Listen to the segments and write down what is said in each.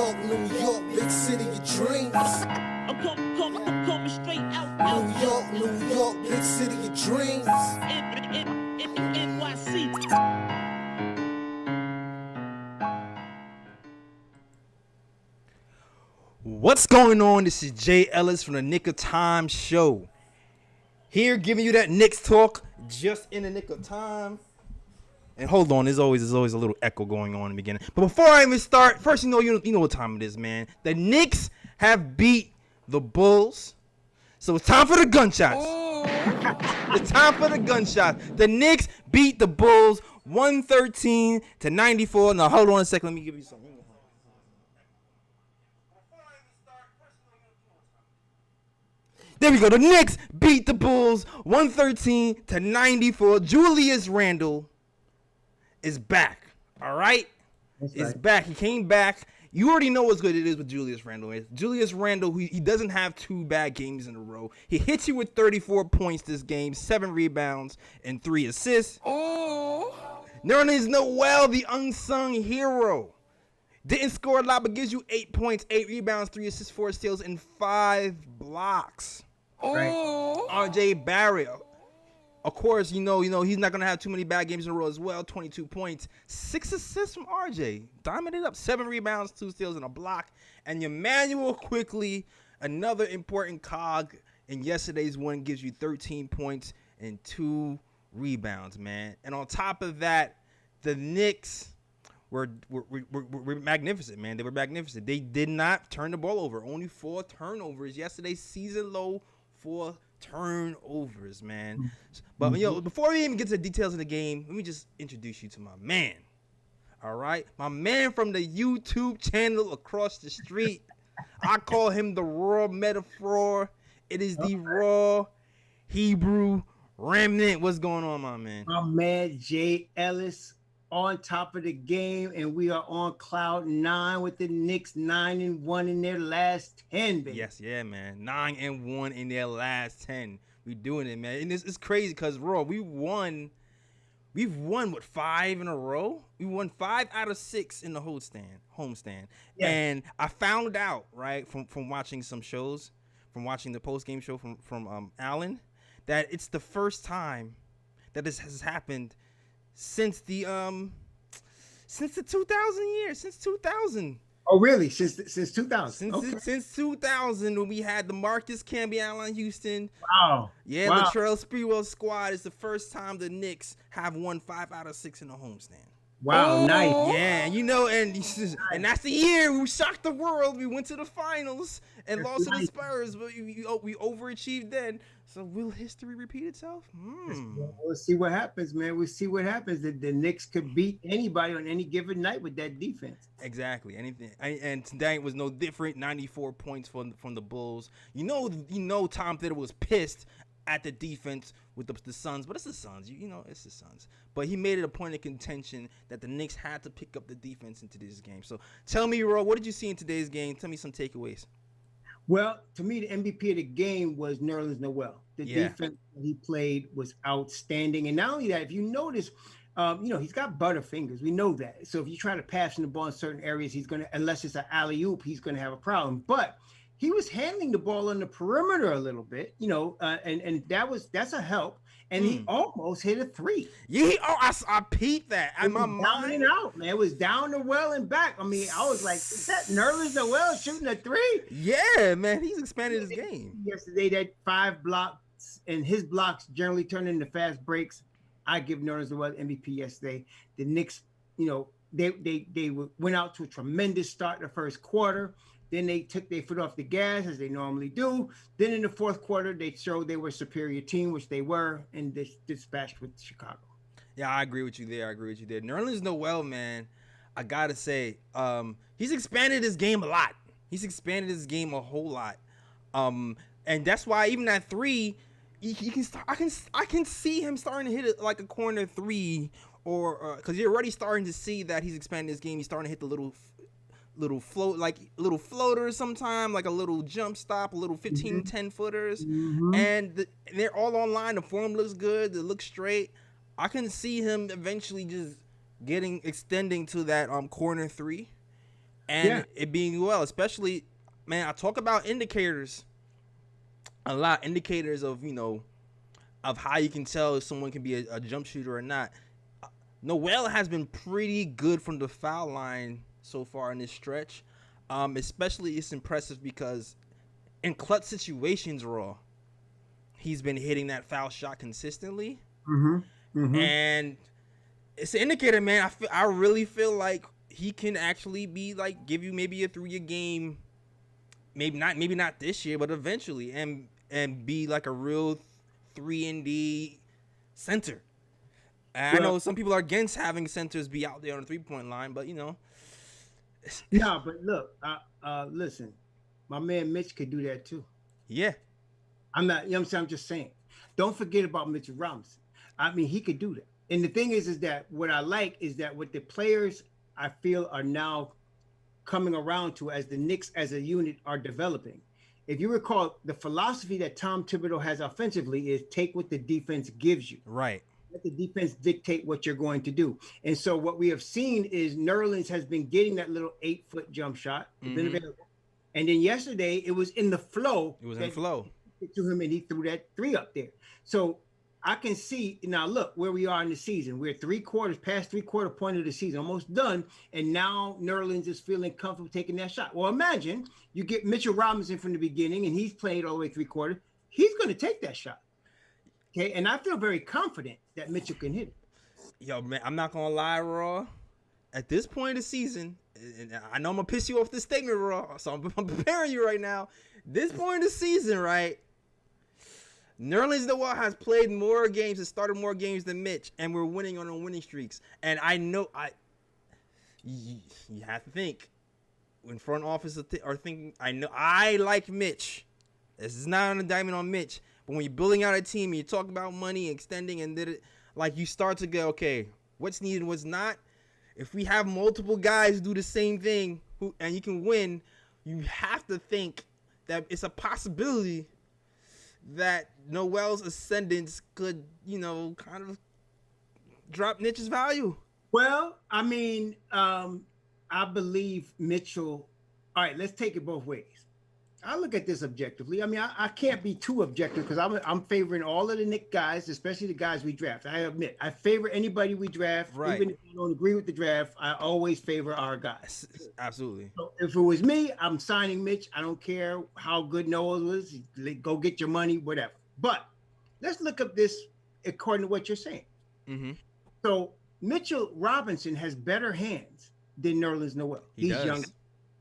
York, big city of dreams. I'm coming straight out. New York, big city of dreams. NYC. What's going on? This is Jay Ellis from the Nick of Time show. Here giving you that Knicks talk just in the nick of time. And hold on, there's always a little echo going on in the beginning. But before I even start, first you know what time it is, man. The Knicks have beat the Bulls. So it's time for the gunshots. It's time for the gunshots. The Knicks beat the Bulls 113-94. Now hold on a second, let me give you something. There we go. The Knicks beat the Bulls 113-94. Julius Randle is back. All right? It's back. He came back. You already know what's good it is with Julius Randle. Julius Randle, he doesn't have two bad games in a row. He hits you with 34 points this game, 7 rebounds, and 3 assists. Nerlens Noel, the unsung hero. Didn't score a lot, but gives you 8 points, 8 rebounds, 3 assists, 4 steals, and 5 blocks. Right. RJ Barrett, of course, you know he's not gonna have too many bad games in a row as well. 22 points, 6 assists from RJ, diamond it up, 7 rebounds, 2 steals, and a block. And Emmanuel Quickley, another important cog in yesterday's win, gives you 13 points and 2 rebounds, man. And on top of that, the Knicks were magnificent, man. They were magnificent. They did not turn the ball over. Only 4 turnovers yesterday, season low 4 turnovers, man. But before we even get to the details of the game, let me just introduce you to my man. All right, my man from the YouTube channel across the street. I call him the Raw Metaphor. It is the Raw Hebrew Remnant. What's going on, my man? My man Jay Ellis on top of the game, and we are on cloud 9 with the Knicks 9-1 in their last 10, baby. Yes, yeah, man. 9-1 in their last 10. We doing it, man. And it's crazy because Raw, we've won what, 5 in a row? We won 5 out of 6 in the homestand. Yes. And I found out, right, from watching some shows, from watching the post-game show from Allen, that it's the first time that this has happened since the 2000 years, since 2000. Oh, really? Since 2000? Since 2000, when we had the Marcus Camby, Allen Houston. Wow. Yeah, wow. Latrell Sprewell squad is the first time the Knicks have won 5 out of 6 in the homestand. Wow, nice. Yeah, and that's the year we shocked the world. We went to the finals and lost to the Spurs, but we overachieved then. So will history repeat itself? We'll see what happens, man. We'll see what happens. The Knicks could beat anybody on any given night with that defense. Exactly. Anything. And tonight was no different. 94 points from the Bulls. You know, Tom Thibodeau was pissed at the defense with the Suns, but it's the Suns. It's the Suns. But he made it a point of contention that the Knicks had to pick up the defense into this game. So tell me, Ro, what did you see in today's game? Tell me some takeaways. Well, to me, the MVP of the game was Nerlens Noel. The defense that he played was outstanding. And not only that, if you notice, he's got butterfingers. We know that. So if you try to pass him the ball in certain areas, he's going to, unless it's an alley-oop, he's going to have a problem. But he was handling the ball on the perimeter a little bit, and that's a help. And he almost hit a 3. Yeah, I peeped that. It was down and out, man. It was down the well and back. I mean, I was like, is that Nerlens Noel shooting a 3? Yeah, man, he's expanded his game. Yesterday, that 5 blocks, and his blocks generally turn into fast breaks. I give Nerlens Noel MVP yesterday. The Knicks, they went out to a tremendous start in the first quarter. Then they took their foot off the gas, as they normally do. Then in the fourth quarter, they showed they were a superior team, which they were, and they dispatched with Chicago. Yeah, I agree with you there. Nerlens Noel, man, I got to say, he's expanded his game a lot. He's expanded his game a whole lot. And that's why even at 3, he can start. I can see him starting to hit it like a corner 3, or because you're already starting to see that he's expanding his game. He's starting to hit the little floaters sometime, like a little jump stop, a little 10 footers. And they're all online. The form looks good. It looks straight. I can see him eventually just extending to that corner 3. and it being well, especially, man, I talk about indicators a lot, indicators of, of how you can tell if someone can be a jump shooter or not. Noel has been pretty good from the foul line so far in this stretch. Especially it's impressive because in clutch situations, he's been hitting that foul shot consistently. And it's an indicator, man. I really feel like he can actually be like, give you maybe a 3-year game, maybe not this year, but eventually, and be like a real 3-and-D center. And I know some people are against having centers be out there on the 3-point line, but No, but look, listen, my man Mitch could do that too. Yeah. I'm not, you know what I'm saying? I'm just saying. Don't forget about Mitchell Robinson. I mean, he could do that. And the thing is that what I like is that what the players I feel are now coming around to as the Knicks as a unit are developing. If you recall, the philosophy that Tom Thibodeau has offensively is take what the defense gives you. Right. Let the defense dictate what you're going to do. And so what we have seen is Nerlens has been getting that little 8-foot jump shot. It's been available. And then yesterday it was in the flow. It was in the flow. To him, and he threw that 3 up there. So I can see now. Look where we are in the season. We're past 3/4 point of the season, almost done. And now Nerlens is feeling comfortable taking that shot. Well, imagine you get Mitchell Robinson from the beginning, and he's played all the way 3/4. He's going to take that shot. Okay, and I feel very confident that Mitchell can hit it. Yo, man, I'm not gonna lie, Raw. At this point of the season, and I know I'm gonna piss you off this statement, Raw. So I'm preparing you right now. This point of the season, right? Nerlens Noel has played more games and started more games than Mitch, and we're winning on winning streaks. And I know you have to think when front office are thinking. I know I like Mitch. This is not an indictment on Mitch, but when you're building out a team and you talk about money, extending, and you start to go, okay, what's needed, what's not. If we have multiple guys do the same thing, and you can win, you have to think that it's a possibility that Noel's ascendance could, kind of drop Mitch's value. Well, I mean, I believe Mitchell. All right, let's take it both ways. I look at this objectively. I mean, I can't be too objective because I'm favoring all of the Knicks guys, especially the guys we draft. I admit, I favor anybody we draft. Right. Even if I don't agree with the draft, I always favor our guys. Absolutely. So if it was me, I'm signing Mitch. I don't care how good Noel was. Go get your money, whatever. But let's look up this according to what you're saying. Mm-hmm. So Mitchell Robinson has better hands than Nerlens Noel. He's does. Younger.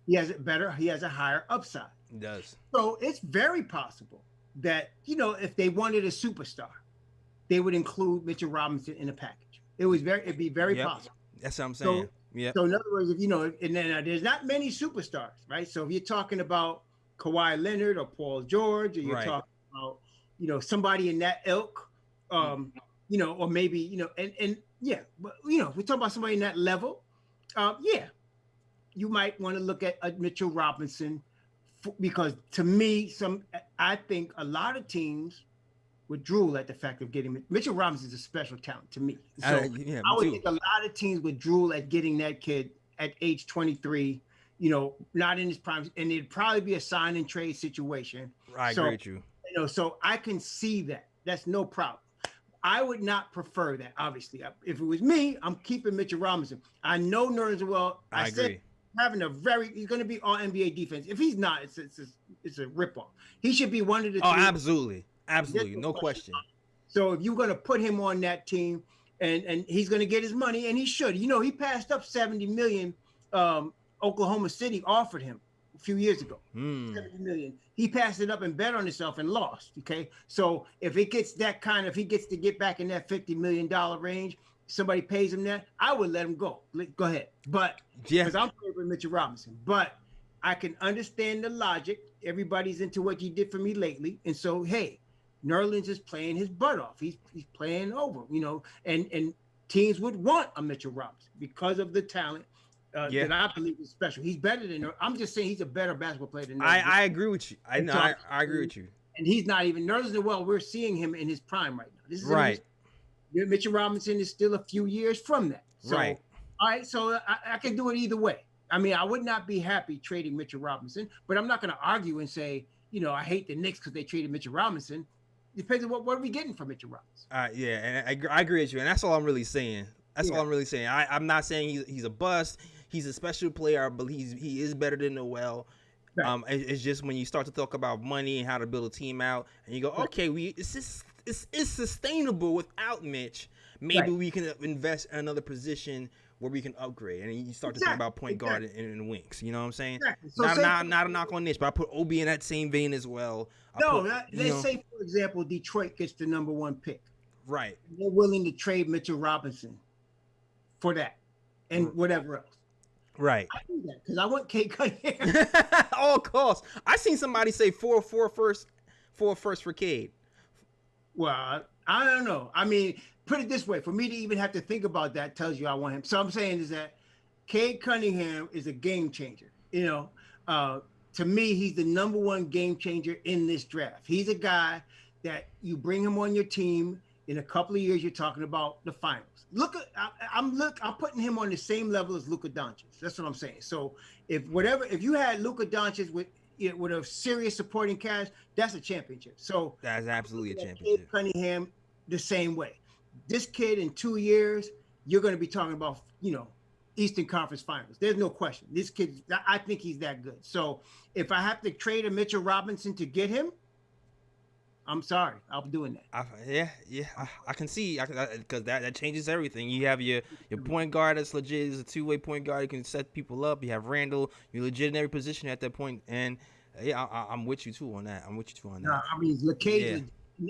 He has a higher upside. He does. So it's very possible that, if they wanted a superstar, they would include Mitchell Robinson in a package. It'd be very possible. That's what I'm saying. So in other words, if and then there's not many superstars, right? So if you're talking about Kawhi Leonard or Paul George, or you're talking about, somebody in that ilk, or maybe, but we're talking about somebody in that level. You might want to look at Mitchell Robinson. Because to me, I think a lot of teams would drool at the fact of getting Mitchell Robinson is a special talent to me. So I would think a lot of teams would drool at getting that kid at age 23, not in his prime, and it'd probably be a sign and trade situation. I agree with you. So I can see that. That's no problem. I would not prefer that, obviously. If it was me, I'm keeping Mitchell Robinson. I know Nerlens well. I agree. He's going to be all NBA defense. If he's not, it's a ripoff. He should be one of the. Oh, absolutely, no question. So if you're going to put him on that team, and he's going to get his money, and he should. He passed up $70 million. Oklahoma City offered him a few years ago. $70 million. He passed it up and bet on himself and lost. Okay, so if it gets if he gets to get back in that $50 million range. Somebody pays him that, I would let him go. Go ahead. But because I'm favoring Mitchell Robinson. But I can understand the logic. Everybody's into what you did for me lately. And so, hey, Nerlens is playing his butt off. He's playing over, and teams would want a Mitchell Robinson because of the talent that I believe is special. He's better than I'm just saying he's a better basketball player than Nerlens. I agree with you. I know. I agree with you. And he's not even Nerlens Noel. We're seeing him in his prime right now. This is right. Mitchell Robinson is still a few years from that. So, right. All right. So I can do it either way. I mean, I would not be happy trading Mitchell Robinson, but I'm not going to argue and say, I hate the Knicks because they traded Mitchell Robinson. Depends on what are we getting from Mitchell Robinson. Yeah, and I agree with you, and that's all I'm really saying. All I'm really saying. I'm not saying he's a bust. He's a special player, but he is better than Noel. Right. It's just when you start to talk about money and how to build a team out, and you go, okay, it's sustainable without Mitch. Maybe we can invest in another position where we can upgrade, and you start to think about point guard and wings. You know what I'm saying? Exactly. So not a knock on Mitch, but I put Obi in that same vein as well. Let's say, for example, Detroit gets the number 1 pick. Right. They're willing to trade Mitchell Robinson for that and whatever else. Right. I do that because I want Cade Cunningham. All costs. I seen somebody say four first for Cade. Well, I don't know. I mean, put it this way: for me to even have to think about that tells you I want him. So I'm saying is that Cade Cunningham is a game changer. To me, he's the number 1 game changer in this draft. He's a guy that you bring him on your team in a couple of years. You're talking about the finals. I'm putting him on the same level as Luka Doncic. That's what I'm saying. So if you had Luka Doncic with a serious supporting cast, that's a championship. So that's absolutely a championship. Cade Cunningham the same way. This kid in 2 years, you're going to be talking about Eastern Conference Finals. There's no question. This kid, I think he's that good. So if I have to trade a Mitchell Robinson to get him, I'm sorry, I'll be doing that. I can see because that changes everything. You have your point guard that's legit, is a two-way point guard. You can set people up. You have Randle. You're legit in every position at that point. And I'm with you too on that. No, I mean, LeCade,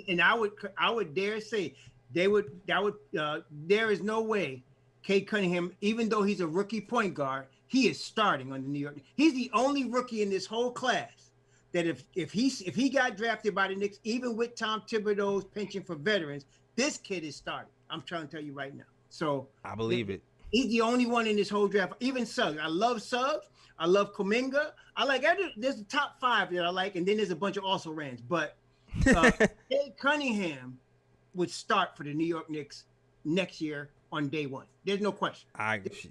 and I would dare say there is no way Cade Cunningham, even though he's a rookie point guard, he is starting on the New York. He's the only rookie in this whole class that if he got drafted by the Knicks, even with Tom Thibodeau's penchant for veterans, this kid is starting. I'm trying to tell you right now. So I believe it. He's the only one in this whole draft. Even Suggs. I love Suggs. I love Kuminga. There's the top 5 that I like, and then there's a bunch of also rans. But Cade Cunningham would start for the New York Knicks next year on day 1. There's no question.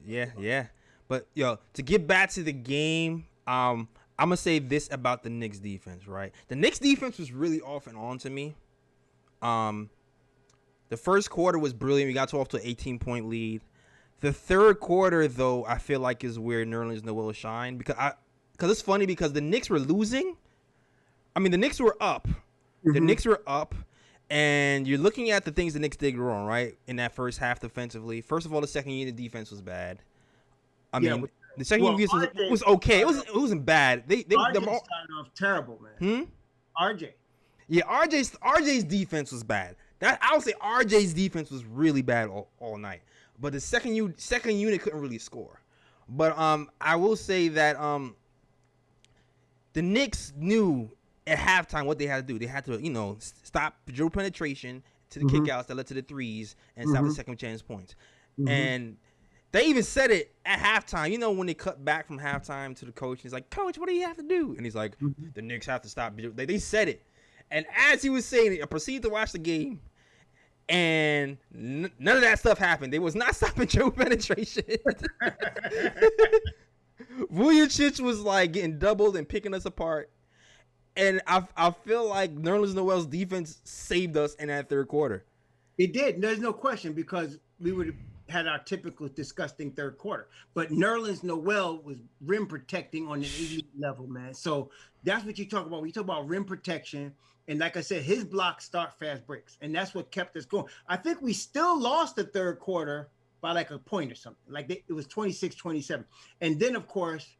Yeah. But to get back to the game, I'm gonna say this about the Knicks defense, right? The Knicks defense was really off and on to me. The first quarter was brilliant. We got off to an 18-point lead. The third quarter, though, I feel like is where Nerlens Noel shined because it's funny because the Knicks were losing. I mean, the Knicks were up. Mm-hmm. The Knicks were up, and you're looking at the things the Knicks did wrong, right? In that first half defensively. First of all, the second unit defense was bad. The second unit was okay. It wasn't bad. They started off terrible, man. RJ. Yeah, RJ's defense was bad. I would say RJ's defense was really bad all night. But the second unit couldn't really score. But I will say that the Knicks knew at halftime what they had to do. They had to, stop dribble penetration to the kickouts that led to the threes and stop the second chance points. Mm-hmm. And they even said it at halftime. When they cut back from halftime to the coach, he's like, "Coach, what do you have to do?" And he's like, "The Knicks have to stop." They said it. And as he was saying it, I proceeded to watch the game. And none of that stuff happened. They was not stopping dribble penetration. Vujacic was like getting doubled and picking us apart. And I feel like Nerlens Noel's defense saved us in that third quarter. It did. There's no question because we would have had our typical disgusting third quarter. But Nerlens Noel was rim protecting on an elite level, man. So that's what you talk about. When you talk about rim protection, and like I said, his blocks start fast breaks, and that's what kept us going. I think we still lost the third quarter by like a point or something. It was 26-27. And then, of course,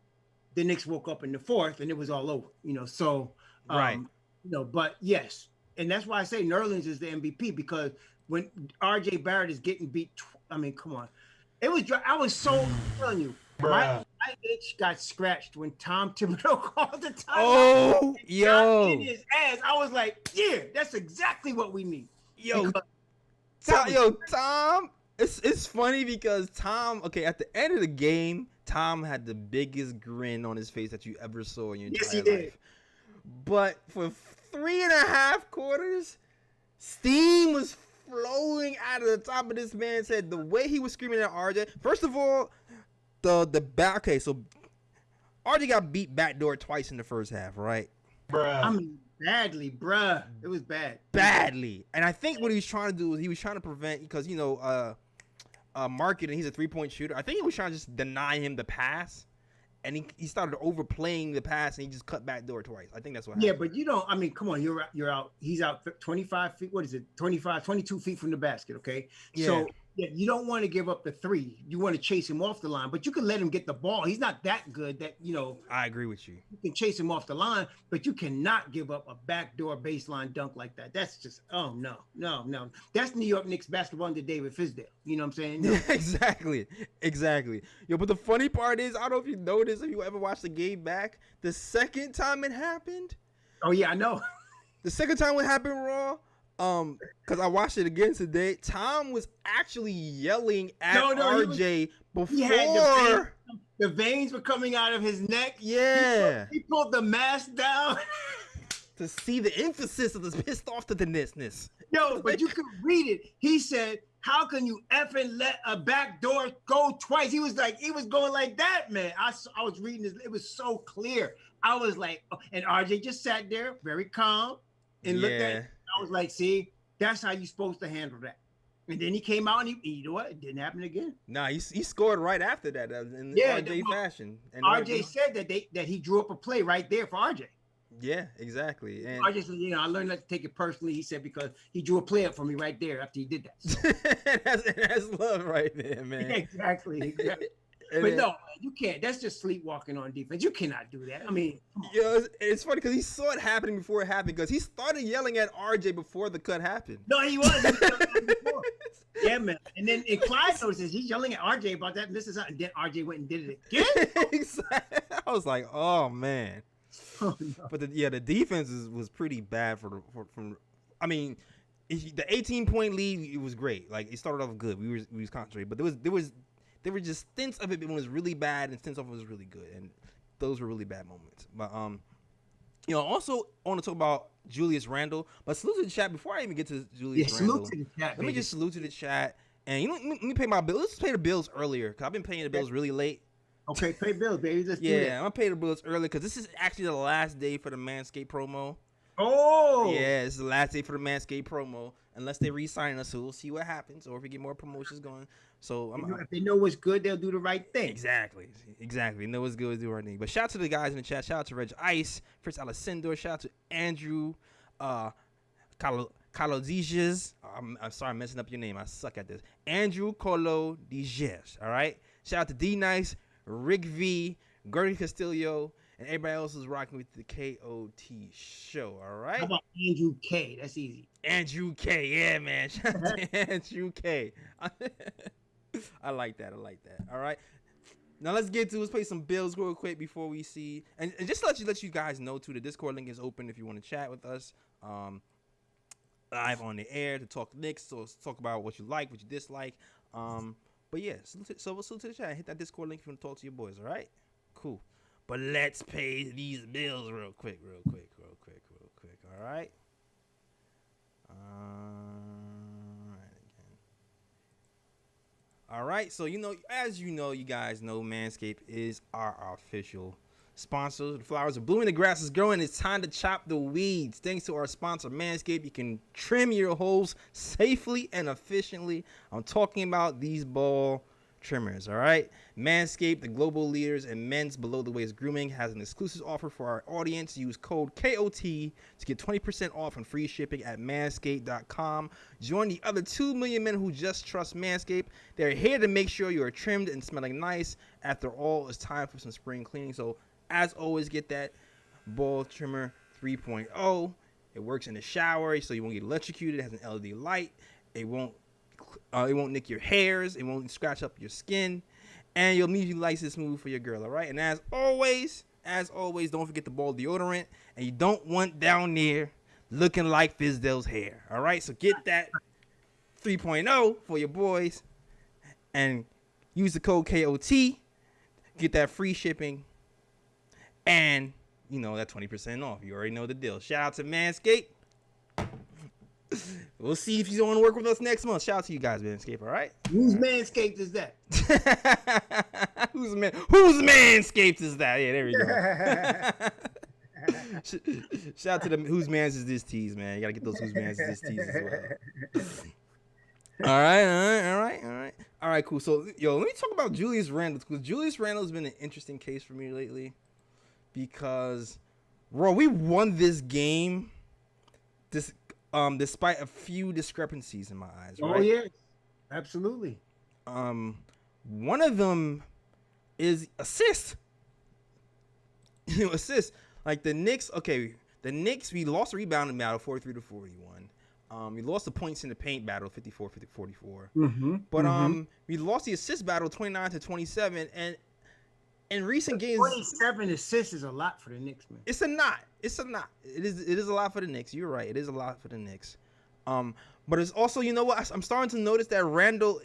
the Knicks woke up in the fourth, and it was all over, So, right. But yes, and that's why I say Nerlens is the MVP because when RJ Barrett is getting beat, come on. I was so telling you, my itch got scratched when Tom Thibodeau called the time. Oh, yo. In his ass. I was like, yeah, that's exactly what we need. Tom, it's funny because Tom, at the end of the game, Tom had the biggest grin on his face that you ever saw in your entire life. Did. But for 3.5 quarters, steam was flowing out of the top of this man's head. The way he was screaming at RJ. First of all, the back. Okay, so RJ got beat backdoor twice in the first half, right? I mean, badly, bruh. It was bad. Badly. And I think what he was trying to do was he was trying to prevent, because Market, and he's a 3-point shooter. I think he was trying to just deny him the pass, and he started overplaying the pass, and he just cut back door twice. I think that's what happened. Yeah, but you don't. I mean, come on, you're out. He's out 25 feet. What is it? 22 feet from the basket. Okay, Yeah. So yeah, you don't want to give up the three. You want to chase him off the line, but you can let him get the ball. He's not that good that I agree with you. You can chase him off the line, but you cannot give up a backdoor baseline dunk like that. That's just no. That's New York Knicks basketball under David Fizdale. You know what I'm saying? No. Exactly. Yo, but the funny part is, I don't know if you noticed, if you ever watched the game back, the second time it happened. Oh yeah, I know. The second time it happened, Raw. Because I watched it again today. Tom was actually yelling at RJ before the veins were coming out of his neck. Yeah, he pulled the mask down to see the emphasis of this pissed off to the ness. Yo, but you could read it. He said, "How can you effing let a back door go twice?" He was going like that, man. I was reading this. It was so clear. I was like, oh, and RJ just sat there, very calm, and looked at it. I was like, see, that's how you're supposed to handle that. And then he came out and you know what? It didn't happen again. Nah, he scored right after that in RJ fashion. And RJ said that he drew up a play right there for RJ. Yeah, exactly. And RJ said, I learned not to take it personally. He said, because he drew a play up for me right there after he did that. So. that's love right there, man. Yeah, exactly. But no, man, you can't. That's just sleepwalking on defense. You cannot do that. I mean, it's funny because he saw it happening before it happened, because he started yelling at RJ before the cut happened. No, he was. Before. Yeah, man. And then Clyde notices he's yelling at RJ about that, and this is how, and then RJ went and did it again. Exactly. I was like, oh man. Oh, no. But the defense was pretty bad I mean, the 18-point lead, it was great. Like, it started off good. We was concentrated, but there were just stints of it when it was really bad and stints of it was really good, and those were really bad moments. But also I want to talk about Julius Randle. But salute to the chat before I even get to Julius Randle. Salute to the chat. Let me just salute to the chat, and let me pay my bills. Let's pay the bills earlier, because I've been paying the bills really late. Okay, pay bills, baby. Let's do that. I'm gonna pay the bills early, because this is actually the last day for the Manscaped promo. Oh, yeah, it's the last day for the Manscaped promo, unless they re-sign us. So we'll see what happens, or if we get more promotions going. So if they know what's good, they'll do the right thing. Exactly. They know what's good, do the right thing. But shout out to the guys in the chat. Shout out to Reg Ice, Fritz Alessandro. Shout out to Andrew, Colodiges. I'm sorry, I'm messing up your name. I suck at this. Andrew Colodiges. All right. Shout out to D Nice, Rick V, Gertie Castillo, and everybody else is rocking with the KOT show. All right. How about Andrew K? That's easy. Andrew K. Yeah, man. Shout out to Andrew K. I like that. All right. Now let's play some bills real quick before we see, and just to let you guys know too, the Discord link is open if you want to chat with us live on the air to talk Knicks, so let's talk about what you like, what you dislike. But yeah, so we'll salute to the chat. Hit that Discord link if you want to talk to your boys. All right, cool. But let's pay these bills real quick. All right. All right, so as you guys know, Manscaped is our official sponsor. The flowers are blooming, the grass is growing. It's time to chop the weeds. Thanks to our sponsor, Manscaped, you can trim your holes safely and efficiently. I'm talking about these ball trimmers, all right? Manscaped, the global leaders in men's below-the-waist grooming, has an exclusive offer for our audience. Use code KOT to get 20% off and free shipping at manscaped.com. Join the other 2 million men who just trust Manscaped. They're here to make sure you're trimmed and smelling nice. After all, it's time for some spring cleaning. So, as always, get that ball trimmer 3.0. It works in the shower, so you won't get electrocuted. It has an LED light. It won't nick your hairs. It won't scratch up your skin. And you'll immediately nice and smooth for your girl, all right? And as always, don't forget the ball deodorant. And you don't want down there looking like Fizdale's hair, all right? So get that 3.0 for your boys. And use the code KOT. Get that free shipping. And, that 20% off. You already know the deal. Shout out to Manscaped. We'll see if he's going to work with us next month. Shout out to you guys, Manscaped. All right. Whose Manscaped is that? Whose Manscaped is that? Yeah, there we go. Shout out to the Whose Mans Is This tees, man. You gotta get those Whose Mans Is This tees as well. All right, cool. So, let me talk about Julius Randle, because Julius Randle has been an interesting case for me lately, because, bro, we won this game despite a few discrepancies in my eyes. Right? Oh yeah, absolutely. One of them is assist. Assist. Like the Knicks, we lost a rebounding battle 43-41. We lost the points in the paint battle 54-44. But we lost the assist battle 29-27, and in recent games 27 assists is a lot for the Knicks, man. It's a lot. It is a lot for the Knicks. You're right. It is a lot for the Knicks. But it's also, you know what? I'm starting to notice that Randle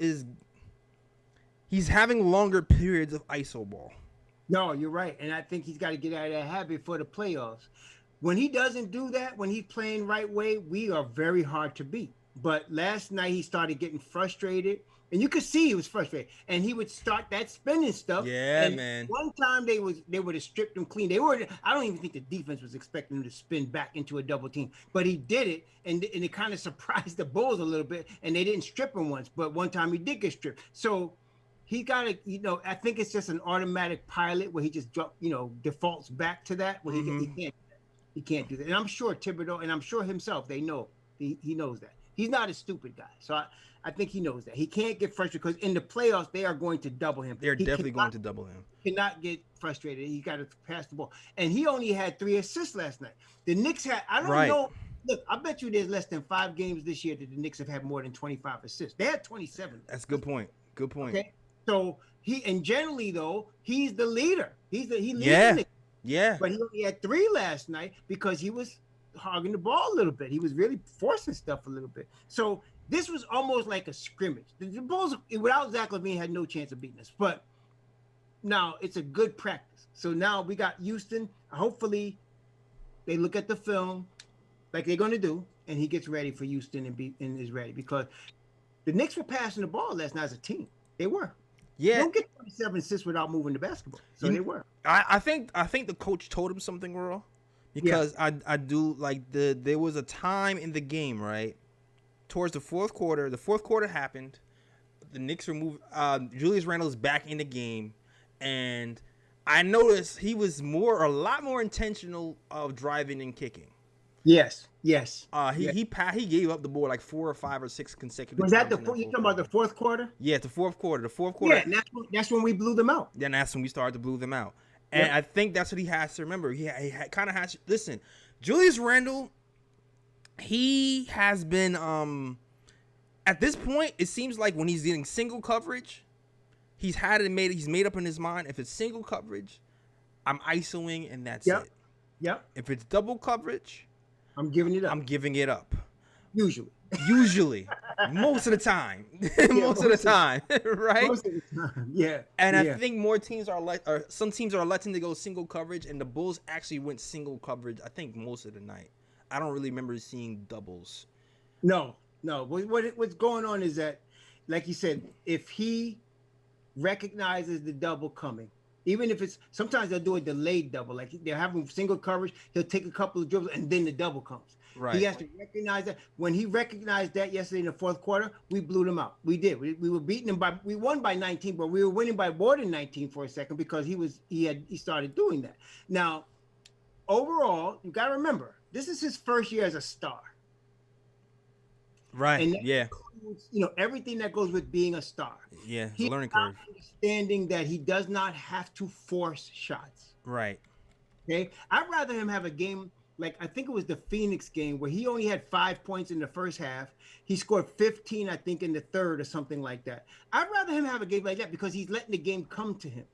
he's having longer periods of ISO ball. No, you're right. And I think he's got to get out of that habit for the playoffs. When he doesn't do that, when he's playing right way, we are very hard to beat. But last night he started getting frustrated, and you could see he was frustrated. And he would start that spinning stuff. Yeah, and man. One time they would have stripped him clean. I don't even think the defense was expecting him to spin back into a double team, but he did it, and it kind of surprised the Bulls a little bit, and they didn't strip him once. But one time he did get stripped. So he got to, I think it's just an automatic pilot where he just defaults back to that. Where he can't do that. And I'm sure Thibodeau, and I'm sure himself, they know he knows that. He's not a stupid guy. So I think he knows that. He can't get frustrated because in the playoffs, they are going to double him. They're definitely going to double him. Cannot get frustrated. He got to pass the ball. And he only had 3 assists last night. The Knicks had, I don't know. Look, I bet you there's less than 5 games this year that the Knicks have had more than 25 assists. They had 27. That's a good point. Good point. Okay. So generally though, he's the leader. He leads the Knicks. Yeah. But he only had 3 last night because he was hogging the ball a little bit. He was really forcing stuff a little bit. So this was almost like a scrimmage. The Bulls, without Zach LaVine, had no chance of beating us. But now it's a good practice. So now we got Houston. Hopefully they look at the film like they're going to do, and he gets ready for Houston and is ready, because the Knicks were passing the ball last night as a team. They were. Yeah. You don't get 27 assists without moving the basketball. So they were. I think the coach told him something, Earl, because I do like there was a time in the game, right, towards the fourth quarter. The fourth quarter happened. The Knicks removed Julius Randle is back in the game, and I noticed he was a lot more intentional of driving and kicking. Yes. He gave up the ball like 4 or 5 or 6 consecutive. Was that you talking about the fourth quarter? Yeah, the fourth quarter. The fourth quarter. Yeah, and that's when we blew them out. Then that's when we started to blow them out. And I think that's what he has to remember. He kind of has to listen. Julius Randle, he has been at this point, it seems like when he's getting single coverage, he's made up in his mind. If it's single coverage, I'm ISOing and that's it. Yep. If it's double coverage, I'm giving it up. Usually. Most of the time. Most of the time. Right? Most of the time. Yeah. And I think some teams are electing to go single coverage, and the Bulls actually went single coverage, I think, most of the night. I don't really remember seeing doubles. No. What's going on is that, like you said, if he recognizes the double coming, even if it's, sometimes they'll do a delayed double, like they're having single coverage, he'll take a couple of dribbles and then the double comes. Right. He has to recognize that. When he recognized that yesterday in the fourth quarter, we blew them out. We did. We were beating them we won by 19, but we were winning by more than 19 for a second because he started doing that. Now, overall, you got to remember, this is his first year as a star. Right. And that includes, everything that goes with being a star. Yeah, He's learning curve. Understanding that he does not have to force shots. Right. Okay. I'd rather him have a game like, I think it was the Phoenix game where he only had 5 points in the first half. He scored 15, I think, in the third or something like that. I'd rather him have a game like that because he's letting the game come to him.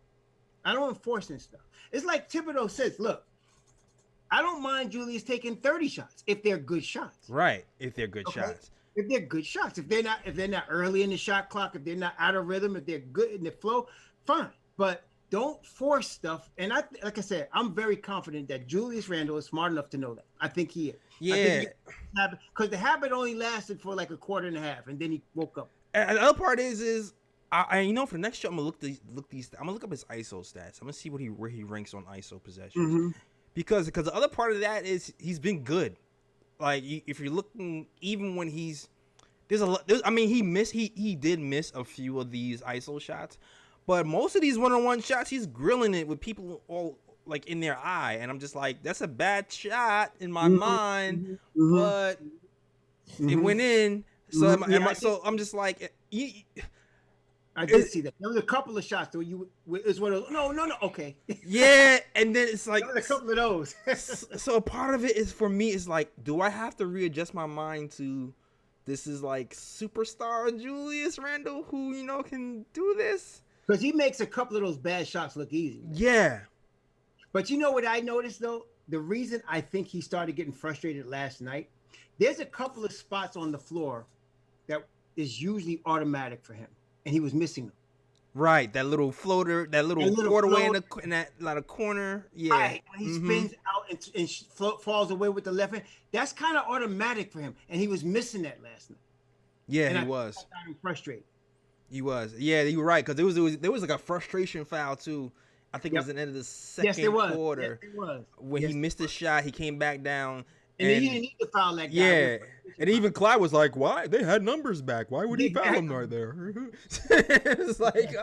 I don't enforce this stuff. It's like Thibodeau says, look, I don't mind Julius taking 30 shots if they're good shots. Right. If they're good shots. If they're good shots, if they're not early in the shot clock, if they're not out of rhythm, if they're good in the flow, fine. But don't force stuff. And like I said, I'm very confident that Julius Randle is smart enough to know that. I think he is. Yeah. Because the habit only lasted for like a quarter and a half, and then he woke up. And the other part is I you know, for the next show I'm gonna I'm gonna look up his ISO stats. I'm gonna see where he ranks on ISO possessions. Mm-hmm. Because the other part of that is he's been good. Like if you're looking, even when he's I mean, he did miss a few of these ISO shots, but most of these one-on-one shots he's grilling it with people all like in their eye, and I'm just like, that's a bad shot in my mind, but it went in. So I'm just like, I did see that. There was a couple of shots though. It's one of those, no, okay. Yeah, and then it's like there was a couple of those. So a part of it is for me is like, do I have to readjust my mind to this is like superstar Julius Randle who can do this? Because he makes a couple of those bad shots look easy. Yeah. But you know what I noticed though? The reason I think he started getting frustrated last night, there's a couple of spots on the floor that is usually automatic for him, and he was missing them. Right, that little floater, that little fadeaway in that like a corner. Yeah. Right, when he spins out and falls away with the left hand, that's kind of automatic for him, and he was missing that last night. Yeah, and he was. I got him frustrated. He was. Yeah, you were right, because there was like a frustration foul too. I think it was the end of the second quarter. Yes, it was. When he missed his shot, he came back down. And he didn't need to foul that guy. Yeah. And even Clyde was like, why? They had numbers back. Why would he foul him right there? It's like,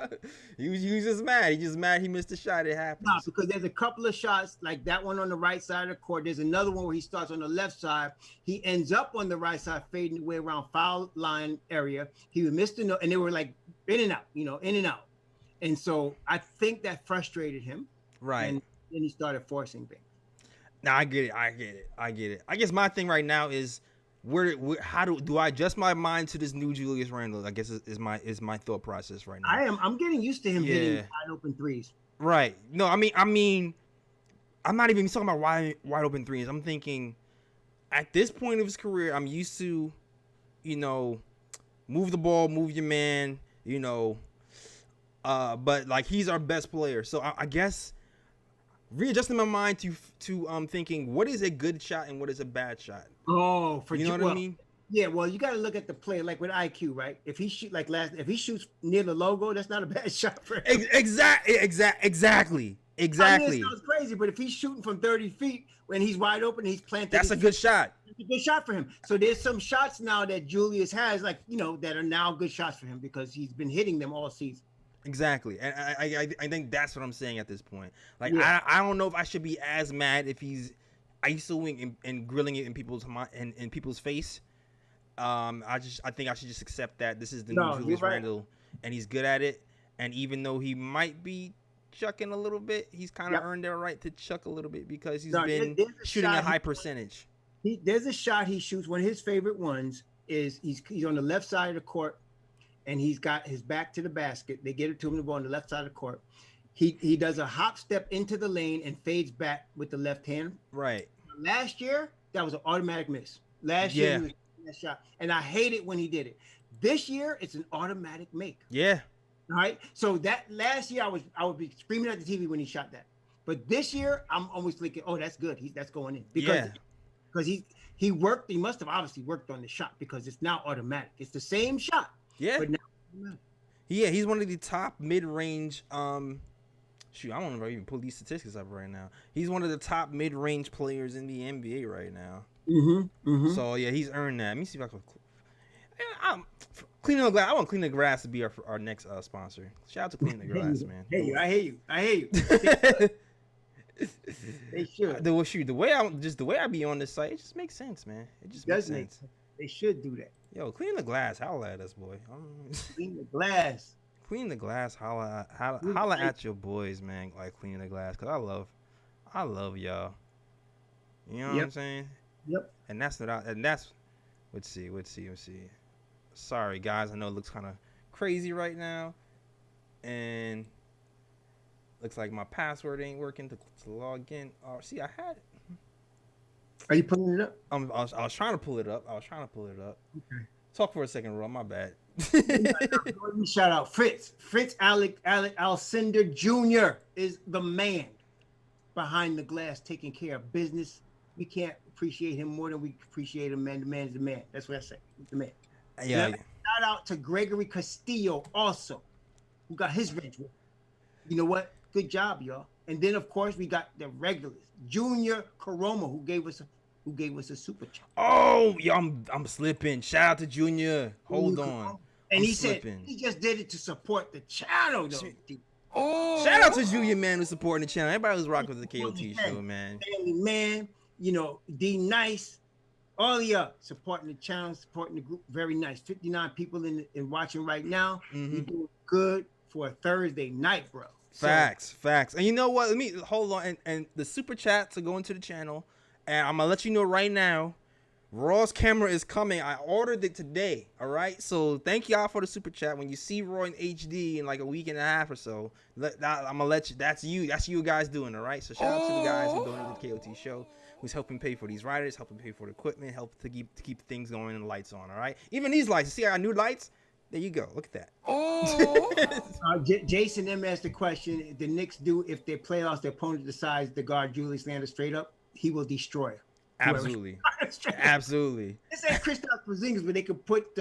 he was just mad. He just mad he missed the shot. It happens. No, because there's a couple of shots, like that one on the right side of the court. There's another one where he starts on the left side. He ends up on the right side, fading away around foul line area. He missed the note, and they were like in and out, in and out. And so I think that frustrated him. Right. And then he started forcing things. Now I get it. I guess my thing right now is how do I adjust my mind to this new Julius Randle? I guess is my thought process right now. I'm getting used to him hitting wide open threes. Right. No, I mean, I'm not even talking about wide open threes. I'm thinking at this point of his career, I'm used to, move the ball, move your man, but like he's our best player. So I guess readjusting my mind to thinking what is a good shot and what is a bad shot. Oh, what I mean? Yeah, well, you got to look at the play like with IQ, right? If he if he shoots near the logo, that's not a bad shot for him. Exactly. I mean, it sounds crazy, but if he's shooting from 30 feet when he's wide open, he's planted. That's a good shot. It's a good shot for him. So there's some shots now that Julius has, like that are now good shots for him because he's been hitting them all season. Exactly, and I think that's what I'm saying at this point. Like, yeah. I don't know if I should be as mad if he's ISOing and grilling it in people's in people's face. I think I should just accept that this is the new Julius Randle, and he's good at it. And even though he might be chucking a little bit, he's kind of earned their right to chuck a little bit because he's been shooting a high percentage. There's a shot he shoots. One of his favorite ones is he's on the left side of the court. And he's got his back to the basket. They get it to him, the ball on the left side of the court. He does a hop step into the lane and fades back with the left hand. Right. Last year, that was an automatic miss. Last year, he was that shot. And I hate it when he did it. This year, it's an automatic make. Yeah. All right. So that last year, I would be screaming at the TV when he shot that. But this year, I'm always thinking, oh, that's good. That's going in. Because he worked. He must have obviously worked on the shot because it's now automatic. It's the same shot. Yeah. But now, he's one of the top mid-range. I don't know if I even pull these statistics up right now. He's one of the top mid-range players in the NBA right now. So yeah, he's earned that. Let me see if I can. Cleaning the Glass. I want Clean the Grass to be our next sponsor. Shout out to Clean the Grass, man. I hear you. They should. The way I be on this site, it just makes sense, man. It just makes sense. They should do that. Yo, Clean the Glass, holla at us, boy. Clean the Glass. Clean the Glass, holla at your boys, man. Like Clean the Glass, cause I love y'all. You know what I'm saying? Yep. And that's let's see. Sorry guys, I know it looks kind of crazy right now, and looks like my password ain't working to log in. Oh, see, I had it. Are you pulling it up? I was trying to pull it up. Okay. Talk for a second, Ro. My bad. Let me shout out Fritz Alec Alcindor Jr. is the man behind the glass, taking care of business. We can't appreciate him more than we appreciate him, man. The man is the man. That's what I say. He's the man. Yeah. Now, shout out to Gregory Castillo also, who got his wrench with. You know what? Good job, y'all. And then of course we got the regulars, Junior Caroma, who gave us a super chat. Oh, yeah, I'm slipping. Shout out to Junior. Hold on. And I'm he slipping. said he just did it to support the channel, though. Shout out to Junior, man, who's supporting the channel. Everybody who's rocking with the KOT show, man. Family man, you know, D Nice, all of y'all supporting the channel, supporting the group. Very nice. 59 people in watching right now. We doing good for a Thursday night, bro. Facts. And you know what? Let me hold on. And the super chats are going to the channel. And I'm gonna let you know right now, Raw's camera is coming. I ordered it today. All right. So thank y'all for the super chat. When you see Raw in HD in like a week and a half or so, I'm gonna let you. That's you guys doing. All right. So shout out to the guys who donated to the KOT show, who's helping pay for these riders, helping pay for the equipment, help to keep things going and the lights on. All right. Even these lights. You see our new lights? There you go. Look at that. Jason M asked the question: the Knicks do if they playoffs, their opponent decides to guard Julius Randle straight up, he will destroy him. Absolutely. Absolutely. This ain't Kristaps Porzingis, but they could put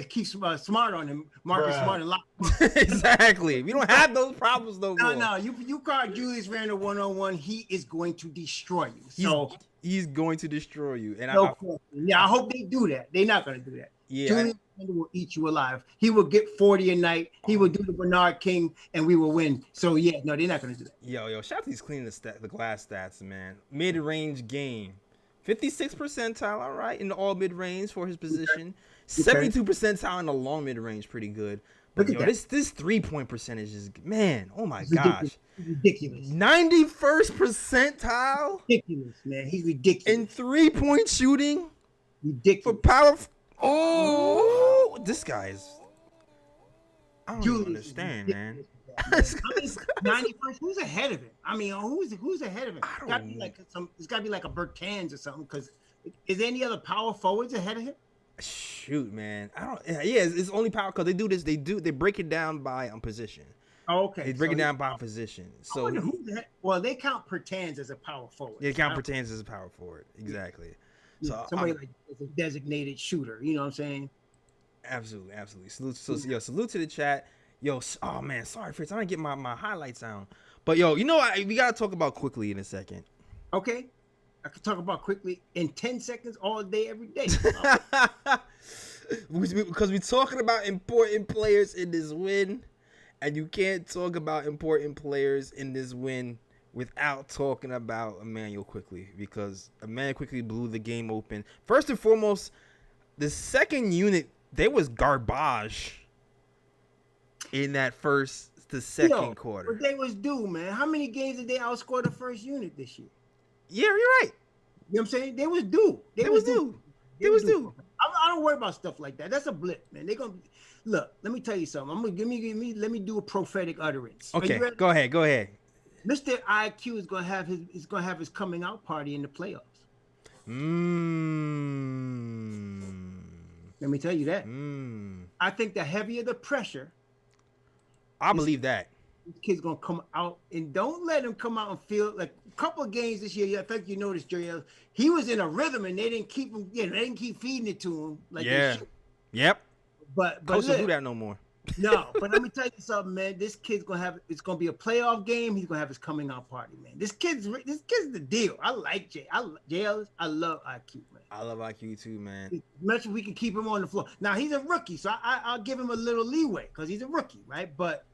keep Smart on him, Marcus Smart, and lock him. Exactly. We don't have those problems no more. No. You guard Julius Randle 1-on-1, he is going to destroy you. He's going to destroy you. And I hope they do that. They're not going to do that. Yeah. Julius Randle will eat you alive. He will get 40 a night. He will do the Bernard King, and we will win. So yeah, no, they're not going to do that. Yo, shout out to these cleaning the glass stats, man. Mid-range game. 56th percentile, all right, in the all mid-range for his position. 72 percentile in the long mid-range, pretty good. But yo, this 3-point percentage is, man, oh my gosh. Ridiculous. 91st percentile? Ridiculous, man. He's ridiculous. In 3-point shooting? Ridiculous. For power. Oh, this guy is, I don't even understand, man. 91st. Who's ahead of him? I mean, who's ahead of him? It's got to be like a Bertans or something. Because is there any other power forwards ahead of him? Shoot, man. I don't. Yeah, it's only power because they do this. They break it down by position. Oh, okay. They break it down by position. So well, they count Bertans as a power forward. They count Bertans as a power forward. Exactly. Yeah, so somebody like a designated shooter. You know what I'm saying? Absolutely. Salute to the chat. Yo, oh man, sorry Fritz, I didn't get my highlights down. But yo, you know we gotta talk about Quickley in a second. Okay, I could talk about Quickley in 10 seconds all day, every day. Because we're talking about important players in this win, and you can't talk about important players in this win without talking about Emmanuel Quickley, because Emmanuel Quickley blew the game open. First and foremost, the second unit, they was garbage in that first to second quarter. But they was due, man. How many games did they outscore the first unit this year? Yeah, you're right. You know what I'm saying? They was due. They was due. I don't worry about stuff like that. That's a blip, man. They gonna look. Let me tell you something. I'm gonna let me do a prophetic utterance. Okay, go ahead. Mr. IQ is gonna have his coming out party in the playoffs. Let me tell you that. I think the heavier the pressure, I believe that this kid's gonna come out, and don't let him come out and feel like a couple of games this year. I think you noticed, Jerry, he was in a rhythm, and they didn't keep him. Yeah, they didn't keep feeding it to him. Like yep. But Coach don't do that no more. No, but let me tell you something, man. This kid's gonna have. It's gonna be a playoff game. He's gonna have his coming out party, man. This kid's the deal. I like Jay. I love IQ, man. I love IQ too, man. As much as we can keep him on the floor. Now he's a rookie, so I'll give him a little leeway because he's a rookie, right? But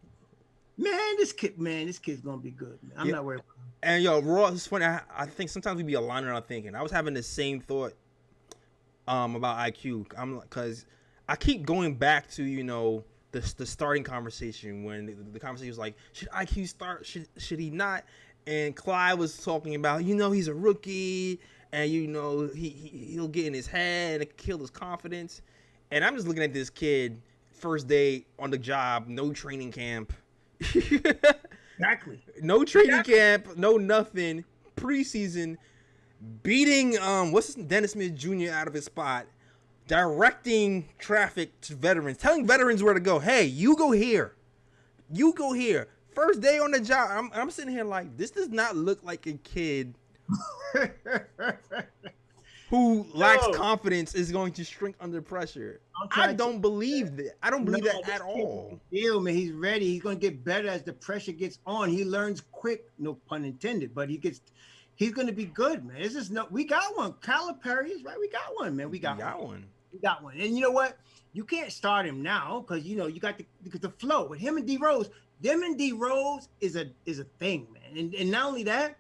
man, this kid's gonna be good, man. I'm not worried about him. And yo, Raw, it's funny. I think sometimes we be aligning our thinking. I was having the same thought about IQ. Because I keep going back to the starting conversation when the conversation was like, should IQ start? Should he not? And Clyde was talking about, he's a rookie, and he'll get in his head and kill his confidence. And I'm just looking at this kid, first day on the job, no training camp. Exactly. No training camp, no nothing. Preseason, beating Dennis Smith Jr. out of his spot, directing traffic to veterans, telling veterans where to go. Hey, you go here. You go here. First day on the job. I'm sitting here like, this does not look like a kid. who lacks confidence is going to shrink under pressure. I don't believe that. I don't believe that at all. Deal, man. He's ready. He's going to get better as the pressure gets on. He learns quick, no pun intended, but he's going to be good, man. We got one. Calipari is right. We got one, man. We got one. We got one. And you know what? You can't start him now because you got the flow with him and D Rose. Them and D Rose is a thing, man. And not only that,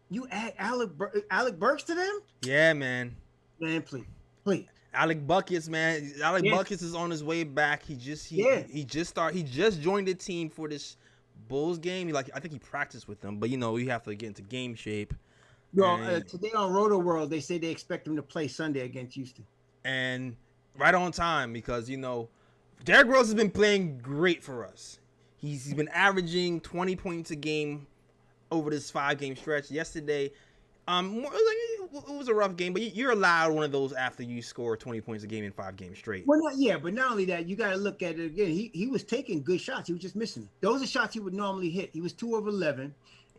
you add Alec Burks to them? Yeah, man. Man, please. Alec Buckets, man. Buckets is on his way back. He just joined the team for this Bulls game. I think he practiced with them, but you have to get into game shape. Well, today on Roto World, they say they expect him to play Sunday against Houston. And right on time because Derrick Rose has been playing great for us. He's been averaging 20 points a game over this 5-game stretch. Yesterday, it was a rough game, but you're allowed one of those after you score 20 points a game in 5 games straight. Well, but not only that, you got to look at it again. He was taking good shots. He was just missing them. Those are shots he would normally hit. He was 2 of 11.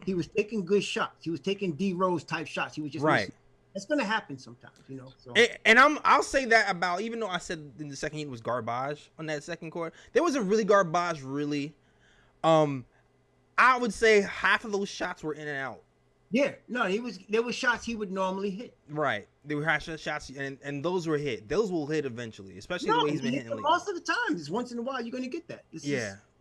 He was taking good shots. He was taking D Rose type shots. He was just missing. It's going to happen sometimes, So. And I'll say that about, even though I said in the second it was garbage on that second quarter, there wasn't really garbage, really. I would say half of those shots were in and out. Yeah, no, there were shots he would normally hit. Right, they were shots, and those were hit. Those will hit eventually, especially the way he's been hitting. Most of the time, just once in a while, you're going to get that.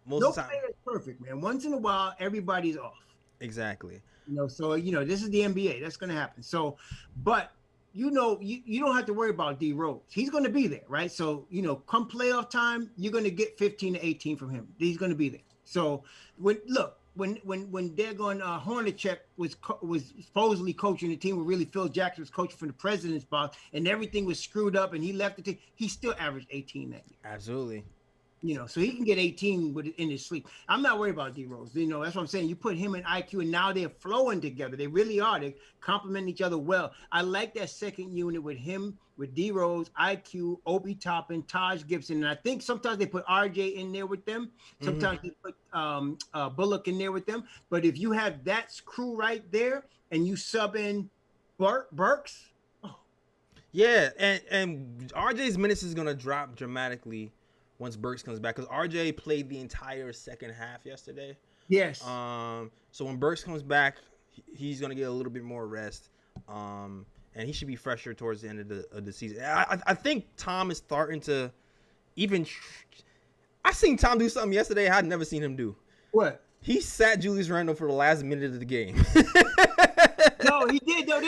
Most of the time. No player is perfect, man. Once in a while, everybody's off. Exactly. So this is the NBA. That's going to happen. So, but you don't have to worry about D Rose. He's going to be there, right? So come playoff time, you're going to get 15 to 18 from him. He's going to be there. So when they're going, Hornacek was supposedly coaching the team, where really Phil Jackson was coaching from the president's box, and everything was screwed up, and he left the team. He still averaged 18 that year. Absolutely. So he can get 18 in his sleep. I'm not worried about D Rose. That's what I'm saying. You put him and IQ, and now they're flowing together. They really are. They complement each other well. I like that second unit with him, with D Rose, IQ, Obi Toppin, Taj Gibson, and I think sometimes they put RJ in there with them. Sometimes they put Bullock in there with them. But if you have that crew right there, and you sub in Burks, yeah, and RJ's minutes is gonna drop dramatically once Burks comes back, because RJ played the entire second half yesterday. Yes. So when Burks comes back, he's gonna get a little bit more rest, and he should be fresher towards the end of the season. I think Tom is starting to I seen Tom do something yesterday I had never seen him do. What? He sat Julius Randle for the last minute of the game. No, he did. But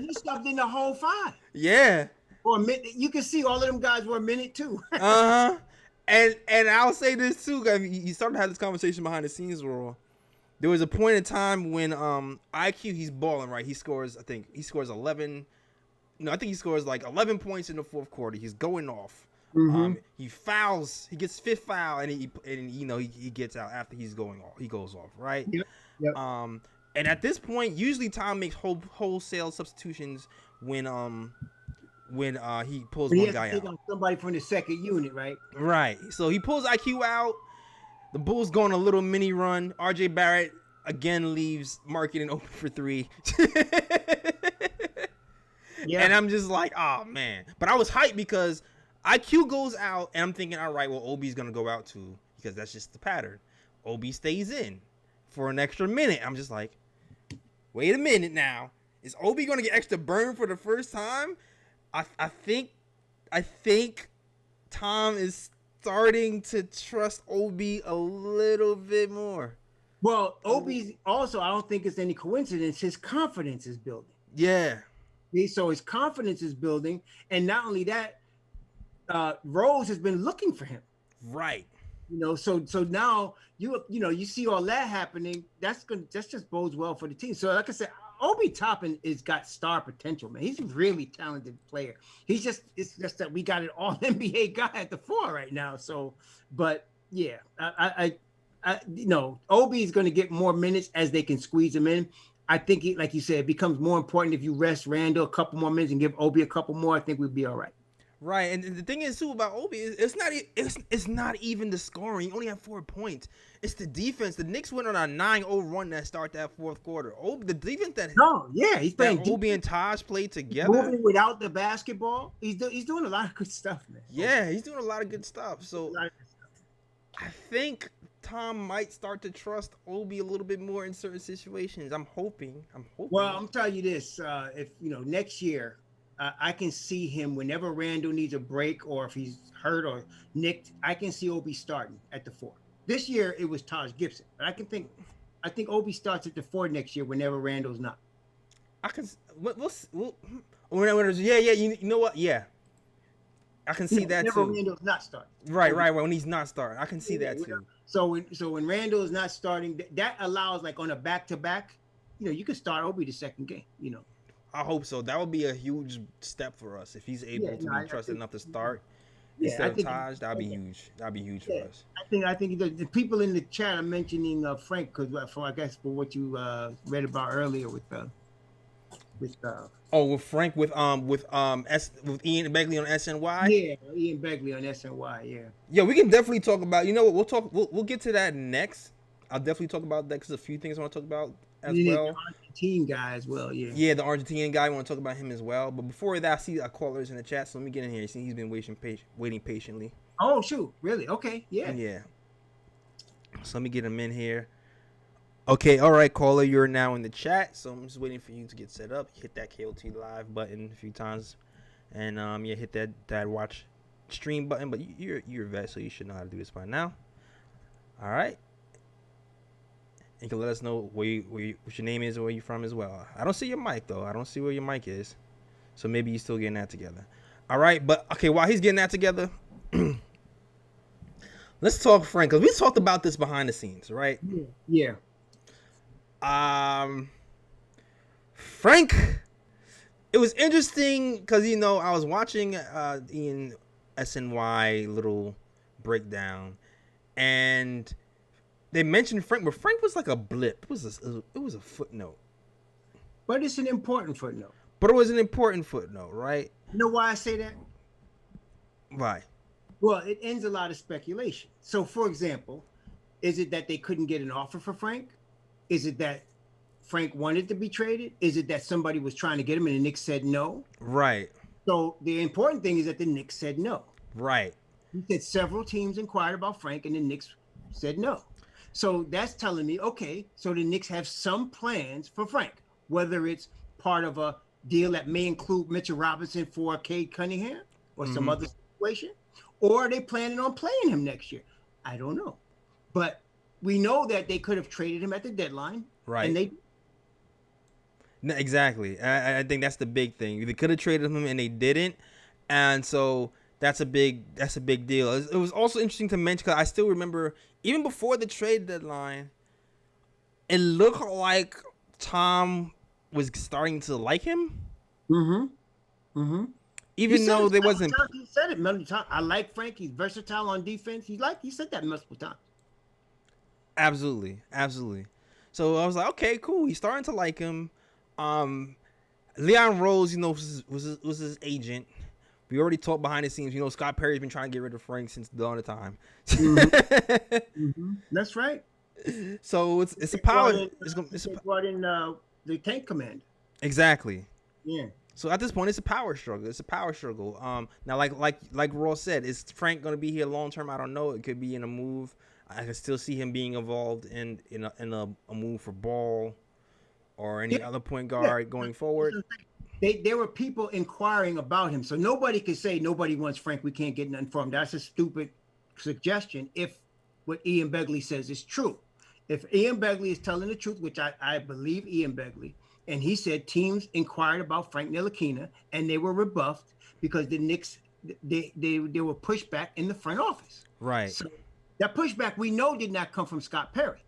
he stopped in the whole 5. Yeah. For a minute, you can see all of them guys were a minute too. And I'll say this too, guys. You started to have this conversation behind the scenes, Raw. There was a point in time when IQ, he's balling, right? He scores 11. No, I think he scores like 11 points in the fourth quarter. He's going off. He fouls. He gets 5th foul, and he gets out after he's going off. He goes off, right? Yep. And at this point, usually Tom makes wholesale substitutions when he pulls one guy out. On somebody from the second unit, right? Right. So he pulls IQ out. The Bulls go on a little mini run. RJ Barrett again leaves Markkanen open for 3. Yeah. And I'm just like, oh man. But I was hyped because IQ goes out, and I'm thinking, all right, well, Obi's gonna go out too, because that's just the pattern. Obi stays in for an extra minute. I'm just like, wait a minute now. Is Obi gonna get extra burn for the first time? I think Tom is starting to trust Obi a little bit more. Well, Obi's also, I don't think it's any coincidence, his confidence is building. Yeah. So his confidence is building, and not only that, Rose has been looking for him. Right. So now you see all that happening. That's just bodes well for the team. So like I said, Obi Toppin has got star potential, man. He's a really talented player. It's just that we got an all NBA guy at the 4 right now. So, but yeah, Obi is going to get more minutes as they can squeeze him in. I think, like you said, it becomes more important if you rest Randle a couple more minutes and give Obi a couple more. I think we'd be all right. Right, and the thing is too about Obi is it's not even the scoring. He only had 4 points. It's the defense. The Knicks went on a 9-0 run that start that fourth quarter. The defense he's playing. Obi and Taj played together. Moving without the basketball. He's doing a lot of good stuff, man. Yeah, he's doing a lot of good stuff. So I think Tom might start to trust Obi a little bit more in certain situations. I'm hoping. Well, I'm telling you this: if next year. I can see him whenever Randle needs a break or if he's hurt or nicked. I can see Obi starting at the 4. This year it was Taj Gibson, but I think Obi starts at the 4 next year whenever Randle's not. I can. You know what? Yeah, I can see that too. Whenever Randle's not starting. Right. When he's not starting, I can see that too. So when Randle is not starting, that allows like on a back-to-back, you can start Obi the second game. I hope so. That would be a huge step for us if he's able to be trusted enough to start instead of Taj. That'd be huge. That'd be huge for us. I think the people in the chat are mentioning Frank because I guess for what you read about earlier with Frank with Ian Begley on SNY. Yeah, Ian Begley on SNY. Yeah. Yeah, we can definitely talk about. You know what? We'll get to that next. I'll definitely talk about that because there's a few things I want to talk about as well. The Argentine guy as well, yeah. Yeah, the Argentinian guy. I want to talk about him as well. But before that, I see callers in the chat, so let me get in here. See, he's been waiting patiently. Oh, shoot. Really? Okay, yeah. Yeah. So let me get him in here. Okay, all right, caller, you're now in the chat. So I'm just waiting for you to get set up. Hit that KOT live button a few times. And hit that watch stream button. But you're a vet, so you should know how to do this by now. All right. You can let us know what your name is or where you're from as well. I don't see your mic, though. I don't see where your mic is. So maybe you're still getting that together. All right. But, okay, while he's getting that together, let's talk Frank. Because we talked about this behind the scenes, right? Yeah. Frank, it was interesting because, I was watching Ian SNY little breakdown. And they mentioned Frank, but Frank was like a blip. It was a footnote. But it's an important footnote. But it was an important footnote, right? You know why I say that? Why? Well, it ends a lot of speculation. So, for example, is it that they couldn't get an offer for Frank? Is it that Frank wanted to be traded? Is it that somebody was trying to get him and the Knicks said no? Right. So the important thing is that the Knicks said no. Right. He said several teams inquired about Frank and the Knicks said no. So that's telling me, okay, so the Knicks have some plans for Frank, whether it's part of a deal that may include Mitchell Robinson for Cade Cunningham or some other situation, or are they planning on playing him next year? I don't know. But we know that they could have traded him at the deadline. Right. And they... No, exactly. I think that's the big thing. They could have traded him and they didn't. And so that's a big deal. It was also interesting to mention because I still remember even before the trade deadline, it looked like Tom was starting to like him. Even though there wasn't. He said it many times. I like Frank. He's versatile on defense. He said that multiple times. Absolutely. So I was like, okay, cool. He's starting to like him. Leon Rose, was his agent. We already talked behind the scenes. Scott Perry's been trying to get rid of Frank since the dawn of time. That's right. So it's a power. It's brought in the tank commander. Exactly. Yeah. So at this point, it's a power struggle. Now, like Ross said, is Frank going to be here long term? I don't know. It could be in a move. I can still see him being involved in a move for Ball or any other point guard going forward. There were people inquiring about him, so nobody could say nobody wants Frank. We can't get nothing for him. That's a stupid suggestion. If what Ian Begley says is true, if Ian Begley is telling the truth, which I believe Ian Begley, and he said teams inquired about Frank Ntilikina and they were rebuffed because the Knicks they were pushed back in the front office. Right. So that pushback we know did not come from Scott Perry.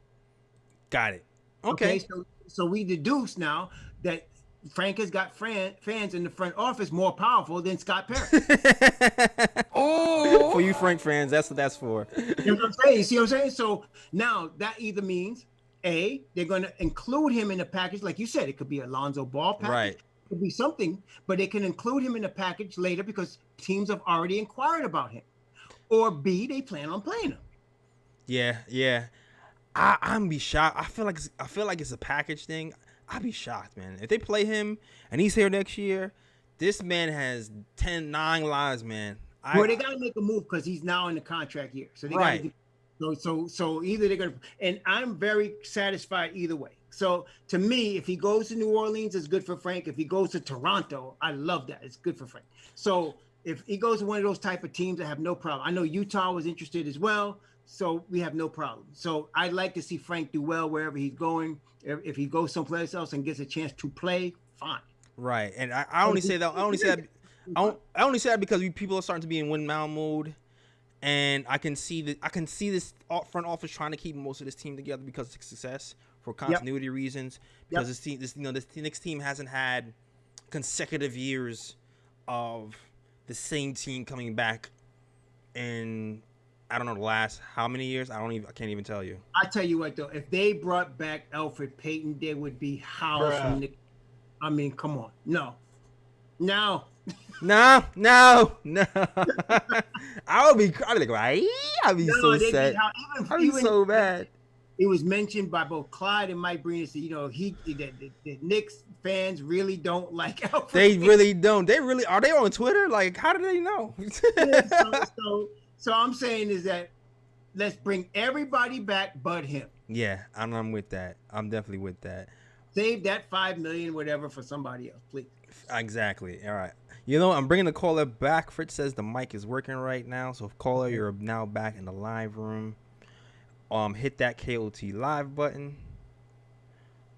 Got it. Okay. So we deduce now that Frank has got fans in the front office more powerful than Scott Perry. For you Frank fans, that's what that's for. You know what I'm saying? You see what I'm saying? So now that either means, A, they're going to include him in the package. Like you said, it could be Alonzo Ball package. Right. could be something, but they can include him in the package later because teams have already inquired about him. Or B, they plan on playing him. Yeah. I'm be shocked. I feel like it's a package thing. I'd be shocked, man. If they play him and he's here next year, this man has 9 lives, man. Well, they gotta make a move because he's now in the contract year. So they so either they're gonna, and I'm very satisfied either way. So to me, if he goes to New Orleans, it's good for Frank. If he goes to Toronto, I love that. It's good for Frank. So if he goes to one of those type of teams, I have no problem. I know Utah was interested as well, so we have no problem. So I'd like to see Frank do well wherever he's going. If he goes someplace else and gets a chance to play, fine. Right, and I only say that. I only say that because people are starting to be in win now mode, and I can see this front office trying to keep most of this team together because of success for continuity reasons. Because this Knicks team hasn't had consecutive years of the same team coming back in, I don't know, the last how many years? I can't even tell you. I tell you what though, if they brought back Alfred Payton, there would be howls from Nick. I mean, come on, no. I would be like, right? I'd be so sad. I'd be so bad. It was mentioned by both Clyde and Mike Breen. The Knicks fans really don't like Alfred. They really don't. Are they on Twitter? Like, how do they know? So I'm saying is that let's bring everybody back but him. Yeah, I'm with that. I'm definitely with that. Save that $5 million, whatever, for somebody else, please. Exactly. All right. I'm bringing the caller back. Fritz says the mic is working right now. So, caller, you're now back in the live room. Hit that KOT live button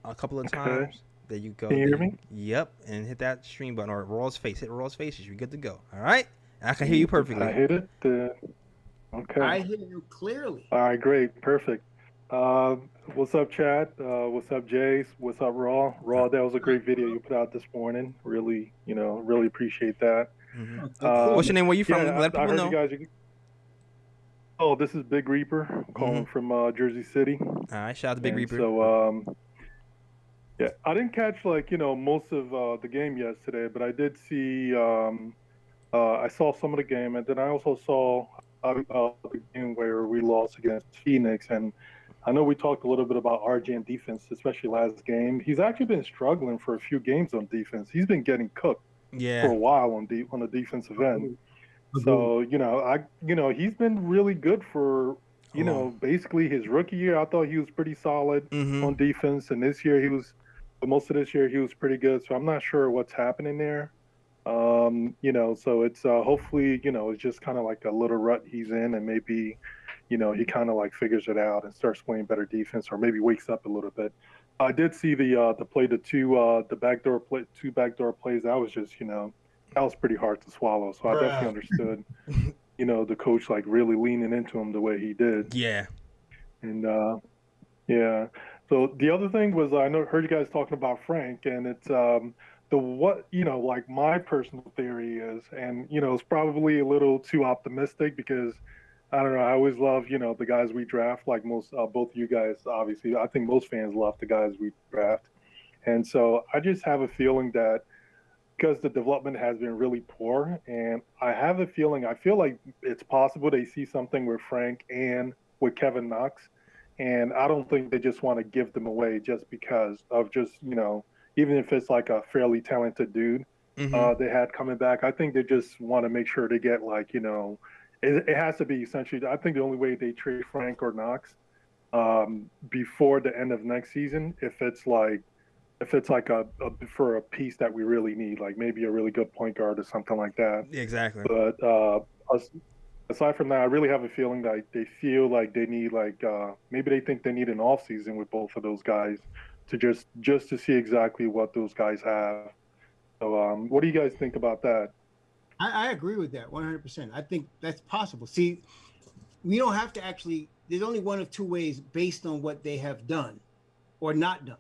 a couple of times. There you go. Can you hear me? Yep. And hit that stream button or Raw's face. Hit Raw's face. You're good to go. All right. I can hear you perfectly. I hit it. Okay. I hear you clearly. All right. Great. Perfect. What's up, Chad? What's up, Jace? What's up, Raw? Raw, that was a great video you put out this morning. Really, really appreciate that. Mm-hmm. What's your name? Where you from? Let people know. This is Big Reaper. I'm calling from Jersey City. All right, shout out to Big Reaper. So, I didn't catch most of the game yesterday, but I did see. I saw some of the game, and then I also saw the game where we lost against Phoenix. And I know we talked a little bit about RJ and defense, especially last game. He's actually been struggling for a few games on defense. He's been getting cooked for a while on the defensive end. So, he's been really good for, basically his rookie year. I thought he was pretty solid on defense. And this year most of this year he was pretty good. So I'm not sure what's happening there. So it's hopefully, it's just kind of like a little rut he's in, and maybe, he kind of like figures it out and starts playing better defense, or maybe wakes up a little bit. I did see the two backdoor plays. That was just, that was pretty hard to swallow. So I definitely understood, the coach like really leaning into him the way he did. Yeah. And so the other thing was, heard you guys talking about Frank, and it's like my personal theory is, and it's probably a little too optimistic because I don't know, I always love the guys we draft, like most both of you guys, obviously. I think most fans love the guys we draft, and so I just have a feeling that because the development has been really poor, and I feel like it's possible they see something with Frank and with Kevin Knox, and I don't think they just want to give them away just because of just even if it's like a fairly talented dude they had coming back. I think they just want to make sure they get it has to be essentially, I think the only way they trade Frank or Knox before the end of next season, if it's like for a piece that we really need, like maybe a really good point guard or something like that. Exactly. But aside from that, I really have a feeling that they feel like they need maybe they think they need an off season with both of those guys to just to see exactly what those guys have. So what do you guys think about that? I agree with that 100%. I think that's possible. See, we don't have to actually, there's only one of two ways based on what they have done or not done.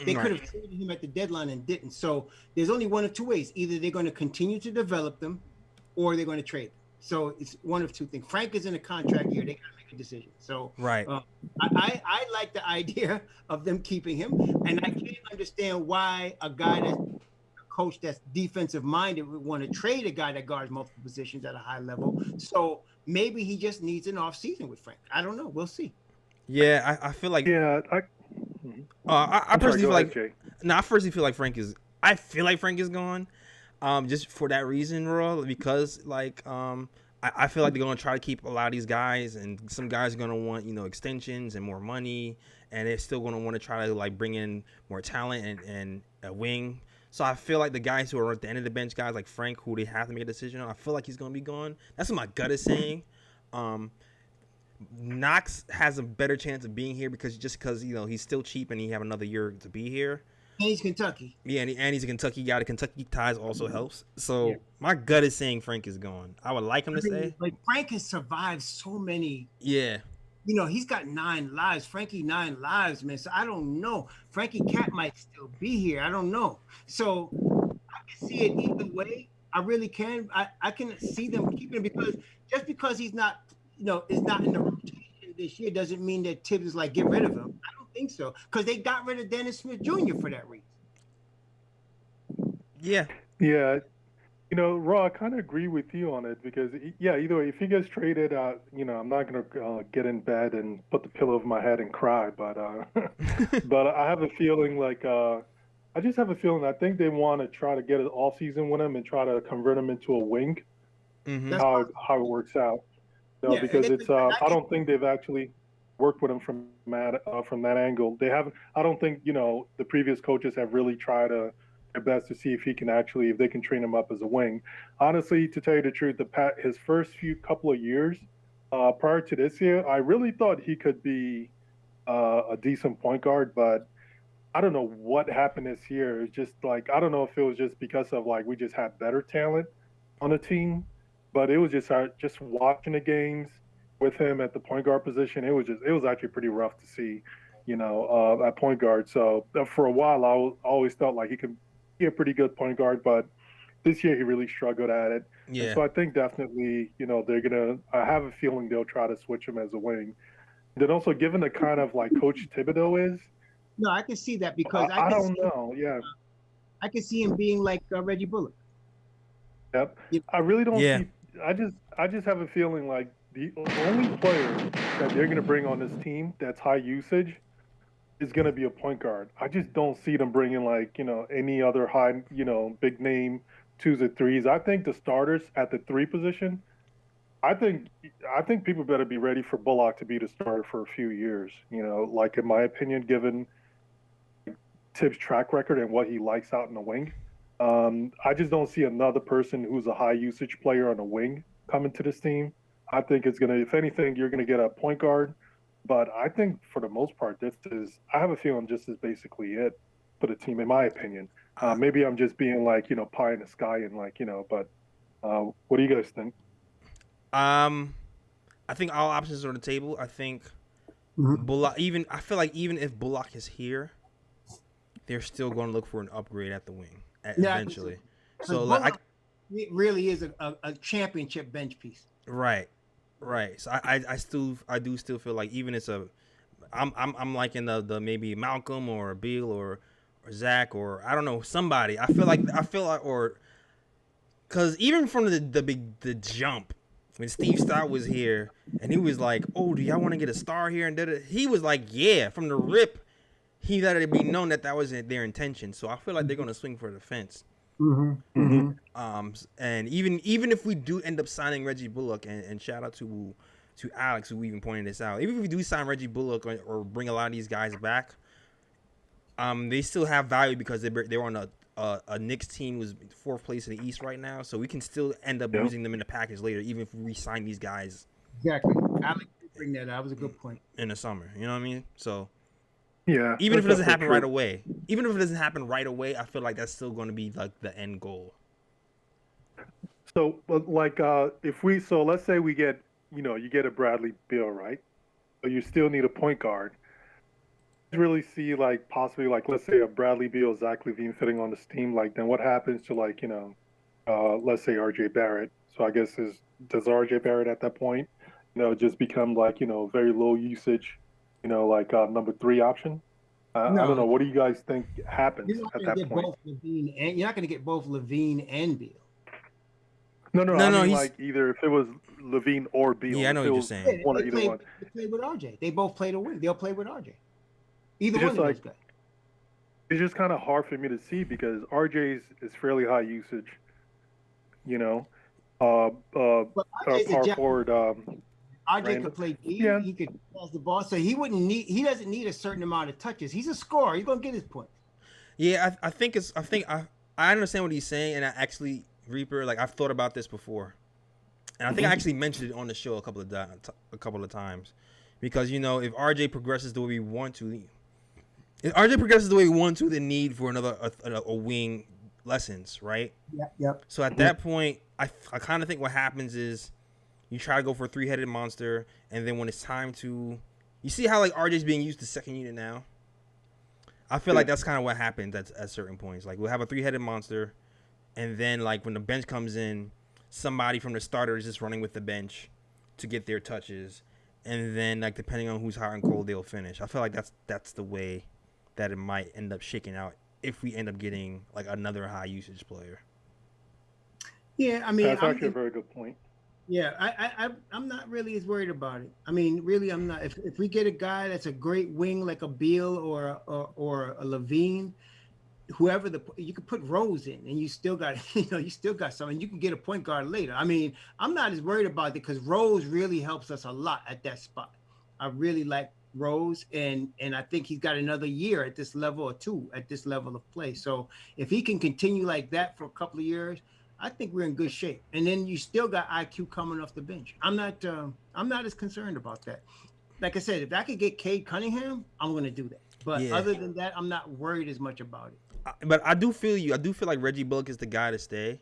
They could have traded him at the deadline and didn't. So there's only one of two ways. Either they're going to continue to develop them or they're going to trade them. So it's one of two things. Frank is in a contract year. They got to make a decision. So I like the idea of them keeping him. And I can't understand why a guy that's coach that's defensive minded would want to trade a guy that guards multiple positions at a high level. So maybe he just needs an off season with Frank. I don't know. We'll see. Yeah, I feel like. Yeah, I personally feel like. Jay. No, I personally feel like Frank is. I feel like Frank is gone. Just for that reason, Raw, because like I feel like they're gonna try to keep a lot of these guys, and some guys are gonna want extensions and more money, and they're still gonna want to try to like bring in more talent and a wing. So I feel like the guys who are at the end of the bench, guys like Frank, who they have to make a decision on, I feel like he's gonna be gone. That's what my gut is saying. Knox has a better chance of being here because he's still cheap and he have another year to be here. And he's Kentucky. Yeah, and he's a Kentucky guy. The Kentucky ties also helps. So my gut is saying Frank is gone. I would like him to stay. Like Frank has survived so many. Yeah. He's got 9 lives. Frankie 9 lives, man. So I don't know. Frankie Cat might still be here. I don't know. So I can see it either way. I really can. I can see them keeping him because he's not, is not in the rotation this year doesn't mean that Tibbs is like, get rid of him. I don't think so. Because they got rid of Dennis Smith Jr. for that reason. Yeah. Yeah. Raw, I kind of agree with you on it because, either way, if he gets traded, I'm not going to get in bed and put the pillow over my head and cry. But but I have a feeling I just have a feeling I think they want to try to get an off-season with him and try to convert him into a wing, how it works out. Because it's I don't think they've actually worked with him from that angle. They haven't. I don't think the previous coaches have really tried their best to see if they can train him up as a wing. Honestly, to tell you the truth, his first couple of years prior to this year, I really thought he could be a decent point guard, but I don't know what happened this year. It's just like I don't know if it was just because of we just had better talent on the team. But it was just watching the games with him at the point guard position. It was actually pretty rough to see, at point guard. So for a while, I always felt like he could be a pretty good point guard, but this year he really struggled at it. Yeah. And so I think definitely, they're gonna. I have a feeling they'll try to switch him as a wing. And then also, given the kind of Coach Thibodeau is. No, I can see that because I don't know. Yeah. I can see him being like Reggie Bullock. Yep. I really don't see. I just have a feeling like the only player that they're going to bring on this team that's high usage is going to be a point guard. I just don't see them bringing any other high, big name 2s or 3s. I think the starters at the 3 position, I think people better be ready for Bullock to be the starter for a few years. In my opinion, given Tibbs' track record and what he likes out in the wing. I just don't see another person who's a high usage player on a wing coming to this team. I think it's going to, if anything, you're going to get a point guard. But I think for the most part, I have a feeling this is basically it for the team, in my opinion. Maybe I'm just being pie in the sky and but what do you guys think? I think all options are on the table. I think Bullock, I feel like even if Bullock is here, they're still going to look for an upgrade at the wing. Eventually, so it really is a championship bench piece. Right. So I do still feel like even it's I'm like in the maybe Malcolm or Bill or Zach or I don't know somebody. I feel like or because even from the jump when Steve Stott was here and he was like, oh, do y'all want to get a star here and he was like, yeah, from the rip. He let it be known that wasn't their intention, so I feel like they're gonna swing for the fence. And even if we do end up signing Reggie Bullock, and shout out to Alex who even pointed this out, even if we do sign Reggie Bullock or bring a lot of these guys back, they still have value because they're on a Knicks team who's 4th place in the East right now, so we can still end up using them in the package later, even if we sign these guys. Exactly, Alex bring that. That was a good point. In the summer, you know what I mean? So. Yeah. Even if it doesn't happen right away. I feel like that's still going to be the end goal. So let's say we get, you get a Bradley Beal, right? But you still need a point guard. Really see possibly let's say a Bradley Beal, Zach LaVine fitting on this team. Then what happens to let's say RJ Barrett? So I guess does RJ Barrett at that point, just become very low usage? Number 3 option? I don't know. What do you guys think happens You're not at going to that get point? both Levine and you're not going to get both Levine and Beal. No. No, I mean, he's- like either if it was Levine or Beal. Yeah, I know if what it you're was saying. One or either one. They played with RJ. They both played a wing. They'll play with RJ. Either It's one just of like- those guys. It's just kind of hard for me to see because RJ's is fairly high usage. You know, But RJ's a power jack. forward. RJ Randle. could play D. Yeah. He could pass the ball, so he doesn't need a certain amount of touches. He's a scorer. He's gonna get his points. Yeah, I understand what he's saying, and I actually, Reaper, like I've thought about this before, and I think I actually mentioned it on the show a couple of times, because if RJ progresses the way we want to, the need for another a wing lessens, right? Yep. So at that point, I kind of think what happens is you try to go for a three-headed monster, and then when it's time to, you see how like RJ's being used to second unit now. I feel like that's kind of what happens at certain points. Like we'll have a three-headed monster, and then like when the bench comes in, somebody from the starter is just running with the bench to get their touches, and then like depending on who's hot and cold, they'll finish. I feel like that's the way that it might end up shaking out if we end up getting like another high usage player. Yeah, I mean, That's actually a very good point. Yeah, I'm not really as worried about it. I mean, really, I'm not. If we get a guy that's a great wing like a Beal or a Levine, whoever you could put Rose in, and you still got something. You can get a point guard later. I mean, I'm not as worried about it because Rose really helps us a lot at that spot. I really like Rose, and I think he's got another year at this level or two at this level of play. So if he can continue like that for a couple of years, I think we're in good shape. And then you still got IQ coming off the bench. I'm not as concerned about that. Like I said, if I could get Cade Cunningham, I'm going to do that. But other than that, I'm not worried as much about it. But I do feel you. I do feel like Reggie Bullock is the guy to stay.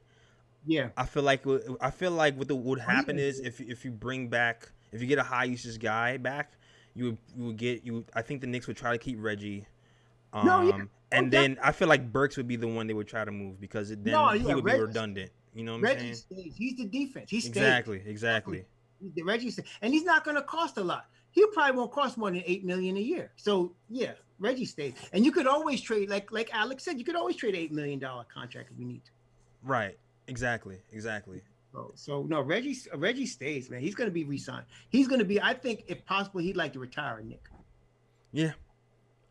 Yeah. I feel like what would happen is if you get a high usage guy back, you would get. I think the Knicks would try to keep Reggie. And then I feel like Burks would be the one they would try to move because he would be redundant. You know what I'm saying? Stays. He's the defense. He stays. Exactly. Reggie stays. And he's not going to cost a lot. He probably won't cost more than $8 million a year. So yeah, Reggie stays. And you could always trade, like Alex said, you could always trade an $8 million contract if we need to. Right. Exactly. So no, Reggie stays, man. He's going to be re-signed. He's going to be. I think if possible, he'd like to retire, Nick. Yeah.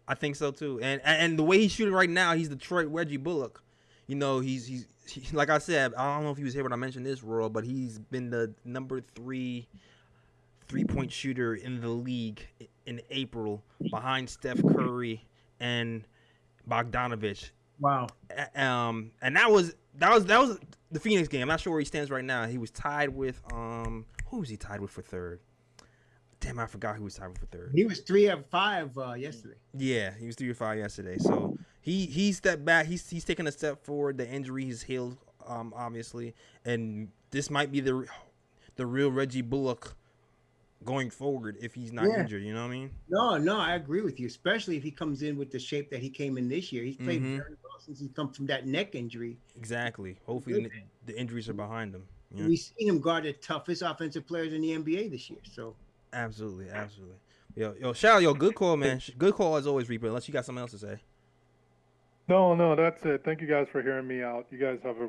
I think so too, and the way he's shooting right now, he's Detroit Reggie Bullock. He's like I said, I don't know if he was here when I mentioned this, Roy, but he's been the number 3 3-point shooter in the league in April, behind Steph Curry and Bogdanovich. Wow. And that was the Phoenix game. I'm not sure where he stands right now. He was tied with who was he tied with for third? Damn, I forgot who was tied for third. He was 3 of 5 yesterday. Yeah, he was 3 of 5 yesterday. So he stepped back. He's taken a step forward. The injury he's healed, obviously, and this might be the real Reggie Bullock going forward if he's not injured. You know what I mean? No, I agree with you. Especially if he comes in with the shape that he came in this year. He's played very well since he come from that neck injury. Exactly. Hopefully the injuries are behind him. Yeah. We've seen him guard the toughest offensive players in the NBA this year. So. Absolutely. Yo, shout out, good call, man. Good call as always, Reaper. Unless you got something else to say. No, that's it. Thank you guys for hearing me out. You guys have a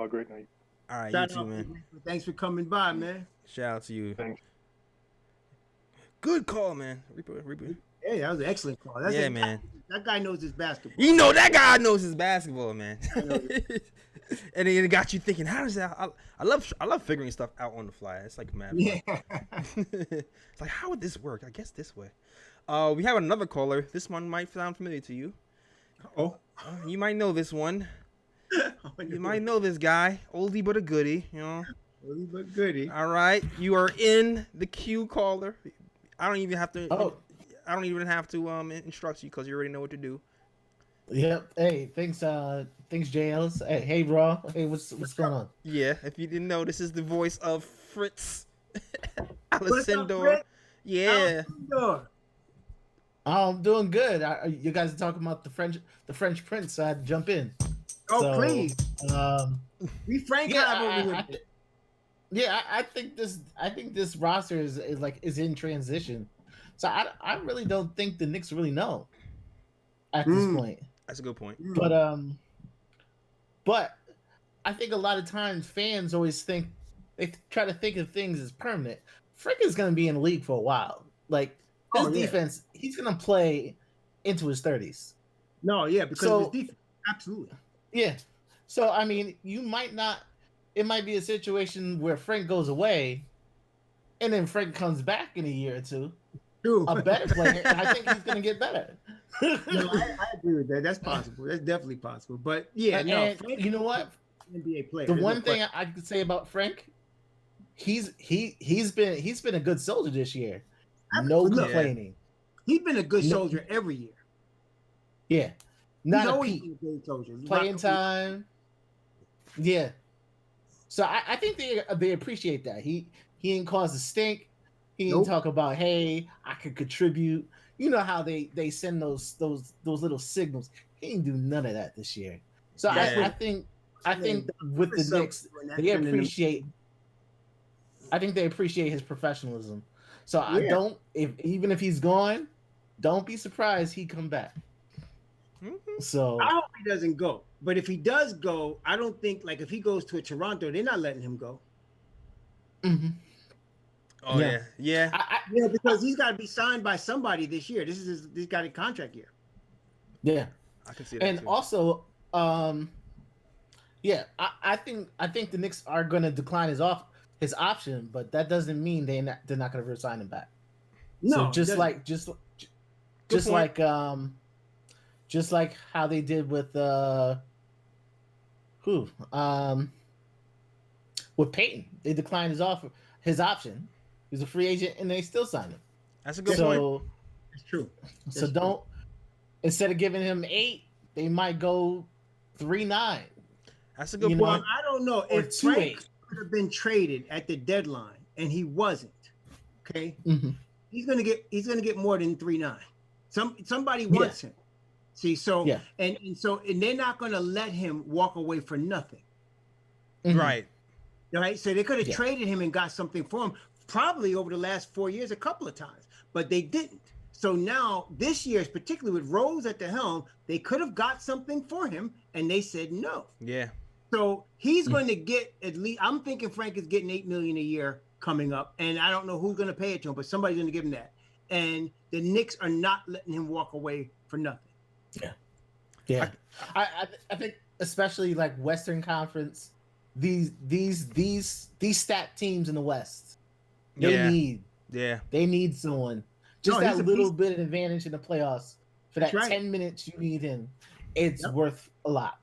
great night. All right, Shout you too, out, man. Thanks for coming by, man. Shout out to you. Thanks. Good call, man. Reaper. Hey, that was an excellent call. Man. That guy knows his basketball. That guy knows his basketball, man. And it got you thinking, how does that? I love figuring stuff out on the fly. It's like mad. Yeah. It's like, how would this work? I guess this way. We have another caller. This one might sound familiar to you. Oh. You might know this one. You might know this guy. Oldie but a goodie, Oldie but goodie. All right. You are in the queue, caller. I don't even have to instruct you because you already know what to do. Yep. Hey, thanks JLs. Hey Raw. Hey, what's going on? Yeah, if you didn't know, this is the voice of Fritz What's up, Alessandro. Fritz? Yeah. I'm doing good. You guys are talking about the French Prince, so I had to jump in. Oh, please. We Frank I think this roster is in transition. So I really don't think the Knicks really know. at this point. That's a good point. But I think a lot of times fans always think they try to think of things as permanent. Frank is going to be in the league for a while. Like his defense, he's going to play into his 30s. No, yeah, because of his defense, absolutely. Yeah. So I mean, you might not. It might be a situation where Frank goes away, and then Frank comes back in a year or two, a better player, and I think he's going to get better. No, I agree with that. That's possible. That's definitely possible. But yeah, and Frank, you know what? NBA player. The one thing I could say about Frank, he's been a good soldier this year. No complaining. He's been a good soldier every year. Yeah, not always a been a good soldier. playing time. Yeah, so I think they appreciate that. He didn't cause a stink. He didn't talk about, hey, I could contribute. You know how they send those little signals. He didn't do none of that this year. So I think with the Knicks, they appreciate. I think they appreciate his professionalism. So I don't. Even if he's gone, don't be surprised he come back. So I hope he doesn't go. But if he does go, I don't think like if he goes to a Toronto, they're not letting him go. Mm-hmm. Oh yeah. Yeah, because he's got to be signed by somebody this year. This got a contract year. Yeah, I can see that. And too. also, I think the Knicks are going to decline his option, but that doesn't mean they're not going to resign him back. No, so just like how they did with Peyton, they declined his option. He's a free agent, and they still signed him. That's a good point. It's true. Instead of giving him 8, they might go 3-9. That's a good point. Well, I don't know if Frank could have been traded at the deadline and he wasn't. Okay, he's gonna get more than 3-9. Somebody wants him. See, and they're not gonna let him walk away for nothing. Right. Right. So they could have traded him and got something for him. Probably over the last 4 years, a couple of times, but they didn't. So now this year, particularly with Rose at the helm, they could have got something for him, and they said no. Yeah. So he's going to get at least. I'm thinking Frank is getting $8 million a year coming up, and I don't know who's going to pay it to him, but somebody's going to give him that. And the Knicks are not letting him walk away for nothing. Yeah. I think especially like Western Conference, these stat teams in the West. They need someone. Just that little bit of advantage in the playoffs for that 10 minutes you need him. It's worth a lot.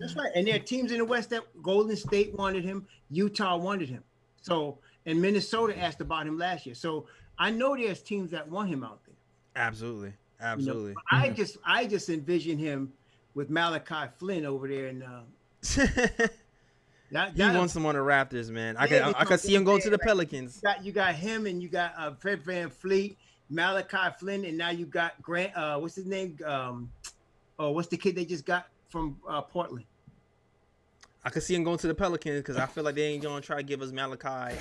That's right. And there are teams in the West that Golden State wanted him, Utah wanted him. So, and Minnesota asked about him last year. So I know there's teams that want him out there. Absolutely. I just envision him with Malachi Flynn over there in He wants him on the Raptors, man. I could see him going to the Pelicans. You got him, and you got Fred VanVleet, Malachi Flynn, and now you got Grant. What's his name? What's the kid they just got from Portland? I could see him going to the Pelicans because I feel like they ain't gonna try to give us Malachi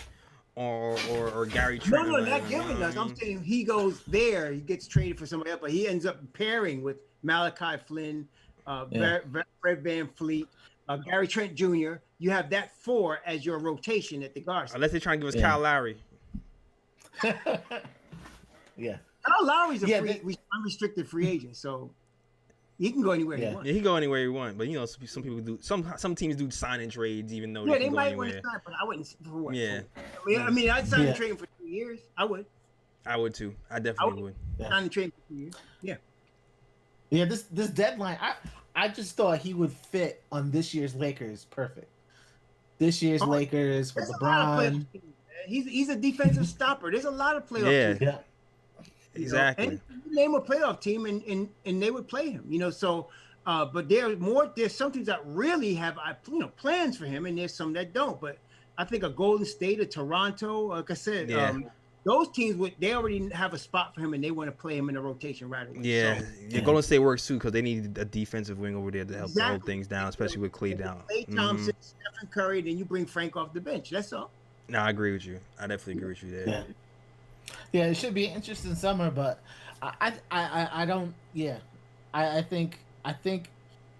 or Gary Trent. No, not giving us. I'm saying he goes there, he gets traded for somebody else, but he ends up pairing with Malachi Flynn, Fred VanVleet. Gary Trent Jr., you have that 4 as your rotation at the guard. Unless they're trying to give us Kyle Lowry. Yeah. Kyle Lowry's a unrestricted free agent, so he can go anywhere he wants. Yeah, he can go anywhere he wants, but you know, some people do. Some teams do sign-in trades, even though they might want to sign, but I wouldn't. For what? Yeah. I mean, I'd sign a trade for 2 years. I would. I would too. I definitely would. Sign a trade for 2 years. Yeah. Yeah. This deadline, I just thought he would fit on this year's Lakers perfect. This year's Lakers with LeBron. He's a defensive stopper. There's a lot of playoff teams. Yeah. Exactly. And you name a playoff team and they would play him. So but there's some teams that really have plans for him, and there's some that don't. But I think a Golden State, a Toronto, like I said, those teams they already have a spot for him, and they want to play him in a rotation right away. Yeah, Golden State works too because they need a defensive wing over there to help hold things down, especially with Klay down. Klay Thompson, Stephen Curry, then you bring Frank off the bench. That's all. No, I agree with you. I definitely agree with you there. Yeah, it should be an interesting summer, but I don't. Yeah, I think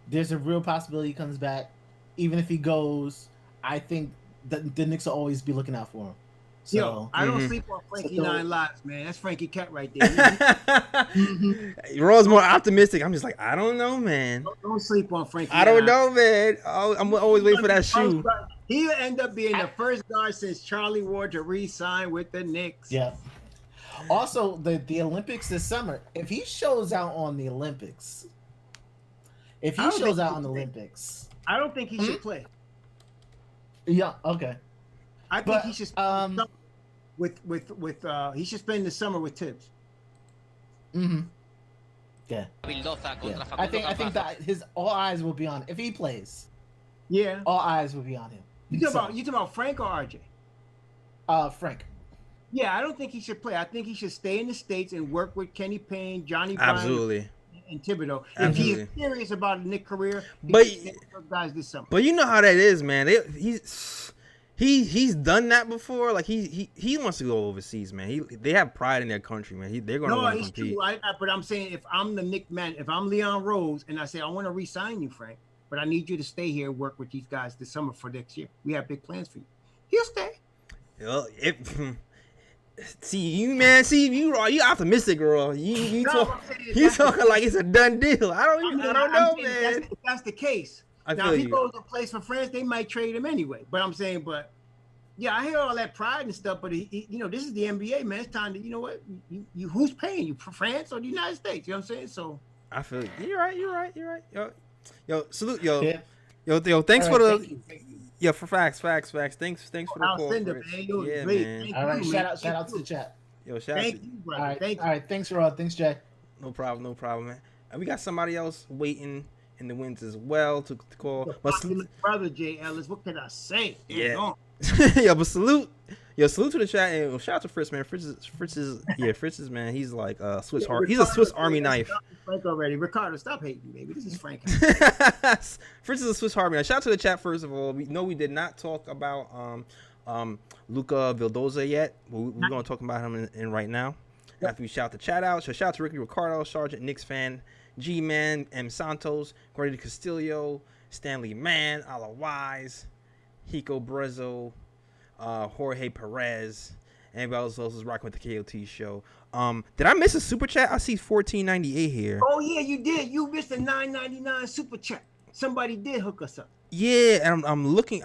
there's a real possibility he comes back. Even if he goes, I think the Knicks will always be looking out for him. So, Yo, I don't sleep on Frankie Nine Lives, man. That's Frankie Cat right there. Raw's more optimistic. I'm just like, I don't know, man. Don't sleep on Frankie. I don't know, man. I'm always waiting for that shoe. He'll end up being the first guy since Charlie Ward to re-sign with the Knicks. Yeah. Also, the Olympics this summer. If he shows out on the Olympics, I don't think he should play. Yeah. Okay. I think he should he should spend the summer with Tibbs. Mm-hmm. Yeah. I think that all eyes will be on if he plays. Yeah. All eyes will be on him. You talking about Frank or RJ? Frank. Yeah, I don't think he should play. I think he should stay in the States and work with Kenny Payne, Johnny Absolutely. Bryan, and Thibodeau. Absolutely. If he's serious about a Knick career, but guys this summer. But you know how that is, man. He's done that before. Like he wants to go overseas, man. They have pride in their country, man. They're going to want to compete. True. But I'm saying if I'm the Knick man, if I'm Leon Rose, and I say I want to re-sign you, Frank, but I need you to stay here and work with these guys this summer for next year. We have big plans for you. He'll stay. Well, you optimistic, girl. You talking like it's a done deal. I don't know, man. If that's the case. Now, if he goes to place for France, they might trade him anyway. But I'm saying, yeah, I hear all that pride and stuff. But he this is the NBA, man. It's time to, you know what? You who's paying you, for France or the United States? You know what I'm saying? So I feel you're right. Yo, salute, yo. Yeah. Yo, thanks for the. Thank you. Yeah, for facts. Thanks for the call. I'll send it, man. Yeah, great. man. All right, shout out to the chat. Yo, shout out to You, brother. All right, Thank you. all right. Thanks, Rod. Thanks, Jay. No problem, man. And we got somebody else waiting in the wings as well to call. But Brother Jay Ellis, what can I say? yeah. But salute to the chat and shout out to Fritz, man. Fritz is man. He's like Swiss he's a Swiss Army knife. Frank already. Ricardo, stop hating, baby. This is Frank. Fritz is a Swiss Army knife. Shout out to the chat first of all. We did not talk about Luca Vildoza yet. We're going to talk about him in right now. Yep. After we shout the chat out. So shout out to Ricky Ricardo, Sergeant Knicks fan, G-Man, M. Santos, Gordy Castillo, Stanley Mann, Ala Wise, Hiko Brezzo, Jorge Perez, anybody else is rocking with the KOT show. Did I miss a super chat? I see 1498 here. Oh yeah, you did. You missed a $9.99 super chat. Somebody did hook us up. Yeah, and I'm looking.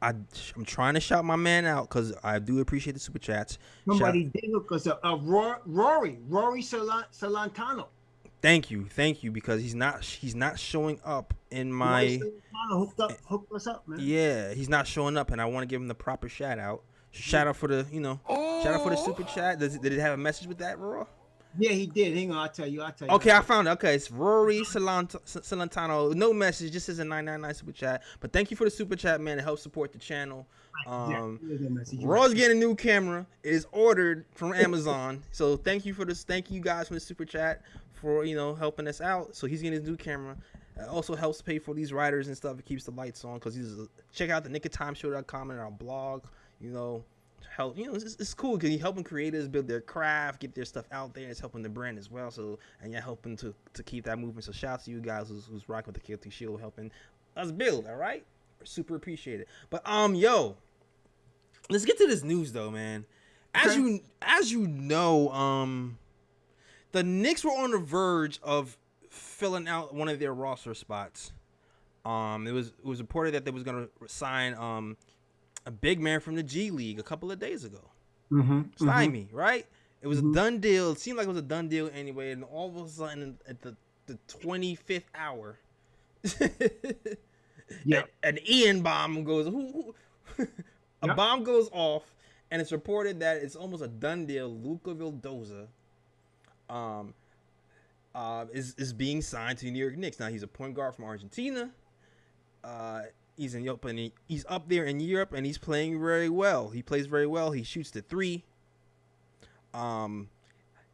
I'm trying to shout my man out because I do appreciate the super chats. Somebody did hook us up. Rory Solantano. Thank you, because he's not showing up in my. Hooked us up, man. Yeah, he's not showing up, and I want to give him the proper shout out. Shout out for the shout out for the super chat. Did it have a message with that, Raw? Yeah, he did. Hang on, I'll tell you. Okay, I found it. Okay, it's Rory Solantano. No message, just as a 999 super chat. But thank you for the super chat, man. It helps support the channel. Raw's getting a new camera. It is ordered from Amazon. So thank you guys for the super chat for helping us out. So he's getting his new camera. It also helps pay for these riders and stuff. It keeps the lights on because check out the nickoftimeshow.com and our blog. Help it's cool because you're helping creators build their craft, get their stuff out there. It's helping the brand as well. So and you're helping to keep that movement. So shout out to you guys who's rocking with the KOT Shield, helping us build. All right, super appreciate it. But let's get to this news though, man. As you know, the Knicks were on the verge of filling out one of their roster spots. It was reported that they was gonna sign a big man from the G League a couple of days ago. Stymie, right? It was a done deal. It seemed like it was a done deal anyway. And all of a sudden, at the 25th hour, an Ian bomb goes. Bomb goes off, and it's reported that it's almost a done deal. Luca Vildoza, is being signed to the New York Knicks. Now he's a point guard from Argentina. He's up there in Europe, and he's playing very well. He plays very well. He shoots the three.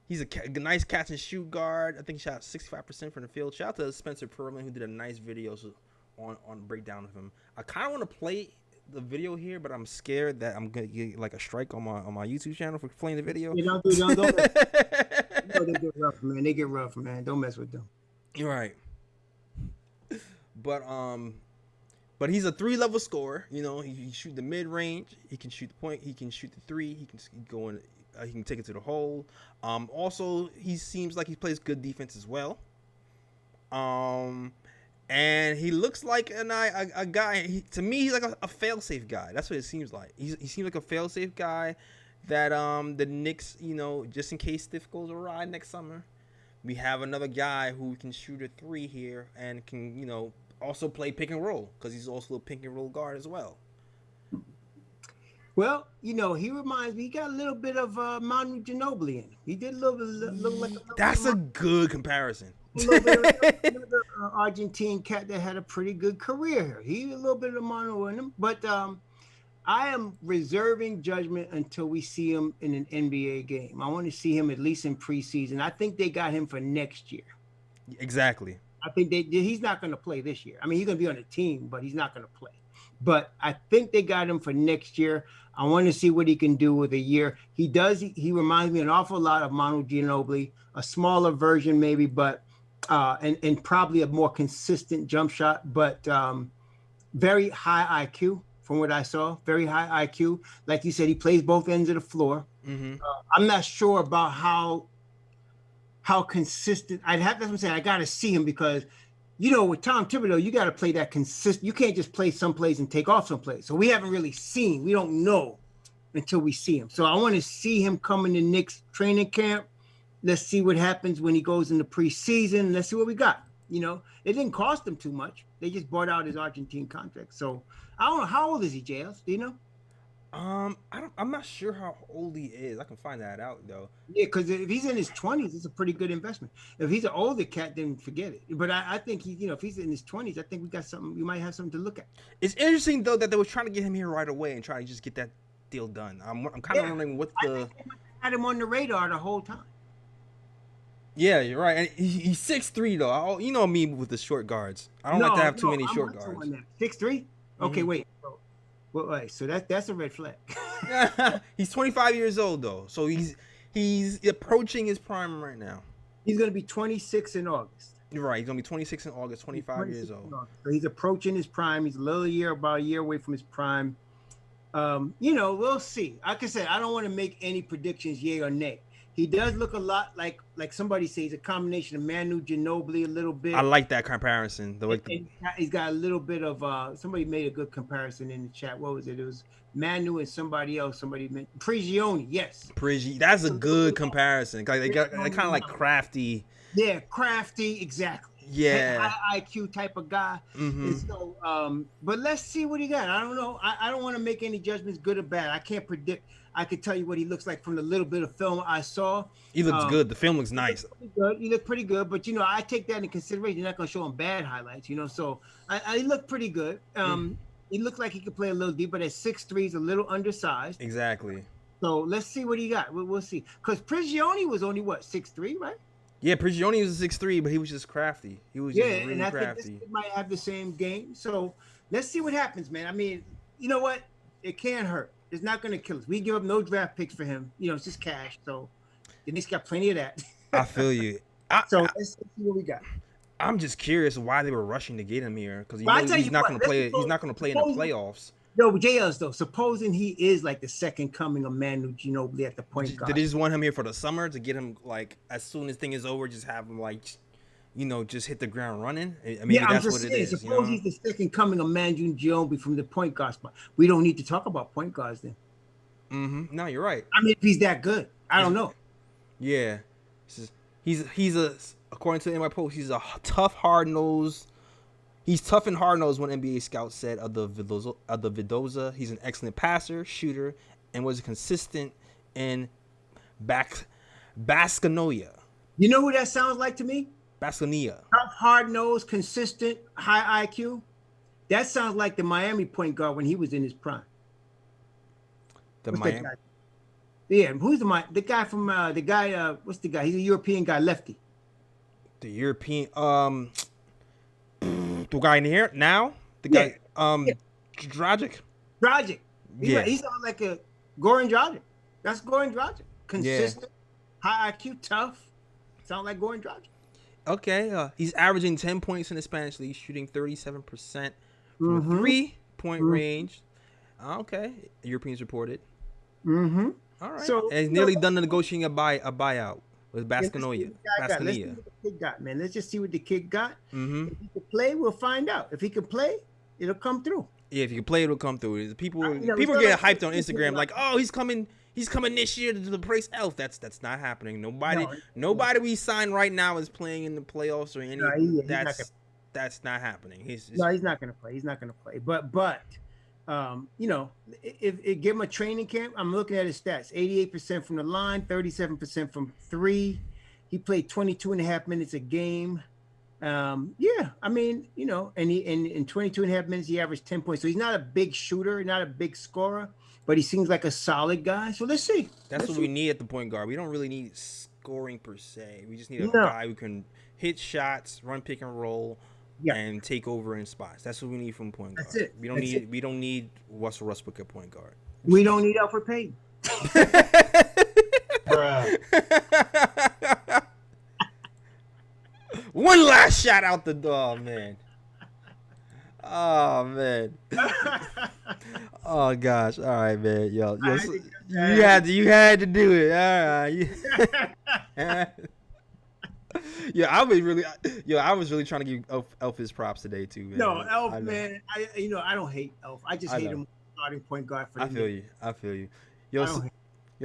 He's a nice catch and shoot guard. I think he shot 65% from the field. Shout out to Spencer Perlman, who did a nice video on breakdown of him. I kind of want to play the video here, but I'm scared that I'm gonna get like a strike on my YouTube channel for playing the video. Don't. They get rough, man. Don't mess with them. You're right. But he's a 3-level scorer. You know, he can shoot the mid range. He can shoot the point. He can shoot the three. He can go in. He can take it to the hole. Also, he seems like he plays good defense as well. And he looks like a guy. To me, he's like a fail-safe guy. That's what it seems like. He seems like a fail-safe guy that the Knicks, you know, just in case stuff goes awry next summer, we have another guy who can shoot a three here and can, you know, also play pick and roll because he's also a pick and roll guard as well. Well, you know, he reminds me. He got a little bit of Manu Ginobili in him. He did a little bit. Look like That's a good comparison. A little bit of another Argentine cat that had a pretty good career here. He a little bit of Manu in him, but I am reserving judgment until we see him in an NBA game. I want to see him at least in preseason. I think they got him for next year. Exactly. I think he's not going to play this year. I mean, he's going to be on the team, but he's not going to play. But I think they got him for next year. I want to see what he can do with a year. He does. He reminds me an awful lot of Manu Ginobili, a smaller version maybe, but and probably a more consistent jump shot, but very high IQ. From what I saw, very high IQ. Like you said, he plays both ends of the floor. Mm-hmm. I'm not sure about how consistent. That's what I'm saying. I got to see him because, you know, with Tom Thibodeau, you got to play that consistent. You can't just play some plays and take off some plays. So we haven't really seen. We don't know until we see him. So I want to see him come in the Knicks training camp. Let's see what happens when he goes into preseason. Let's see what we got. You know, it didn't cost him too much. They just bought out his Argentine contract. So I don't know. How old is he, JLs? Do you know? I'm not sure how old he is. I can find that out though. Yeah, because if he's in his 20s, it's a pretty good investment. If he's an older cat, then forget it. But I think he, you know, if he's in his 20s, I think we got something. We might have something to look at. It's interesting though that they were trying to get him here right away and try to just get that deal done. I'm kind of wondering what the. I think they had him on the radar the whole time. Yeah, you're right. And he's 6'3" though. You know me with the short guards. I don't like to have too many short guards. 6'3"? Okay, wait. Wait. So that's a red flag. He's 25 years old though, so he's approaching his prime right now. He's gonna be 26 in August. You're right. He's gonna be 26 in August. 25 years old. So he's approaching his prime. He's about a year away from his prime. You know, we'll see. Like I said, I don't want to make any predictions, yay or nay. He does look a lot like somebody says, a combination of Manu Ginobili a little bit. I like that comparison. He's got a little bit of somebody made a good comparison in the chat. What was it? It was Manu and somebody else. Somebody meant Prigioni. Yes. That's a good comparison. They kind of like crafty. Yeah, crafty. Exactly. Yeah. High IQ type of guy. Mm-hmm. And so, but let's see what he got. I don't know. I don't want to make any judgments, good or bad. I can't predict. I could tell you what he looks like from the little bit of film I saw. He looks good. The film looks nice. He looked pretty good, but you know, I take that in consideration. You're not going to show him bad highlights, you know. So he looked pretty good. He looked like he could play a little deep, but at 6'3", he's a little undersized. Exactly. So let's see what he got. We'll see. Because Prigioni was only 6'3", right? Yeah, Prigioni was 6'3", but he was just crafty. He was just really and I crafty. think this might have the same game. So let's see what happens, man. I mean, you know what? It can't hurt. It's not going to kill us. We give up no draft picks for him. You know, it's just cash. So the Knicks got plenty of that. I feel you. Let's see what we got. I'm just curious why they were rushing to get him here because he's not going to play. He's not going to play in the playoffs. No, JLs though. Supposing he is like the second coming of Manu Ginobili at the point guard. Did they just want him here for the summer to get him like as soon as thing is over, just have him like, you know, just hit the ground running? I mean, that's what it is. Suppose he's the second coming of Manu Ginobili from the point guard spot. We don't need to talk about point guards then. Mm-hmm. No, you're right. I mean, if he's that good, I don't know. Yeah, he's a according to my post, he's a tough, hard nosed. He's tough and hard nosed. When NBA scouts said of the Vidoza, he's an excellent passer, shooter, and was consistent in Baskanoia. You know who that sounds like to me? Baskanoia. Tough, hard nosed, consistent, high IQ. That sounds like the Miami point guard when he was in his prime. Miami. Yeah, who's the guy from what's the guy? He's a European guy, lefty. The European the guy in here now? The guy Dragic. Dragic. Yeah. He sounds like a Goran Dragic. That's Goran Dragic. Consistent, high IQ, tough. Sound like Goran Dragic. Okay, he's averaging 10 points in the Spanish League, shooting 37% from a 3-point range. Okay, Europeans reported. Mm-hmm. All right, So and he's nearly done the negotiating a buyout with Basconia. Let's see what the kid got, man. Let's just see what the kid got. Mm-hmm. If he can play, we'll find out. If he can play, it'll come through. Yeah, if you can play, it'll come through. People it's get not hyped on Instagram like, oh, he's coming this year to replace Elf. That's not happening. Nobody we sign right now is playing in the playoffs or anything. That's not happening. He's not gonna play. He's not gonna play. But if give him a training camp, I'm looking at his stats: 88% from the line, 37% from three. He played 22 and a half minutes a game. I mean, and in 22 and a half minutes, he averaged 10 points. So he's not a big shooter, not a big scorer, but he seems like a solid guy. So let's see. That's what we need at the point guard. We don't really need scoring per se. We just need a guy who can hit shots, run pick and roll, and take over in spots. That's what we need from point guard. That's it. We don't need Russell Westbrook at point guard. We don't need Alfred Payton. One last shot out the door, man. Oh man. Oh gosh. All right, man. Yo, you had to do it. All right. I was really trying to give Elf his props today too, man. No, Elf, man. I don't hate Elf. I just hate him starting point guard for the I feel you. Yo,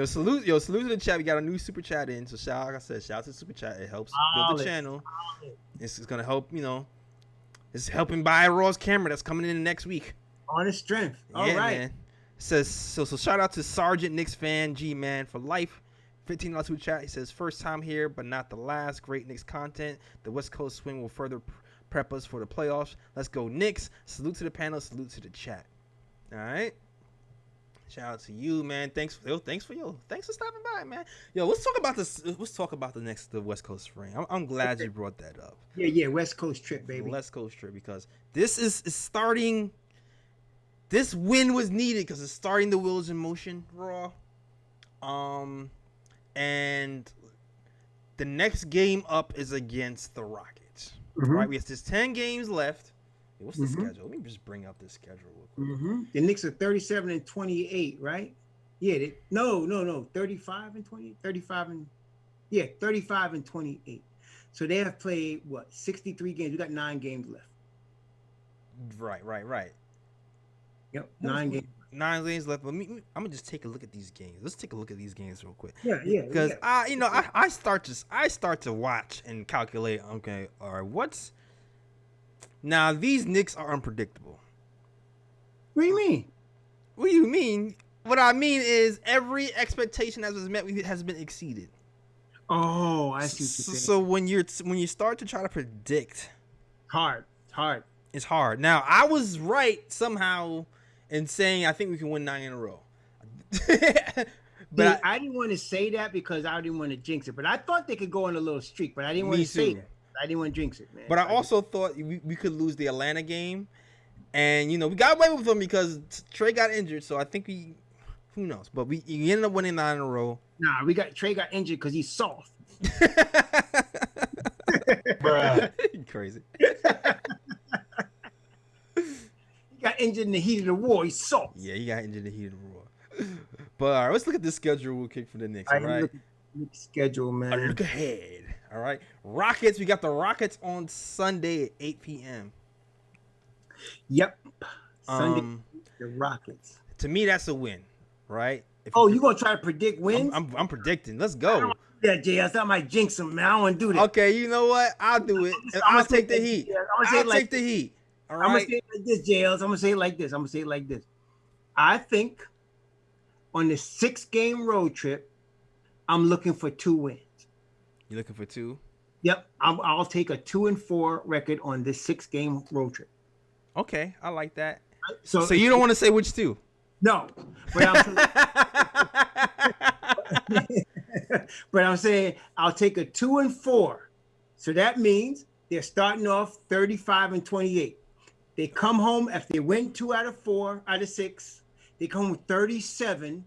salute to the chat. We got a new super chat in. So like I said, shout out to the super chat. It helps build the channel. It's gonna help, it's helping buy Raw's camera that's coming in next week. On his strength. All right. Man. It says so shout out to Sergeant Knicks fan G man for life. $15 super chat. He says first time here, but not the last. Great Knicks content. The West Coast swing will further prep us for the playoffs. Let's go Knicks. Salute to the panel. Salute to the chat. All right. Shout out to you, man. Thanks for stopping by, man. Yo, let's talk about this. Let's talk about the West Coast spring. I'm glad you brought that up. Yeah, West Coast trip, baby. West Coast trip, because this is starting. This win was needed because it's starting the wheels in motion, Raw. And the next game up is against the Rockets. Right, we have just 10 games left. What's the schedule? Let me just bring up this schedule real quick. The Knicks are 37 and 28, right? Yeah. No. 35 and 20. 35 and 28. So they have played 63 games. We got 9 games left. Right. Yep, 9 games. 9 games left. I'm gonna just take a look at these games. Let's take a look at these games real quick. Yeah. Because I start to watch and calculate. Okay, all right. Now these Knicks are unpredictable. What do you mean? What do you mean? What I mean is every expectation that was met has been exceeded. Oh, I see what you're saying. So when you start to try to predict, hard. It's hard. Now I was right somehow in saying I think we can win 9 in a row. But I didn't want to say that because I didn't want to jinx it. But I thought they could go on a little streak, but I didn't want to say that. I didn't want to jinx it, man. But I also thought we could lose the Atlanta game. And, we got away with them because Trey got injured. So I think who knows? But we ended up winning 9 in a row. Nah, Trey got injured because he's soft. Bruh. Crazy. He got injured in the heat of the war. He's soft. Yeah, he got injured in the heat of the war. But all right, let's look at the schedule real quick for the Knicks. All right. Look at the schedule, man. Look ahead. All right. Rockets. We got the Rockets on Sunday at 8 p.m. Yep. Sunday, the Rockets. To me, that's a win, right? You gonna try to predict wins? I'm predicting. Let's go. Yeah, Jay. I thought I might jinx him, man. I don't want to do that. Okay, you know what? I'll do it. I'm gonna take the heat. I'll take the heat. All right. I'm gonna say it like this, JLs. I'm gonna say it like this. I think on the 6-game road trip, I'm looking for 2 wins. You're looking for 2? Yep. I'll take a 2-4 record on this 6-game road trip. Okay, I like that. So you don't want to say which 2? No, but I'm saying I'll take a 2-4. So that means they're starting off 35 and 28. They come home after they win 2 out of 4 out of 6. They come with 37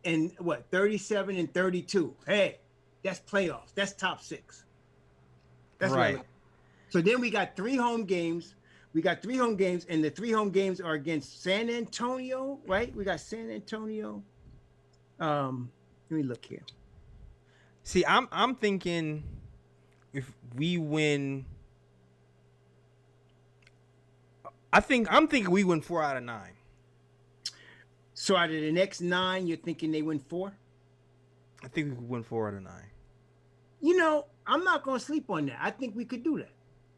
and 32. Hey, that's playoffs. That's top 6. That's right. right. So then we got 3 home games. And the 3 home games are against San Antonio, right? We got San Antonio. Let me look here. See, I'm thinking if we win, I'm thinking we win 4 out of 9. So out of the next 9, you're thinking they win 4? I think we could win 4 out of 9. You know, I'm not going to sleep on that. I think we could do that.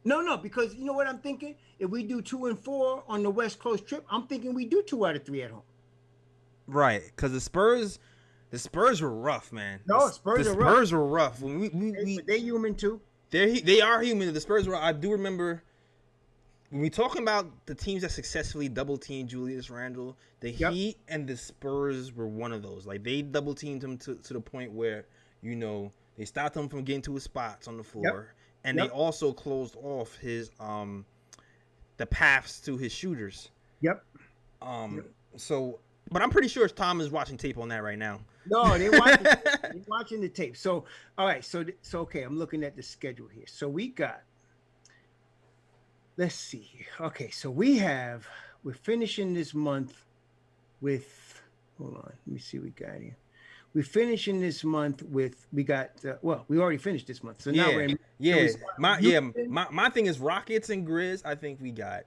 No, because you know what I'm thinking? If we do 2 and 4 on the West Coast trip, I'm thinking we do 2 out of 3 at home. Right, because the Spurs were rough, man. No, Spurs were rough. When they're human too. They are human. The Spurs were. I do remember when we talking about the teams that successfully double teamed Julius Randle. The Heat and the Spurs were one of those. Like they double teamed him to the point where they stopped him from getting to his spots on the floor. And they also closed off his the paths to his shooters. So, but I'm pretty sure Tom is watching tape on that right now. No, they're watching the tape. So, all right. So okay. I'm looking at the schedule here. So we got. Let's see here. Okay, so we're finishing this month with. Hold on. Let me see what we got here. We're finishing this month with we already finished this month. So now we're in my thing is Rockets and Grizz. I think we got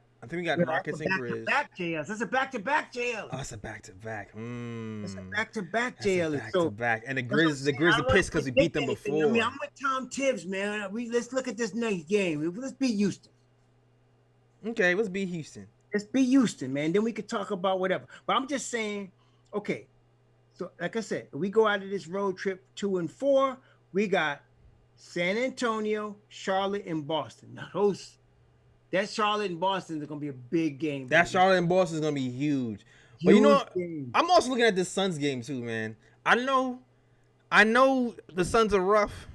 Rockets and Grizz. That's a back-to-back JL. Oh, it's a back-to-back. It's a back-to-back JL. Back-to-back. And the Grizz are pissed because we beat them before. I mean, I'm with Tom Tibbs, man. Let's look at this next game. Let's beat Houston. Okay, let's beat Houston. Let's beat Houston, man. Then we could talk about whatever. But I'm just saying, okay. So, like I said, if we go out of this road trip 2 and 4, we got San Antonio, Charlotte, and Boston. Now, that Charlotte and Boston is going to be a big game. That Charlotte and Boston is going to be huge. But you know, I'm also looking at this Suns game too, man. I know the Suns are rough.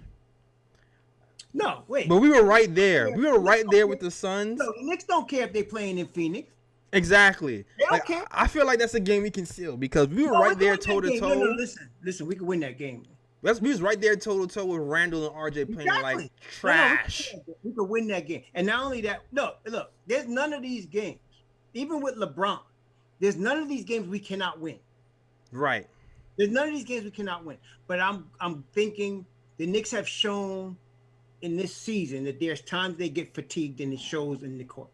No, wait. But we were right there. We were right there with the Suns. No, the Knicks don't care if they're playing in Phoenix. Exactly. They don't care. I feel like that's a game we can seal because we were right there toe to toe. No, listen, we can win that game. We was right there toe to toe with Randle and RJ playing like trash. We could win that game. And not only that, look, there's none of these games, even with LeBron, there's none of these games we cannot win. Right. There's none of these games we cannot win. But I'm thinking the Knicks have shown in this season that there's times they get fatigued and it shows in the court.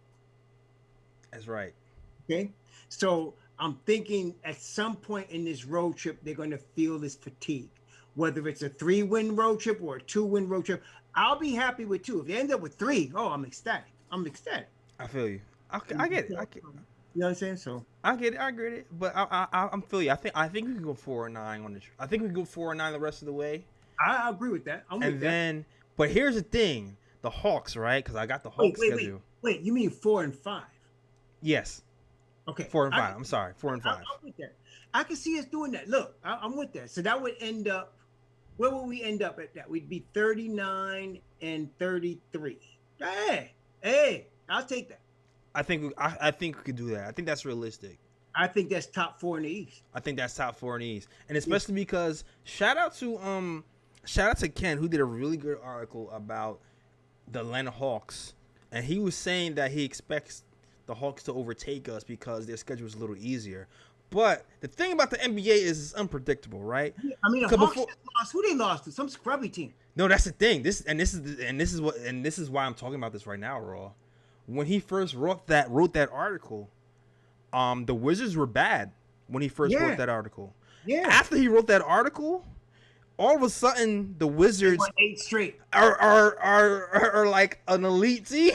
That's right. Okay, so I'm thinking at some point in this road trip, they're going to feel this fatigue. Whether it's a 3-win road trip or a 2-win road trip, I'll be happy with 2. If they end up with 3, I'm ecstatic. I feel you. I get it. You know what I'm saying? So I get it. I get it. But I'm feel you. I think we can go 4-9 on the. I think we can go 4-9 the rest of the way. I agree with that. But here's the thing: the Hawks, right? Because I got the Hawks schedule. Wait, you mean 4 and 5? Yes. Okay. 4 and 5. I'm sorry. 4 and 5. I'm with that. I can see us doing that. Look, I'm with that. So that would end up. Where would we end up at that? We'd be 39 and 33. Hey, I'll take that. I think we could do that. I think that's realistic. I think that's top 4 in the East. I think that's top 4 in the East, and especially because shout out to Ken, who did a really good article about the Atlanta Hawks, and he was saying that he expects the Hawks to overtake us because their schedule is a little easier. But the thing about the NBA is it's unpredictable, right? I mean, the Hawks just lost. Who they lost to? Some scrubby team. No, that's the thing. This is why I'm talking about this right now, Raw. When he first wrote that article, the Wizards were bad when he first wrote that article. Yeah. After he wrote that article, all of a sudden the Wizards 8 straight are like an elite team.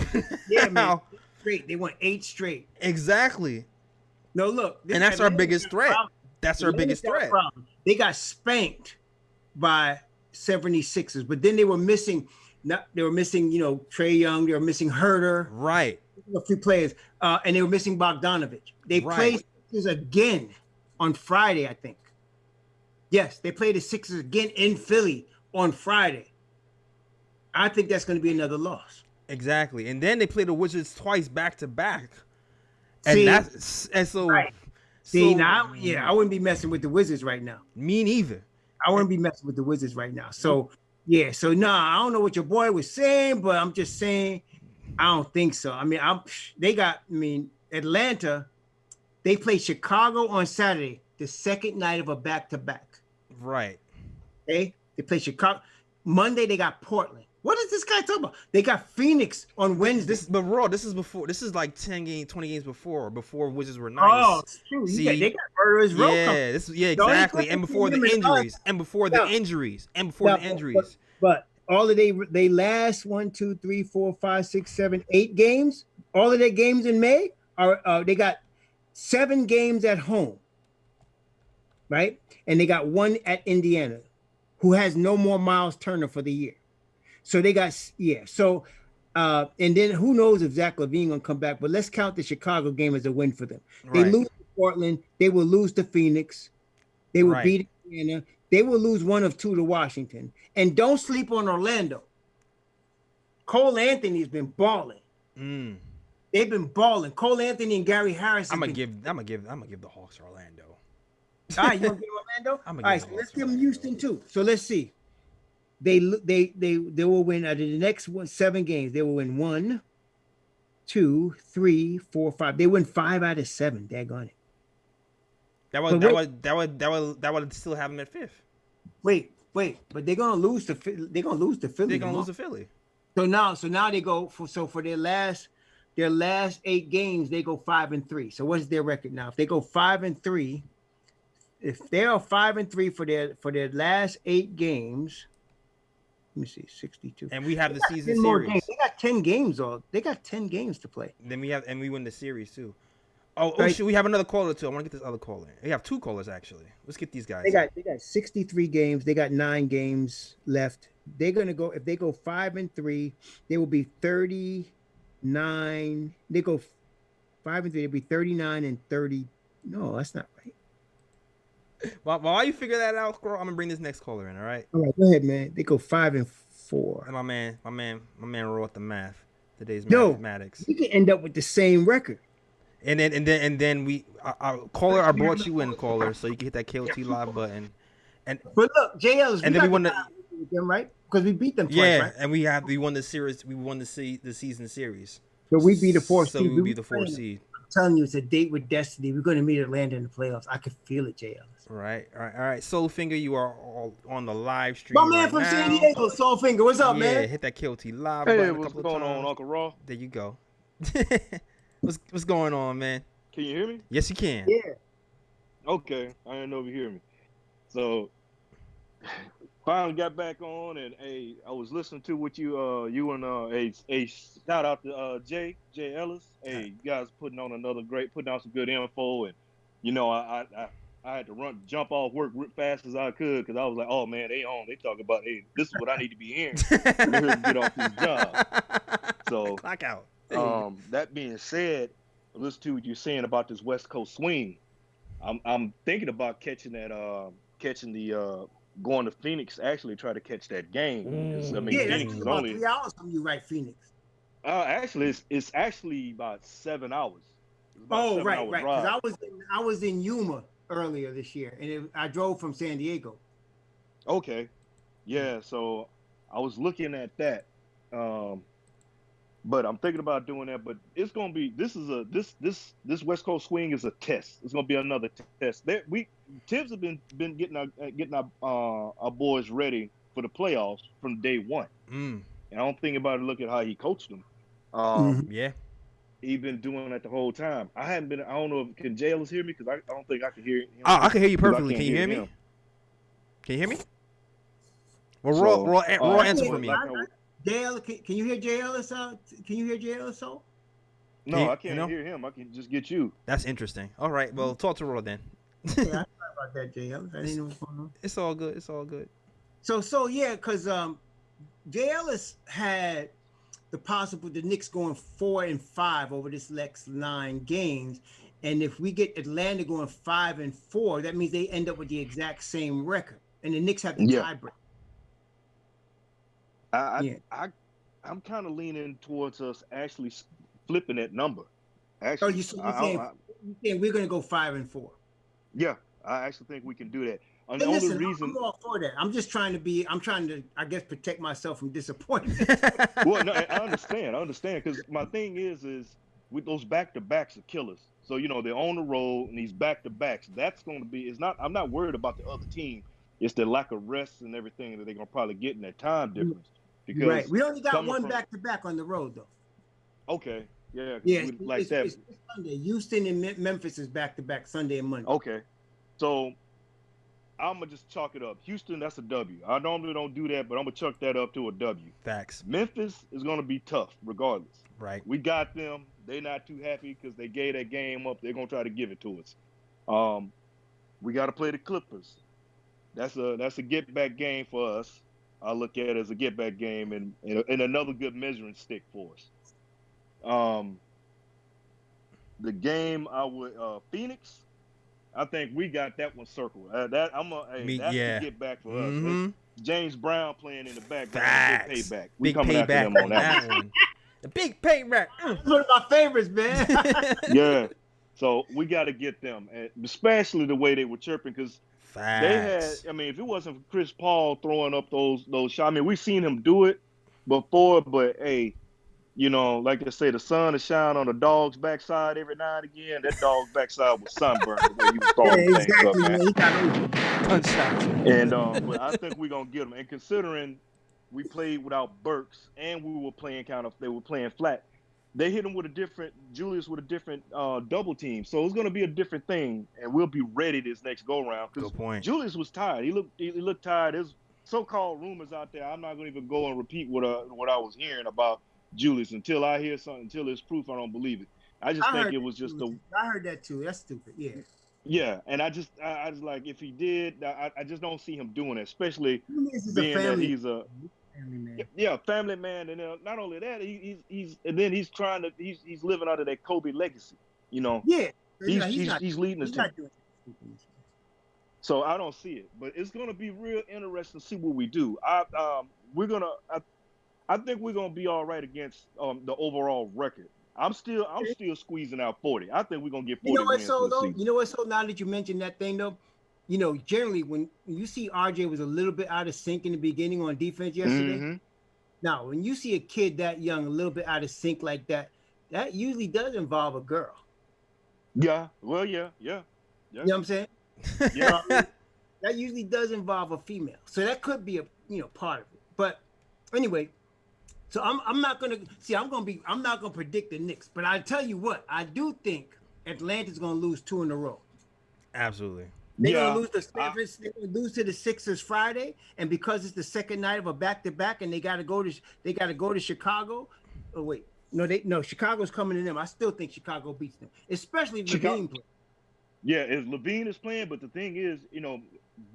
Yeah, man. Straight. They won 8 straight. Exactly. No, look. And that's our biggest threat. That's our biggest threat. They got spanked by 76ers, but then they were missing, Trae Young. They were missing Herter. Right. A few players. And they were missing Bogdanovich. They played Sixers again on Friday, I think. Yes, they played the Sixers again in Philly on Friday. I think that's going to be another loss. Exactly. And then they played the Wizards twice back to back. I wouldn't be messing with the Wizards right now. Me neither. I wouldn't be messing with the Wizards right now. So Yeah, so I don't know what your boy was saying, but I'm just saying I don't think so. I mean, Atlanta, they play Chicago on Saturday, the second night of a back-to-back. Right. Okay? They play Chicago. Monday, they got Portland. What is this guy talking about? They got Phoenix on Wednesday. But Raw, this is before. This is like 10 games, 20 games before Wizards were nice. Oh, it's true. See, they got Murderers Row. Yeah, exactly. And before the injuries. But all of they last 1, 2, 3, 4, 5, 6, 7, 8 games. All of their games in May are they got 7 games at home, right? And they got 1 at Indiana, who has no more Miles Turner for the year. So they got So and then who knows if Zach LaVine gonna come back? But let's count the Chicago game as a win for them. They lose to Portland. They will lose to Phoenix. They will beat Indiana. They will lose 1 of 2 to Washington. And don't sleep on Orlando. Cole Anthony's been balling. They've been balling. Cole Anthony and Gary Harris. I'm gonna give the Hawks to Orlando. All right, you gonna give Orlando? All right, so let's give them Houston too. So let's see. They will win out of the next 7 games. They will win 1, 2, 3, 4, 5. They win 5 out of 7. Daggone it. That would still have them at 5th. Wait, but they're gonna lose to Philly. They're gonna lose to Philly. So now they go for their last 8 games, they go 5-3. So what is their record now? If they go 5-3, if they are 5-3 for their last 8 games. Let me see, 62. And we have the season series. They got 10 games. They got 10 games to play. Then we win the series too. Oh, shoot, we have another caller too. I want to get this other caller in. We have 2 callers actually. Let's get these guys. They got 63 games. They got 9 games left. They're gonna go, if they go 5-3, they will be 39. They go 5-3, they'll be 39 and 30. No, that's not right. While you figure that out, girl, I'm gonna bring this next caller in. All right, go ahead, man. They go 5-4. And my man wrote the math. Today's mathematics. You can end up with the same record. And then we caller. I brought you in, caller, so you can hit that KOT live button. But look, JL's. And then we won them, right? Because we beat them twice, right? And we won the series. We won the season series. So we beat the 4th seed. So we beat the 4th seed. I'm telling you, it's a date with destiny. We're going to meet Atlanta in the playoffs. I can feel it, JL. All right. Soulfinger, you are all on the live stream. My man from San Diego, Soulfinger. What's up, man? Yeah, hit that KOT live. Hey, what's going on, Uncle Raw? There you go. What's going on, man? Can you hear me? Yes, you can. Yeah. Okay, I didn't know if you hear me. So finally got back on, and I was listening to what you and shout out to Jay Ellis. Hey, you guys putting out some good info, and I had to jump off work real fast as I could because I was like, oh man, they talk about, hey, this is what I need to be hearing to get off this job. So clock out. That being said, listen to what you're saying about this West Coast swing. I'm thinking about catching going to Phoenix, actually try to catch that game. Phoenix is about 3 hours from you, right, Phoenix? Actually, it's actually about 7 hours. Right. Because I was in Yuma earlier this year, and I drove from San Diego. Okay, yeah. So I was looking at that, but I'm thinking about doing that. But it's gonna be this West Coast swing is a test. It's gonna be another test. Tibbs have been getting our boys ready for the playoffs from day one. And I don't think about it. Look at how he coached them. Yeah. He's been doing that the whole time. I don't know if can Jailers hear me because I don't think I can hear him. I can hear you perfectly. Can you hear me? Can you hear me? Well, raw answer for me. JL, can you hear JL? Can you hear JL? No, I can't hear him. I can just get you. That's interesting. All right, well, talk to Raw then. Yeah, I thought about that, JL. I didn't know what's going on. It's all good. It's all good. So yeah, because JL had the Knicks going 4-5 over this next 9 games, and if we get Atlanta going 5-4, that means they end up with the exact same record, and the Knicks have the tiebreak. I'm kind of leaning towards us actually flipping that number. Actually, you're saying we're going to go 5-4? Yeah, I actually think we can do that. And Hey, the listen, only reason, I'm all for that. I'm trying to, I guess, protect myself from disappointment. well, no, I understand, because my thing is with those back-to-backs are killers. So they're on the road and these back-to-backs. That's going to be. It's not. I'm not worried about the other team. It's the lack of rest and everything that they're gonna probably get in that time difference. Because Right. We only got one from, back-to-back on the road, though. Okay. Yeah. Yeah, Like that. It's Sunday. Houston and Memphis is back-to-back Sunday and Monday. Okay. So I'm gonna just chalk it up. Houston, that's a W. I normally don't do that, but I'm gonna chalk that up to a W. Facts. Memphis is gonna be tough, regardless. Right. We got them. They're not too happy because they gave that game up. They're gonna try to give it to us. We got to play the Clippers. That's a get back game for us. I look at it as a get back game and another good measuring stick for us. The game Phoenix, I think we got that one circled. That's the get back for us. James Brown playing in the background. Facts. Big payback. Big coming after payback them on that one. The big payback. That's one of my favorites, man. Yeah. So we got to get them, and especially the way they were chirping, because they had. I mean, if it wasn't for Chris Paul throwing up those shots, I mean, we've seen him do it before, but hey, like I say, the sun is shining on the dog's backside every now and again. That dog's backside was sunburned the way he was throwing things up, man. And but I think we're gonna get them. And considering we played without Burks and they were playing flat. They hit him with Julius with a different double team. So it's going to be a different thing, and we'll be ready this next go-round. Good point. Julius was tired. He looked tired. There's so-called rumors out there. I'm not going to even go and repeat what I was hearing about Julius until I hear something, until there's proof. I don't believe it. I think it was just I heard that too. That's stupid. Yeah. Yeah, and I just like, if he did, I just don't see him doing it, especially being that he's a family man. Family man, and not only that, he's living out of that Kobe legacy. Yeah, he's leading us to. So I don't see it, but it's gonna be real interesting to see what we do. I think we're gonna be all right against the overall record. I'm still squeezing out 40. I think we're gonna get 40 wins for the season. You know what? So now that you mentioned that thing, though. Generally when you see RJ was a little bit out of sync in the beginning on defense yesterday. Now, when you see a kid that young, a little bit out of sync like that, that usually does involve a girl. Yeah. Well, yeah. You know what I'm saying? Yeah. That usually does involve a female. So that could be a part of it. But anyway, so I'm not gonna predict the Knicks, but I tell you what, I do think Atlanta's gonna lose 2 in a row. Absolutely. They're gonna lose to the Sixers Friday, and because it's the second night of a back-to-back, and they gotta go to Chicago. Oh wait, no, Chicago's coming to them. I still think Chicago beats them, especially if LaVine plays. Yeah, if LaVine is playing, but the thing is,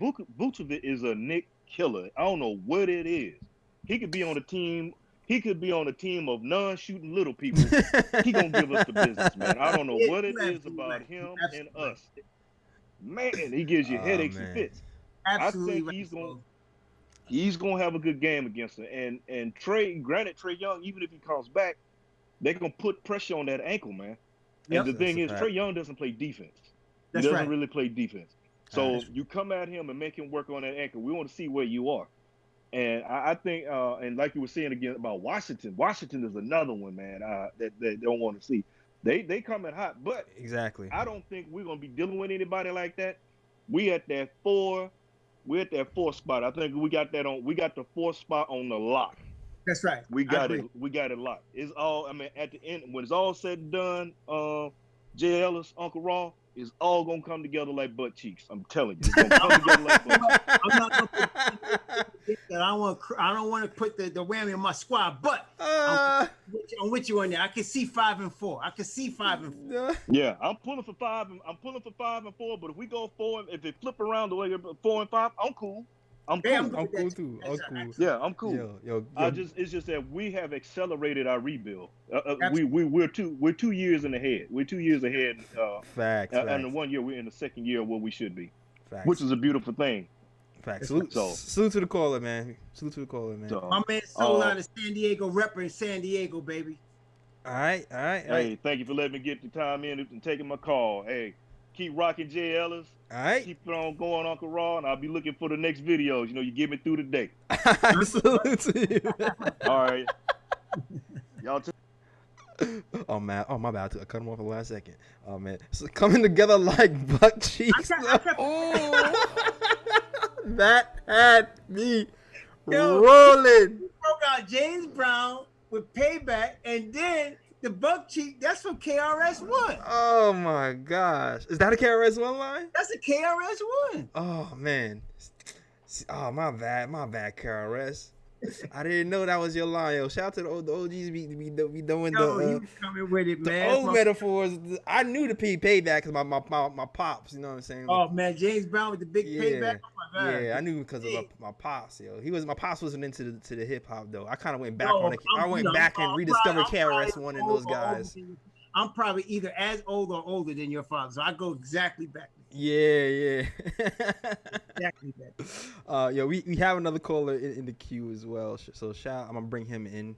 Vucevic is a Knick killer. I don't know what it is. He could be on a team. He could be on a team of non-shooting little people. He gonna give us the business, man. I don't know what it is about him and us. Man, he gives you headaches and fits. Absolutely. I think he's gonna have a good game against him. And Trae Young, even if he comes back, they're gonna put pressure on that ankle, man. And the thing is, Trae Young doesn't play defense. He doesn't really play defense. So you come at him and make him work on that ankle. We want to see where you are. And I think, and like you were saying again about Washington is another one, man, that they don't want to see. They coming hot, but exactly. I don't think we're gonna be dealing with anybody like that. We're at that 4 spot. I think we got the 4th spot on the lock. That's right. We got it locked. It's all, I mean, at the end, when it's all said and done, Jay Ellis, Uncle Raw, it's all gonna come together like butt cheeks. I'm telling you, it's gonna come together like butt cheeks. I'm not gonna I don't want to put the whammy on my squad, but I'm with you on there. I can see 5 and 4. Yeah, I'm pulling for 5 and 4. But if we go 4, if it flip around the way 4 and 5, I'm cool. I'm cool. I'm cool too. I'm cool. Yeah, I'm cool. Yo. It's just that we have accelerated our rebuild. We're 2 years in ahead. We're 2 years ahead. Facts. And the 1 year we're in the second year of where we should be. Facts. Which is a beautiful thing. Facts. Salute to the caller, man. My man sold out of San Diego, repping San Diego, baby. All right. Hey, thank you for letting me get the time in and taking my call. Hey, keep rocking Jay Ellis. All right. Keep it on going, Uncle Raw, and I'll be looking for the next videos. You know, you get me through the day. Salute to you. All right. Y'all Oh man, oh my bad, I cut him off at the last second. Oh man, so coming together like butt cheeks. Oh, that had me rolling. We broke out James Brown with Payback, and then the buck cheek. That's from KRS-One. Oh my gosh, is that a KRS-One line? That's a KRS-One. Oh man, oh my bad, KRS. I didn't know that was your line, yo. Shout out to the OGs be doing Yo, he the was coming with it, man. old metaphors. I knew the payback because my pops, you know what I'm saying? Oh man, James Brown with the big Payback. Oh my God. Yeah, I knew because of my pops, yo. My pops wasn't into the hip hop though. I kind of went back on it. I went back and rediscovered KRS-One and those guys. I'm probably either as old or older than your father, so I go exactly back. Yeah. Exactly back. Yo, we have another caller in the queue as well. So I'm gonna bring him in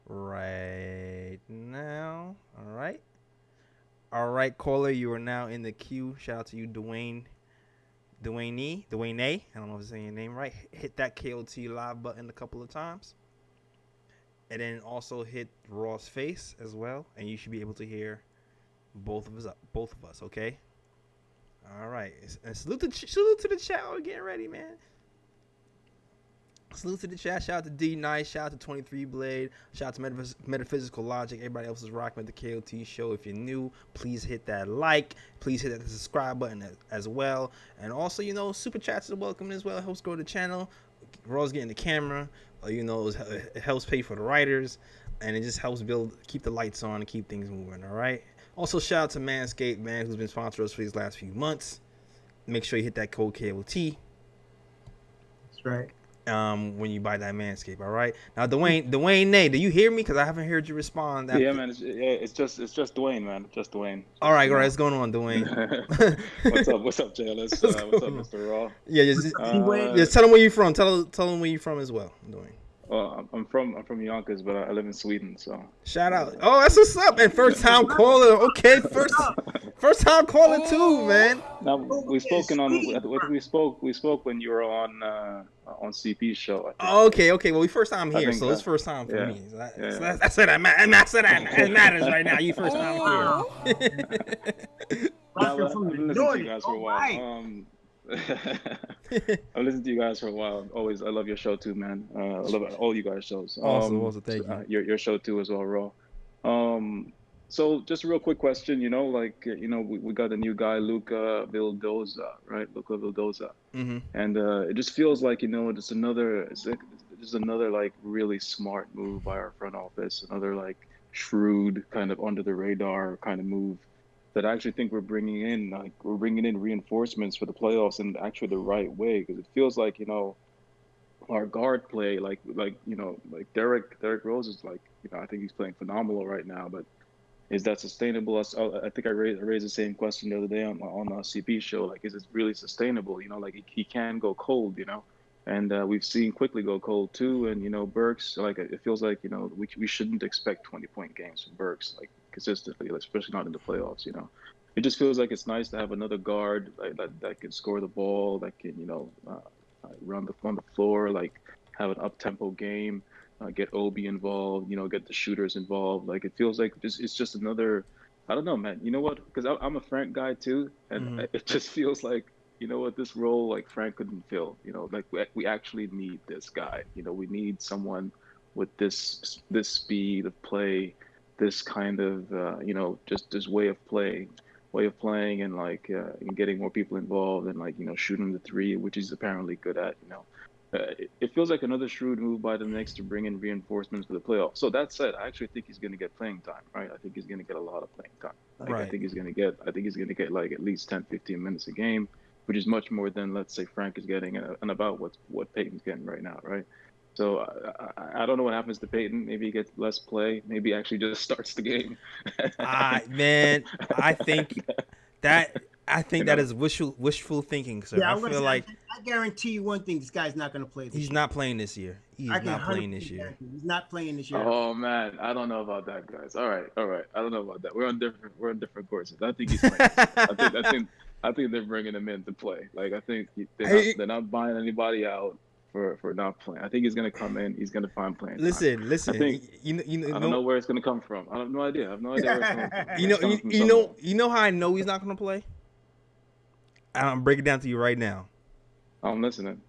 right now. All right, caller, you are now in the queue. Shout out to you, Dwayne A. I don't know if I'm saying your name right. Hit that KOT live button a couple of times, and then also hit Raw's face as well, and you should be able to hear both of us. Okay. All right. And salute to the chat. We're getting ready, man. Salute to the chat. Shout out to D Nice. Shout out to 23 Blade. Shout out to Metaphysical Logic. Everybody else is rocking with the KOT show. If you're new, please hit that like. Please hit that subscribe button as well. And also, super chats are welcome as well. It helps grow the channel. Raw's getting the camera. It helps pay for the writers. And it just helps keep the lights on and keep things moving. All right. Also, shout out to Manscaped, man, who's been sponsoring us for these last few months. Make sure you hit that code KOT. That's right. When you buy that Manscaped, all right. Now, Dwayne, do you hear me? Because I haven't heard you respond. Yeah, man. It's just Dwayne, man. Just Dwayne. All right. What's going on, Dwayne? What's up, JLS? What's up, Mr. Raw? Yeah, just tell him where you're from. Tell him where you're from as well, Dwayne. Well, I'm from Yonkers, but I live in Sweden, so. Shout out! Oh, that's what's up, and first time caller. Okay, first time caller too, man. Now we've spoken on. We spoke when you were on CP's show. Okay. Well, we first time here, so it's first time for me. So that's it. That matters right now. You first time here. I've listened to you guys for a while. I've listened to you guys for a while. I love your show too, man. I love all you guys' shows. Awesome. Thank you. Your show too as well, Raw. So just a real quick question, we got a new guy, Luca Vildosa, right? Luca Vildosa. Mm-hmm. And it just feels like, it's another like really smart move by our front office, another like shrewd kind of under the radar kind of move that I actually think we're bringing in reinforcements for the playoffs in actually the right way, because it feels like our guard play like Derrick Rose is I think he's playing phenomenal right now, but is that sustainable? I think I raised the same question the other day on the CP show, is it really sustainable? He can go cold, and we've seen Quickley go cold too, and Burks, it feels like we shouldn't expect 20-point games from Burks consistently, especially not in the playoffs. It just feels like it's nice to have another guard that can score the ball, that can run on the floor, have an up-tempo game, get Obi involved, get the shooters involved. It feels like it's just another. I don't know, man. You know what? Because I'm a Frank guy too, and it just feels like this role Frank couldn't fill. We actually need this guy. We need someone with this speed of play, this kind of just this way of playing and getting more people involved and shooting the three, which he's apparently good at. It feels like another shrewd move by the Knicks to bring in reinforcements for the playoffs. So that said, I actually think he's going to get playing time, right? I think he's going to get a lot of playing time. Right. I think he's going to get at least 10-15 minutes a game, which is much more than, let's say, Frank is getting and about what Peyton's getting right now, right? So I don't know what happens to Peyton. Maybe he gets less play. Maybe he actually just starts the game. Man, I think that is wishful thinking, sir. Yeah, I guarantee you one thing: this guy's not going to play. He's not playing this year. He's not playing this year. He's not playing this year. Oh man, I don't know about that, guys. All right. I don't know about that. We're on different courses. I think he's playing. I think they're bringing him in to play. Like I think they're not buying anybody out for not playing. I think he's gonna come in. He's gonna find playing. Listen. I think, I don't know where it's gonna come from. I have no idea. I have no idea where it's coming from. You know how I know he's not gonna play? I'm breaking it down to you right now. I'm listening.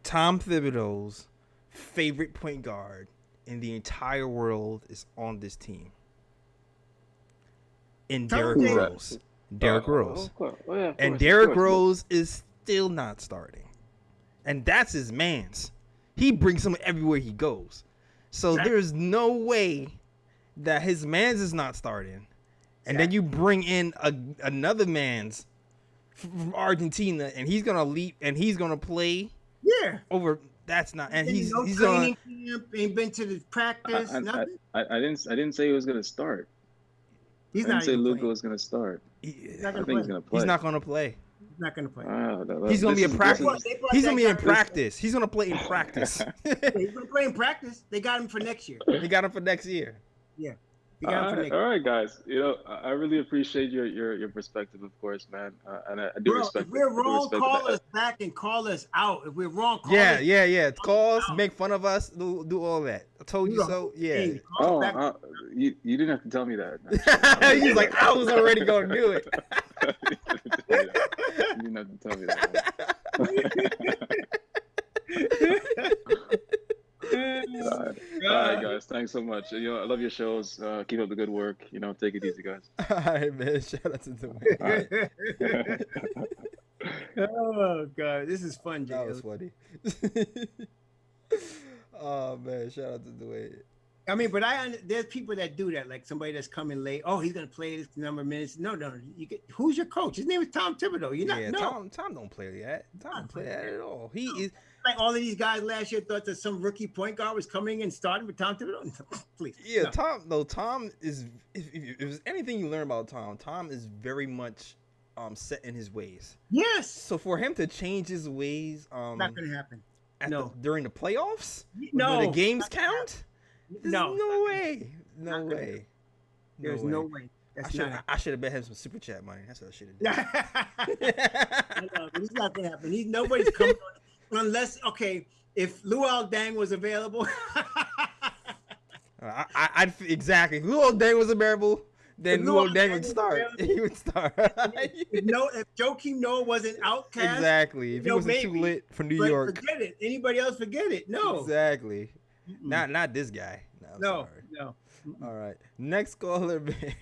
Tom Thibodeau's favorite point guard in the entire world is on this team. And Derrick Rose. Derrick Rose. And Derrick Rose is still not starting. And that's his man's. He brings him everywhere he goes. So there's no way that his man's is not starting. And then you bring in another man's from Argentina, and he's gonna leap and he's gonna play. Yeah. Over. That's not. And he's training camp, ain't been to the practice. I didn't say he was gonna start. I didn't say Luka was gonna start. He's I think he's gonna play. He's not gonna play. He's not gonna play. He's gonna be in practice. He's gonna be in practice. He's gonna play in practice. He's gonna play in practice. They got him for next year. They got him for next year. Yeah. All right, guys. You know, I really appreciate your perspective, of course, man. And I do respect. If we're wrong, call us back and call us out. If we're wrong, call us. Yeah. Call us, make fun of us, do all that. I told you so. Yeah. You didn't have to tell me that. He's like, I was already gonna do it. You didn't have to tell me that. All right, guys. Thanks so much. You know, I love your shows. Keep up the good work. You know, take it easy, guys. All right, man. Shout out to Dwayne. Oh God, this is fun, Jay. That was funny. Oh man, shout out to Dwayne. I mean, but there's people that do that, like somebody that's coming late. Oh, he's gonna play this number of minutes. No. Who's your coach? His name is Tom Thibodeau. Tom don't play that. Tom don't play that at all. He is like all of these guys last year thought that some rookie point guard was coming and starting with Tom Thibodeau. Please. Yeah, no. Tom is. If there's anything you learn about Tom is very much set in his ways. Yes. So for him to change his ways, not gonna happen. During the playoffs, no, when the games count. No way. There's no way. I should have bet him some super chat money. That's what I should have done. It's not gonna happen. Nobody's coming on unless if Luol Deng was available. Exactly. If Luol Deng was available, then Luol Deng would start. He would start. If Joakim Noah was an outcast. Exactly. If he wasn't too lit for New York. Forget it. Anybody else forget it. No. Exactly. Not this guy. No. All right. Next caller, man.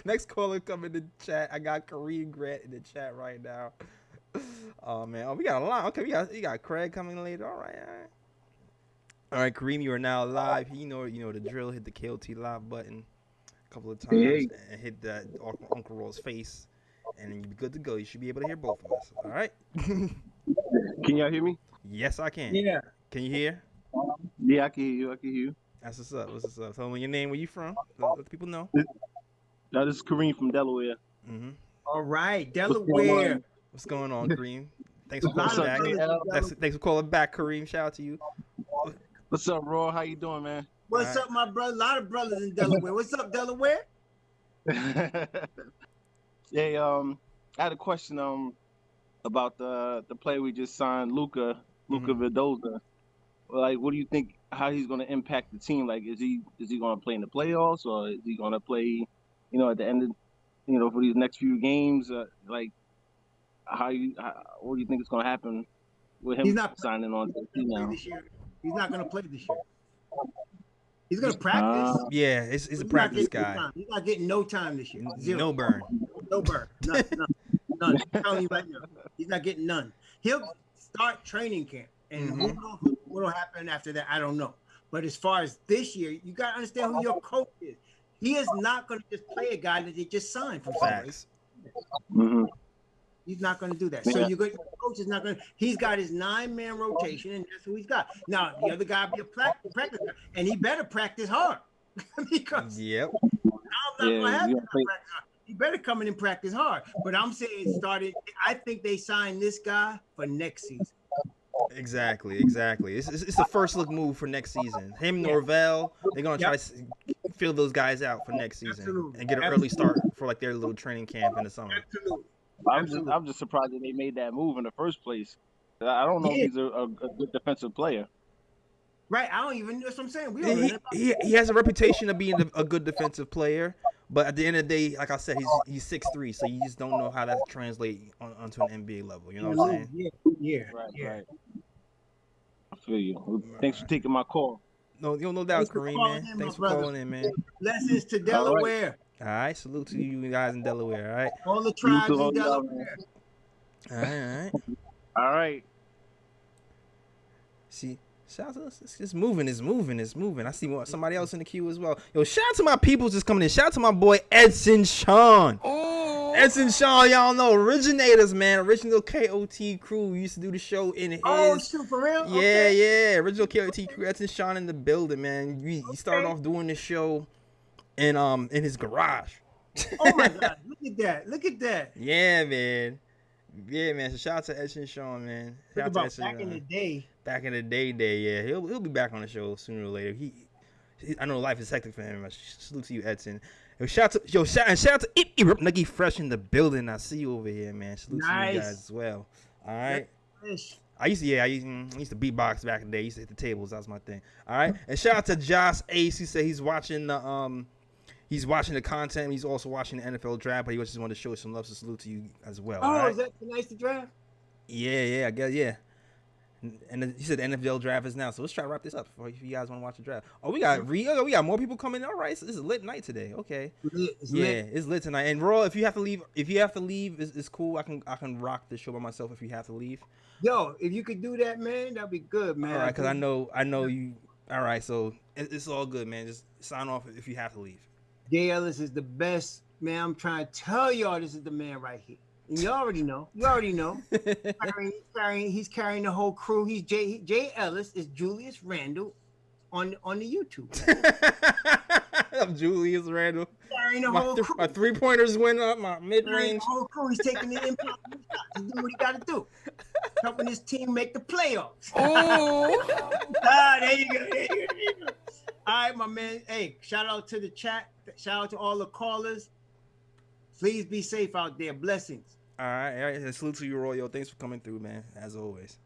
Next caller come in the chat. I got Kareem Grant in the chat right now. Oh man. Oh, we got a line. Okay, we got Craig coming later. All right, Kareem, you are now live. You know the drill. Hit the KOT live button a couple of times and hit that Uncle Roll's face, and then you'll be good to go. You should be able to hear both of us. All right. Can y'all hear me? Yes, I can. Yeah. Can you hear? Yeah, I can hear you. That's what's up. What's up? Tell me your name, where you from. Let the people know. No, this is Kareem from Delaware. Mm-hmm. All right, Delaware. What's going on, Kareem? Thanks for calling back. Thanks for calling back, Kareem. Shout out to you. What's up, Raw? How you doing, man? What's up, my brother? A lot of brothers in Delaware. What's up, Delaware? Hey, I had a question about the player we just signed, Luca Vidoza. Like, what do you think? How he's going to impact the team? Like, is he going to play in the playoffs, or is he going to play, at the end of, for these next few games? Like, what do you think is going to happen with him signing on to the team now? He's not going to play this year. He's going to practice. Yeah, he's a practice guy. He's not getting no time this year. Zero. No burn. No burn. None. I'm telling you right now. He's not getting none. He'll start training camp. And what'll happen after that, I don't know. But as far as this year, you got to understand who your coach is. He is not going to just play a guy that they just signed from somewhere. Mm-hmm. He's not going to do that. So your coach is not going to. He's got his 9-man rotation, and that's who he's got. Now, the other guy be a practice guy, and he better practice hard. Because I'm not going to have him practice hard. He better come in and practice hard. But I'm saying I think they signed this guy for next season. Exactly. It's a first look move for next season. Him, Norvell, they're gonna try to fill those guys out for next season and get an early start for like their little training camp in the summer. I'm just surprised that they made that move in the first place. I don't know if he's a good defensive player. Right. I don't even. That's what I'm saying. We don't know he has a reputation of being a good defensive player, but at the end of the day, like I said, he's 6'3", so you just don't know how that translates onto an NBA level. You know what I'm saying? Yeah. Right. I feel you. Thanks for taking my call. No doubt, Kareem, man. Thanks for calling in, man. Blessings to Delaware. All right, salute to you guys in Delaware. All right. All the tribes in Delaware. All right. All right. See, shout out to us. It's moving. I see somebody else in the queue as well. Yo, shout out to my people just coming in. Shout out to my boy Edson Sean. Oh. Edson Sean, y'all know originators, man. Original KOT crew. We used to do the show in his. Oh, shoot, for real? Yeah. Original KOT crew. Edson Sean in the building, man. He started off doing the show in his garage. Oh my God! Look at that. Yeah, man. So shout out to Edson Sean, man. Shout out to Edson, back in the day. Back in the day, yeah. He'll be back on the show sooner or later. I know life is hectic for him. Salute to you, Edson. Shout out to Nuggy Fresh in the building. I see you over here, man. Salute to you guys as well. All right. I used to beatbox back in the day. I used to hit the tables. That was my thing. All right. And shout out to Josh Ace. He said he's watching the content. He's also watching the NFL draft, but he just wanted to show some love. So salute to you as well. Oh, right? Is that tonight's the draft? Yeah, I guess, yeah. And he said the NFL draft is now, so let's try to wrap this up if you guys want to watch the draft. Oh, we got more people coming. All right, so this is a lit night today. Okay, it's lit tonight. And Raw, if you have to leave, it's cool. I can rock the show by myself if you have to leave. Yo, if you could do that, man, that'd be good, man. All right, because I know you. All right, so it's all good, man. Just sign off if you have to leave. Jay Ellis is the best, man. I'm trying to tell y'all this is the man right here. And you already know. He's carrying the whole crew. He's Jay Ellis is Julius Randle on the YouTube. I'm Julius Randle. Carrying the whole crew. My 3-pointers went up. My mid-range. The whole crew. He's taking the impact. He's doing what he got to do. Helping his team make the playoffs. Oh. There you go. All right, my man. Hey, shout out to the chat. Shout out to all the callers. Please be safe out there. Blessings. All right. Salute to you, Royal. Thanks for coming through, man. As always.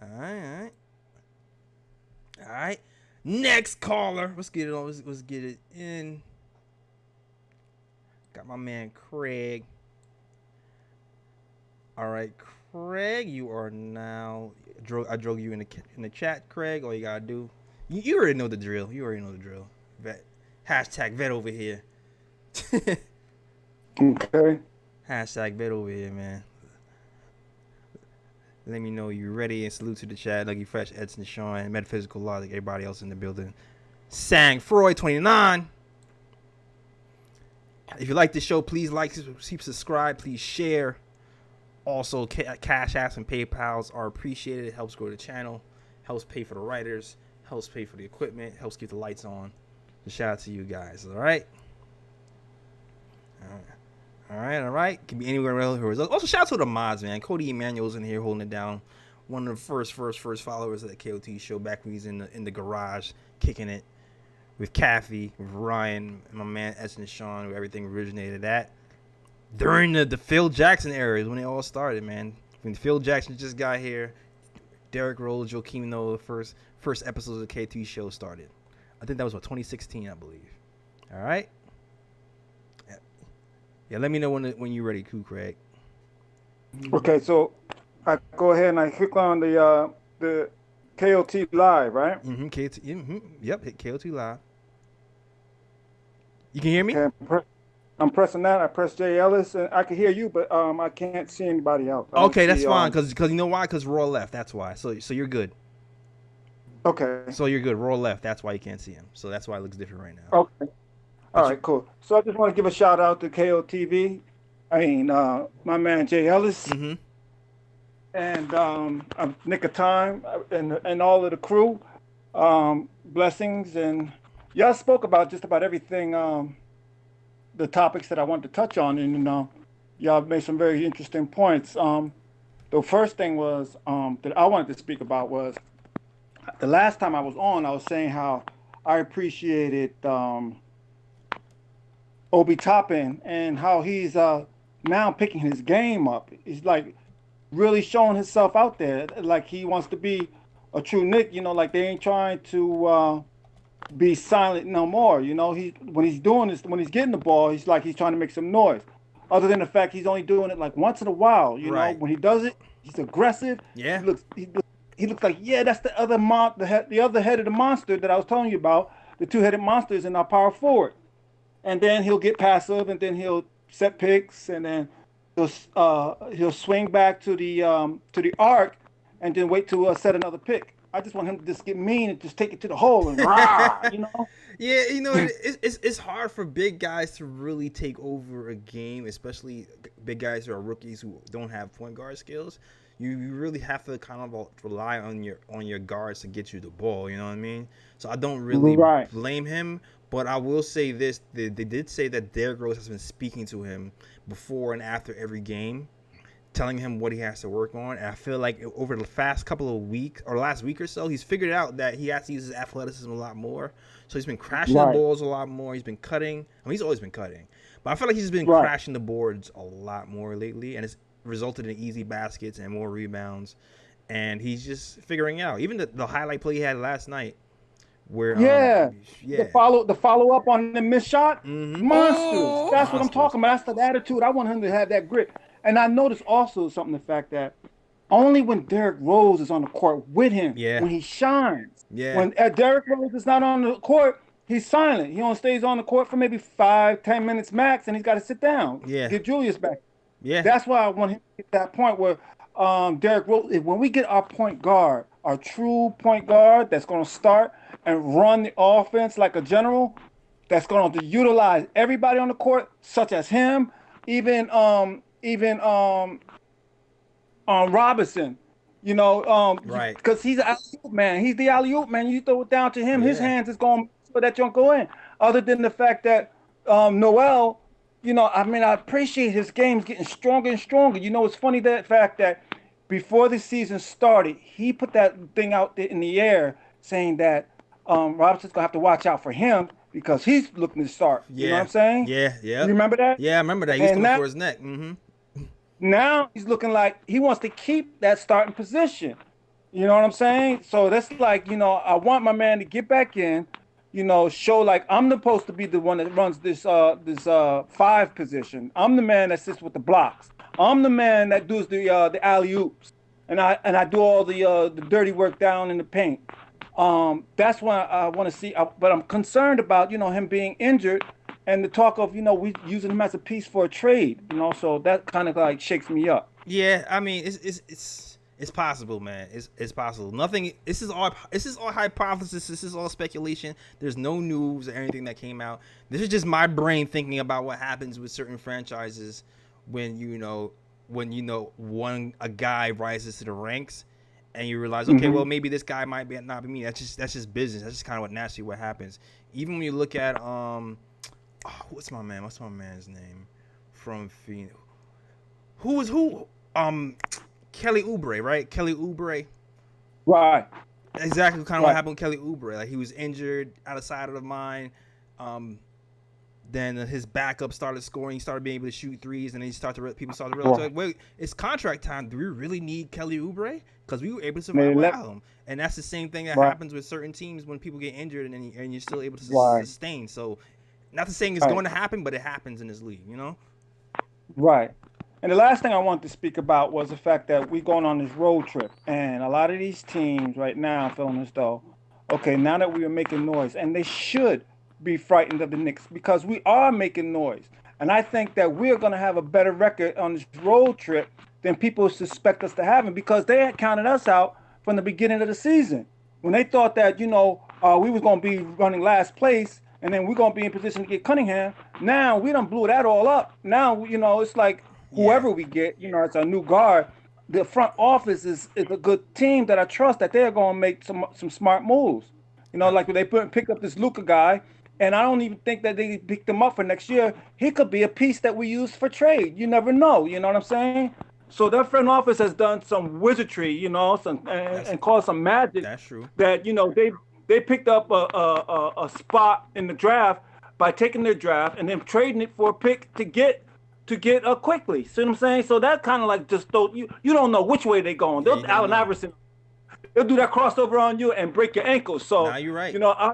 All right. Next caller. Let's get it on. Let's get it in. Got my man Craig. All right, Craig. You are now. I drove you in the chat, Craig. All you gotta do. You already know the drill. Vet. Hashtag vet over here. Okay. Hashtag vet over here, man. Let me know you're ready, and salute to the chat. Lucky Fresh, Edson, Sean, Metaphysical Logic, everybody else in the building. Sang Freud 29. If you like this show, please like, subscribe, please share. Also, Cash Apps and PayPals are appreciated. It helps grow the channel, helps pay for the writers, helps pay for the equipment, helps keep the lights on. So shout out to you guys. All right. Can be anywhere else. Also, shout out to the mods, man. Cody Emmanuel's in here holding it down. One of the first followers of the KOT show back when he's in the garage kicking it with Kathy, with Ryan, and my man Edson and Sean, where everything originated at. During the Phil Jackson era is when it all started, man. When Phil Jackson just got here, Derrick Rose, Joakim Noah, the first episodes of the KOT show started. I think that was 2016, I believe. All right. Yeah, let me know when you're ready, Craig. Okay, so I go ahead and I click on the KOT Live, right? Mm-hmm. KOT. Mm-hmm. Yep, hit KOT Live. You can hear me? Okay, I'm pressing that. I press Jay Ellis, and I can hear you, but I can't see anybody else. Okay, that's fine. Because you know why? Because Raw left. That's why. So you're good. Okay. So you're good. Raw left. That's why you can't see him. So that's why it looks different right now. Okay. All right, cool. So I just want to give a shout out to KOTV. My man Jay Ellis, mm-hmm. and Nick of Time, and all of the crew. Blessings, and y'all spoke about just about everything. The topics that I wanted to touch on, and y'all made some very interesting points. The first thing was that I wanted to speak about was the last time I was on. I was saying how I appreciated Obi Toppin and how he's now picking his game up. He's like really showing himself out there. Like he wants to be a true Knick. You know, like they ain't trying to be silent no more. You know, when he's doing this, when he's getting the ball, he's trying to make some noise. Other than the fact he's only doing it like once in a while. You know, when he does it, he's aggressive. Yeah. He looks like, yeah, that's the other the other head of the monster that I was telling you about, the two-headed monsters in our power forward. And then he'll get passive, and then he'll set picks, and then he'll swing back to the arc, and then wait to set another pick. I just want him to just get mean and just take it to the hole and rah, you know. Yeah, you know, it's hard for big guys to really take over a game, especially big guys who are rookies who don't have point guard skills. You really have to kind of rely on your guards to get you the ball. You know what I mean? So I don't really blame him. But I will say this: they did say that Derrick Rose has been speaking to him before and after every game, telling him what he has to work on. And I feel like over the last couple of weeks or last week or so, he's figured out that he has to use his athleticism a lot more. So he's been crashing the balls a lot more. He's been cutting. I mean, he's always been cutting, but I feel like he's been crashing the boards a lot more lately, and it's resulted in easy baskets and more rebounds. And he's just figuring out. Even the highlight play he had last night, where the follow up on the missed shot, monsters. That's what I'm talking about. That's the attitude. I want him to have that grit. And I noticed also something, the fact that only when Derrick Rose is on the court with him, when he shines. Yeah. When Derrick Rose is not on the court, he's silent. He only stays on the court for maybe 5-10 minutes max, and he's got to sit down. Yeah. Get Julius back. Yeah. That's why I want him to get that point where Derrick Rose, when we get our point guard, our true point guard that's going to start and run the offense like a general, that's going to utilize everybody on the court, such as him, even Robinson, you know, because he's an alley-oop man. He's the alley-oop man. You throw it down to him, his hands is going so that you don't go in. Other than the fact that Noel, you know, I mean, I appreciate his games getting stronger and stronger. You know, it's funny that fact that before the season started, he put that thing out there in the air saying that Robinson's gonna have to watch out for him because he's looking to start. You know what I'm saying? Yeah. You remember that? Yeah, I remember that. He's coming for his neck. Now he's looking like he wants to keep that starting position. You know what I'm saying? So that's like, you know, I want my man to get back in, you know, show like I'm supposed to be the one that runs this 5 position. I'm the man that sits with the blocks. I'm the man that does the alley-oops. And I do all the dirty work down in the paint. That's what I want to see. But I'm concerned about, you know, him being injured and the talk of, you know, we using him as a piece for a trade, you know, so that kind of like shakes me up. Yeah, I mean, it's possible, man. It's possible. Nothing. This is all hypothesis. This is all speculation. There's no news or anything that came out. This is just my brain thinking about what happens with certain franchises when a guy rises to the ranks, and you realize, okay, well, maybe this guy might not be me. That's just business. That's just kind of what happens. Even when you look at what's my man's name from Phoenix? Who? Kelly Oubre, right? Kelly Oubre. Right. Exactly kind of what happened with Kelly Oubre. Like, he was injured, out of sight of mind. Then his backup started scoring. He started being able to shoot threes, and then people started to realize, like, wait, it's contract time. Do we really need Kelly Oubre? Because we were able to survive without him. And that's the same thing that happens with certain teams when people get injured, and you're still able to sustain. So, not to saying it's going to happen, but it happens in this league, you know? Right. And the last thing I wanted to speak about was the fact that we're going on this road trip. And a lot of these teams right now are feeling as though, okay, now that we are making noise, and they should be frightened of the Knicks because we are making noise. And I think that we're going to have a better record on this road trip than people suspect us to have, because they had counted us out from the beginning of the season. When they thought that, you know, we was going to be running last place, and then we're going to be in position to get Cunningham. Now we done blew that all up. Now, you know, it's like whoever we get, you know, it's a new guard. The front office is a good team that I trust that they're going to make some smart moves. You know, like when they pick up this Luka guy, and I don't even think that they picked him up for next year. He could be a piece that we use for trade. You never know. You know what I'm saying? So their front office has done some wizardry, you know, and caused some magic. That's true. That, you know, they picked up a spot in the draft by taking their draft and then trading it for a pick to get to get Quickley. See what I'm saying? So that kind of like just you don't know which way they're going. Yeah, They'll Allen Iverson, they'll do that crossover on you and break your ankles. So nah, you're right. You know, I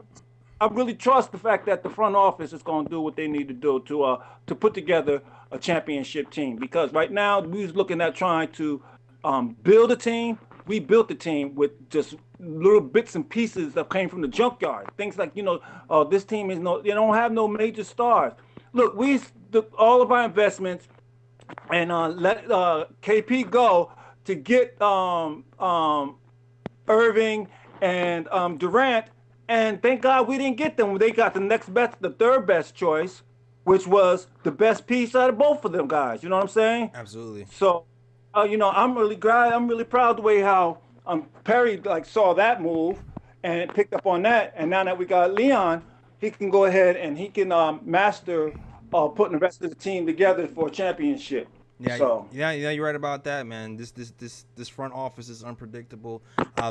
really trust the fact that the front office is going to do what they need to do to put together a championship team. Because right now we're looking at trying to build a team. We built the team with just little bits and pieces that came from the junkyard. Things like, you know, this team they don't have no major stars. Look, we took all of our investments and let KP go to get Irving and Durant, and thank God we didn't get them. They got the third best choice, which was the best piece out of both of them guys. You know what I'm saying? Absolutely. So, you know, I'm really glad. I'm really proud the way how Perry saw that move and picked up on that. And now that we got Leon, he can go ahead and he can master putting the rest of the team together for a championship. Yeah, so. yeah, you're right about that, man. This front office is unpredictable.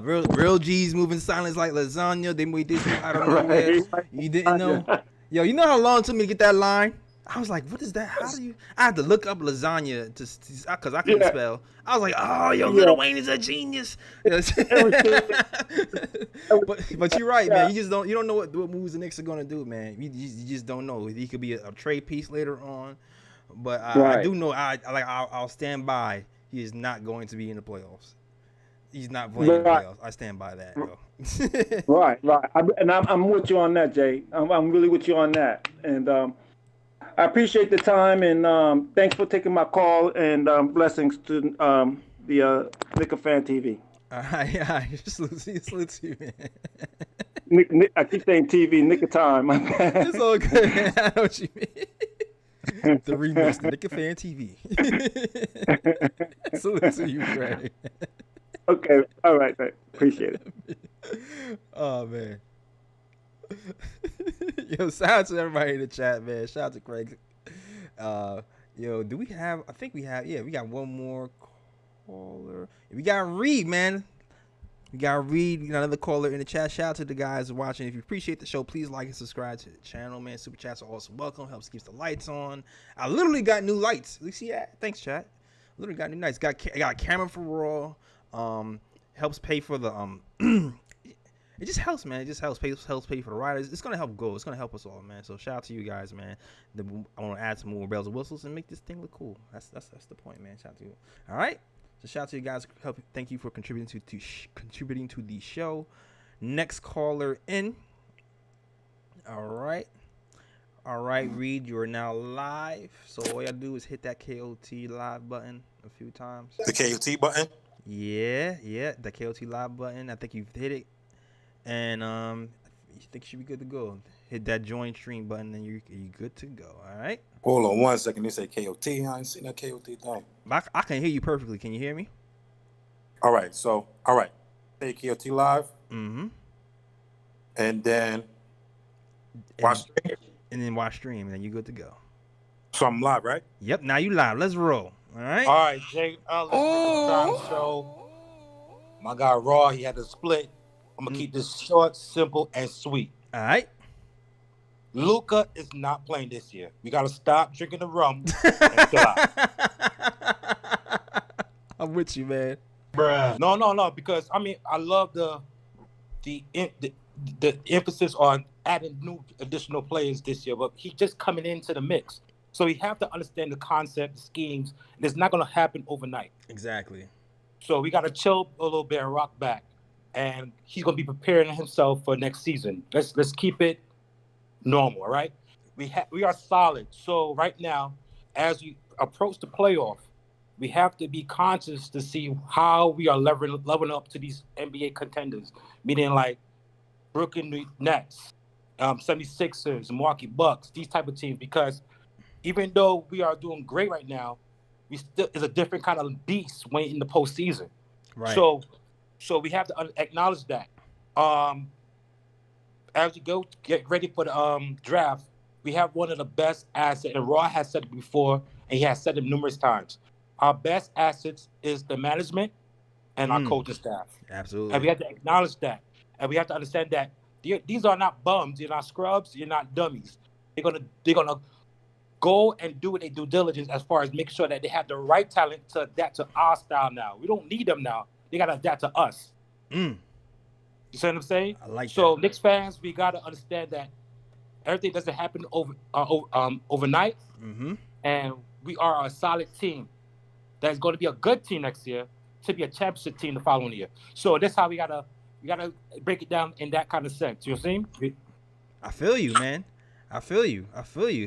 Real G's moving silence like lasagna. They made this out of nowhere. You didn't know? Yo, you know how long it took me to get that line? I was like, what is that? How do you? I had to look up lasagna because I couldn't spell. I was like, oh, yo, Lil Wayne is a genius. but you're right, man. You don't know what moves the Knicks are gonna do, man. You just don't know. He could be a trade piece later on. But I do know I'll stand by. He is not going to be in the playoffs. He's not playing in the playoffs. I stand by that, though. right. I'm with you on that, Jay. I'm really with you on that. And I appreciate the time, and thanks for taking my call, and blessings to the Knick Fan TV. Yeah, salute to you, man. Nick, I keep saying TV, Knick of Time. My bad. It's all good, man. I know what you mean. The remix, the Knick Fan TV. Salute to you, Greg. Okay, all right, man. Appreciate it. Oh, man. Yo, shout out to everybody in the chat, man. Shout out to Craig. Yo, do we have? I think we have. Yeah, we got one more caller. We got Reed, man. We got Reed. We got another caller in the chat. Shout out to the guys watching. If you appreciate the show, please like and subscribe to the channel, man. Super chats are also welcome. Helps keeps the lights on. I literally got new lights. You see that? Thanks, chat. Literally got new lights. Got a camera for Raw. Helps pay for the It just helps, man. It just helps pay for the riders. It's gonna help go. It's gonna help us all, man. So shout out to you guys, man. I want to add some more bells and whistles and make this thing look cool. That's the point, man. Shout out to you. All right. So shout out to you guys. Thank you for contributing to the show. Next caller in. All right, Reed. You are now live. So all you gotta do is hit that KOT live button a few times. The KOT button. Yeah, the KOT live button. I think you've hit it. And you think you should be good to go. Hit that join stream button and you're good to go. All right. Hold on 1 second. They say KOT. I ain't seen that KOT thing. I can hear you perfectly. Can you hear me? All right. Say KOT live. Mm-hmm. And then watch stream. And then watch stream, and then you're good to go. So I'm live, right? Yep. Now you live. Let's roll. All right. All right, Jay. Let's time show. My guy Raw. He had to split. I'm gonna keep this short, simple, and sweet. All right. Luka is not playing this year. We gotta stop drinking the rum and chill out. I'm with you, man. Bruh. No. Because I mean, I love the emphasis on adding new additional players this year, but he's just coming into the mix, so we have to understand the concept, the schemes, and it's not gonna happen overnight. Exactly. So we gotta chill a little bit and rock back. And he's gonna be preparing himself for next season. Let's keep it normal, all right? We are solid. So right now, as we approach the playoff, we have to be conscious to see how we are leveling up to these NBA contenders, meaning like Brooklyn Nets, 76ers, Milwaukee Bucks, these type of teams. Because even though we are doing great right now, we still is a different kind of beast when in the postseason. Right. So we have to acknowledge that. As we go get ready for the draft, we have one of the best assets, and Raw has said it before, and he has said it numerous times. Our best assets is the management and our coaching staff. Absolutely. And we have to acknowledge that. And we have to understand that these are not bums. You're not scrubs. You're not dummies. They're gonna go and do their due diligence as far as making sure that they have the right talent to adapt to our style now. We don't need them now. They got to adapt to us. You see what I'm saying? I like so that. Knicks fans, we got to understand that everything doesn't happen overnight. And we are a solid team that's going to be a good team next year to be a championship team the following year. So that's how we gotta break it down in that kind of sense. You see? I feel you, man. I feel you.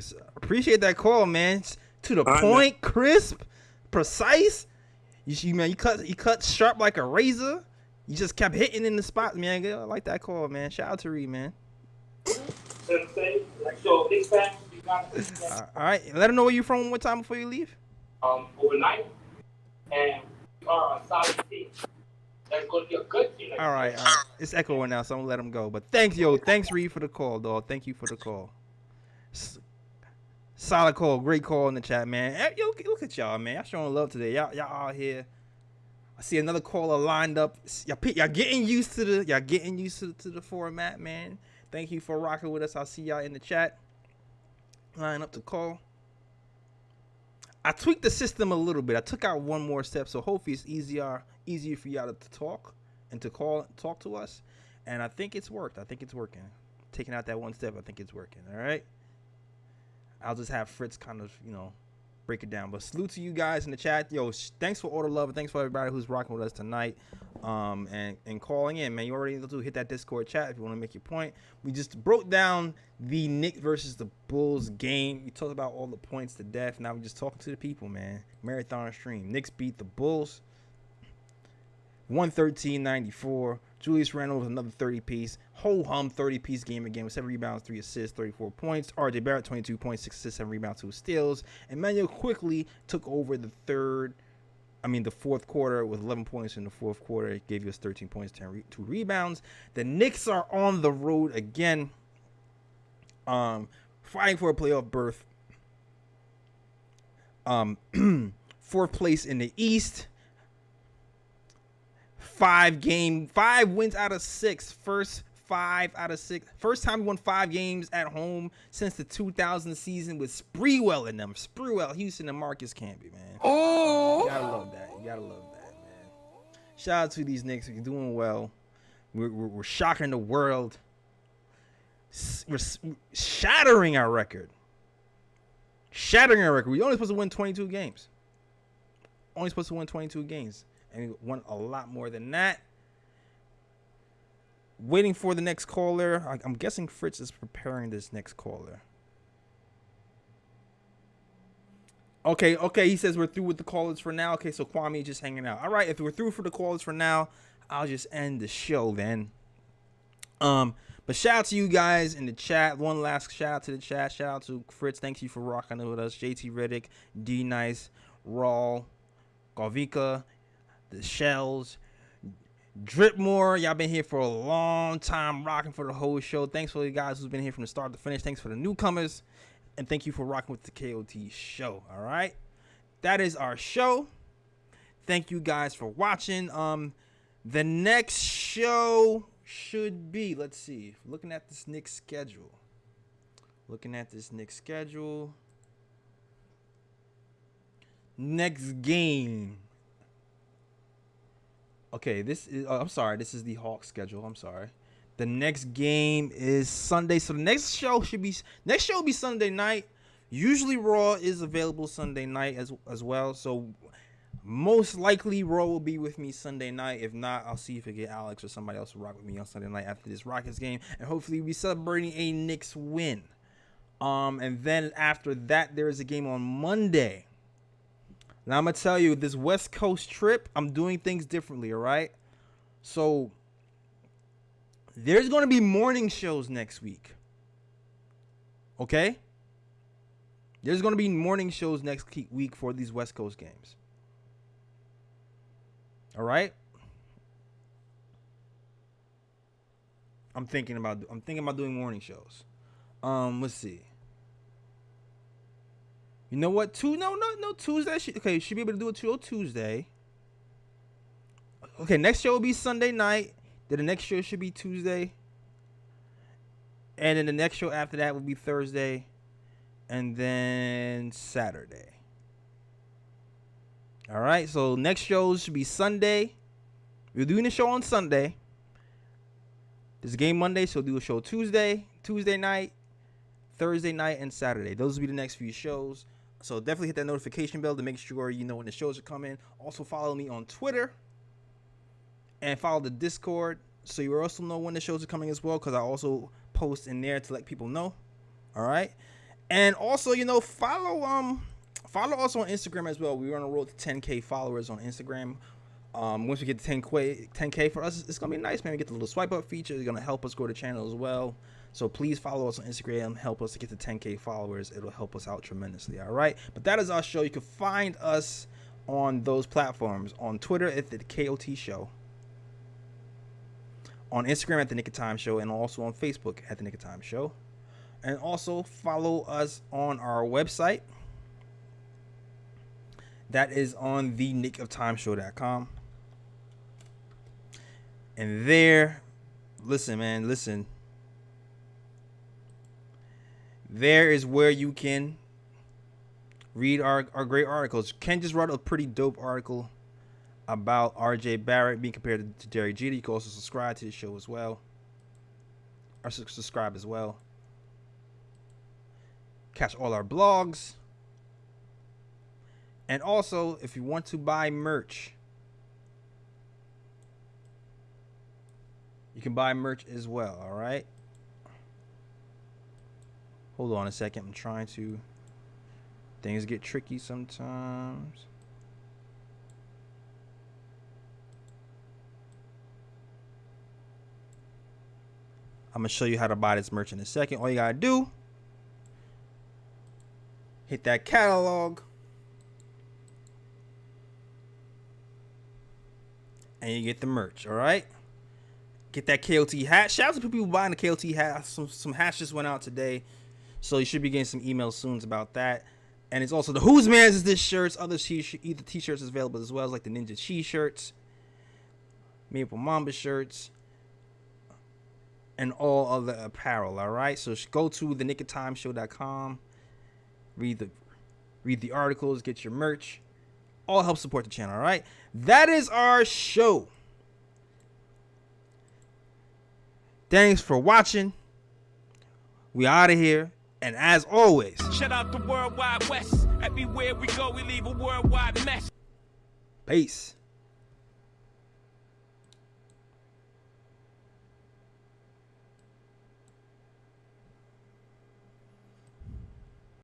So, appreciate that call, man. To the point, crisp, precise. You cut sharp like a razor. You just kept hitting in the spot, man. I like that call, man. Shout out to Reed, man. So Knicks fans, we gotta all right, let them know where you're from one more time before you leave. Overnight, and we are a solid team. That's going to be a good team. All right. It's echoing now, so I'm gonna let them go. But thanks, Reed, for the call, dog. Thank you for the call. Solid call, great call in the chat, man. Hey, look at y'all, man. Y'all showing love today. Y'all out here. I see another caller lined up. Y'all getting used to the format, man. Thank you for rocking with us. I'll see y'all in the chat. Line up to call. I tweaked the system a little bit. I took out one more step, so hopefully it's easier for y'all to talk and to talk to us. And I think it's worked. I think it's working. Taking out that one step, I think it's working. All right. I'll just have Fritz kind of, break it down. But salute to you guys in the chat. Yo, thanks for all the love and thanks for everybody who's rocking with us tonight. And calling in, man. You already know to hit that Discord chat if you want to make your point. We just broke down the Knicks versus the Bulls game. We talked about all the points to death. Now we're just talking to the people, man. Marathon stream. Knicks beat the Bulls 113-94. Julius Randle with another 30-piece. Ho-hum 30-piece game again with 7 rebounds, 3 assists, 34 points. RJ Barrett, 22 points, 6 assists, 7 rebounds, 2 steals. Emmanuel Quickley took over the fourth quarter with 11 points in the fourth quarter. It gave us 13 points, 2 rebounds. The Knicks are on the road again, fighting for a playoff berth. 4th place in the East. 5 wins out of 6. First 5 out of 6. First time we won 5 games at home since the 2000 season with Sprewell in them. Sprewell, Houston, and Marcus Camby, man. Oh, you gotta love that. Man. Shout out to these Knicks. We're doing well. We're shocking the world. We're shattering our record. We're only supposed to win 22 games. And we won a lot more than that. Waiting for the next caller. I'm guessing Fritz is preparing this next caller. Okay. He says we're through with the callers for now. Okay, so Kwame is just hanging out. All right, if we're through for the callers for now, I'll just end the show then. But shout out to you guys in the chat. One last shout out to the chat. Shout out to Fritz. Thank you for rocking it with us. JT Riddick, D Nice, Raw, Garvika, the Shells, Dripmore. Y'all been here for a long time, rocking for the whole show. Thanks for you guys who's been here from the start to finish. Thanks for the newcomers, and thank you for rocking with the KOT show. All right, that is our show. Thank you guys for watching. The next show should be, let's see, looking at this Knicks schedule. Next game. Okay, this is the Hawks schedule. I'm sorry. The next game is Sunday. So the next show will be Sunday night. Usually Raw is available Sunday night as well. So most likely Raw will be with me Sunday night. If not, I'll see if I get Alex or somebody else to rock with me on Sunday night after this Rockets game. And hopefully we'll be celebrating a Knicks win. And then after that, there is a game on Monday. Now, I'm going to tell you, this West Coast trip, I'm doing things differently, all right? So, there's going to be morning shows next week. Okay? There's going to be morning shows next week for these West Coast games. All right? I'm thinking about doing morning shows. Let's see. You know what? No, Tuesday. Should be able to do it Tuesday. Okay, next show will be Sunday night. Then the next show should be Tuesday. And then the next show after that will be Thursday. and then Saturday. All right, so next shows should be Sunday. We're doing a show on Sunday. There's a game Monday, so we'll do a show Tuesday night, Thursday night, and Saturday. Those will be the next few shows. So definitely hit that notification bell to make sure you know when the shows are coming. Also follow me on Twitter and follow the Discord so you also know when the shows are coming as well, because I also post in there to let people know. All right, and also follow us on Instagram as well. We're on a road to 10K followers on Instagram. Once we get to 10K for us, it's gonna be nice, man. We get the little swipe up feature. It's gonna help us grow the channel as well. So please follow us on Instagram. Help us to get to 10K followers. It'll help us out tremendously. All right. But that is our show. You can find us on those platforms. On Twitter at the KOT Show. On Instagram at the Knick of Time Show, and also on Facebook at the Knick of Time Show. And also follow us on our website. That is on the knickoftimeshow.com. And there, listen, man, listen. There is where you can read our great articles. Ken just wrote a pretty dope article about R.J. Barrett being compared to Derek Jeter. You can also subscribe to the show as well. Or subscribe as well. Catch all our blogs. And also, if you want to buy merch, you can buy merch as well, all right? Hold on a second. I'm trying to... Things get tricky sometimes. I'm going to show you how to buy this merch in a second. All you got to do, hit that catalog. And you get the merch, all right? Get that KOT hat. Shout out to people buying the KOT hat. Some hats just went out today. So you should be getting some emails soon about that. And it's also the Who's Man's is this shirts. Other t-shirts is available as well, as like the Ninja Chi shirts, Maple Mamba shirts, and all other apparel, all right? So go to the knickoftimeshow.com. Read the articles, get your merch. All help support the channel, all right? That is our show. Thanks for watching. We out of here. And as always, shout out the World Wide West. Everywhere we go, we leave a worldwide mess. Peace.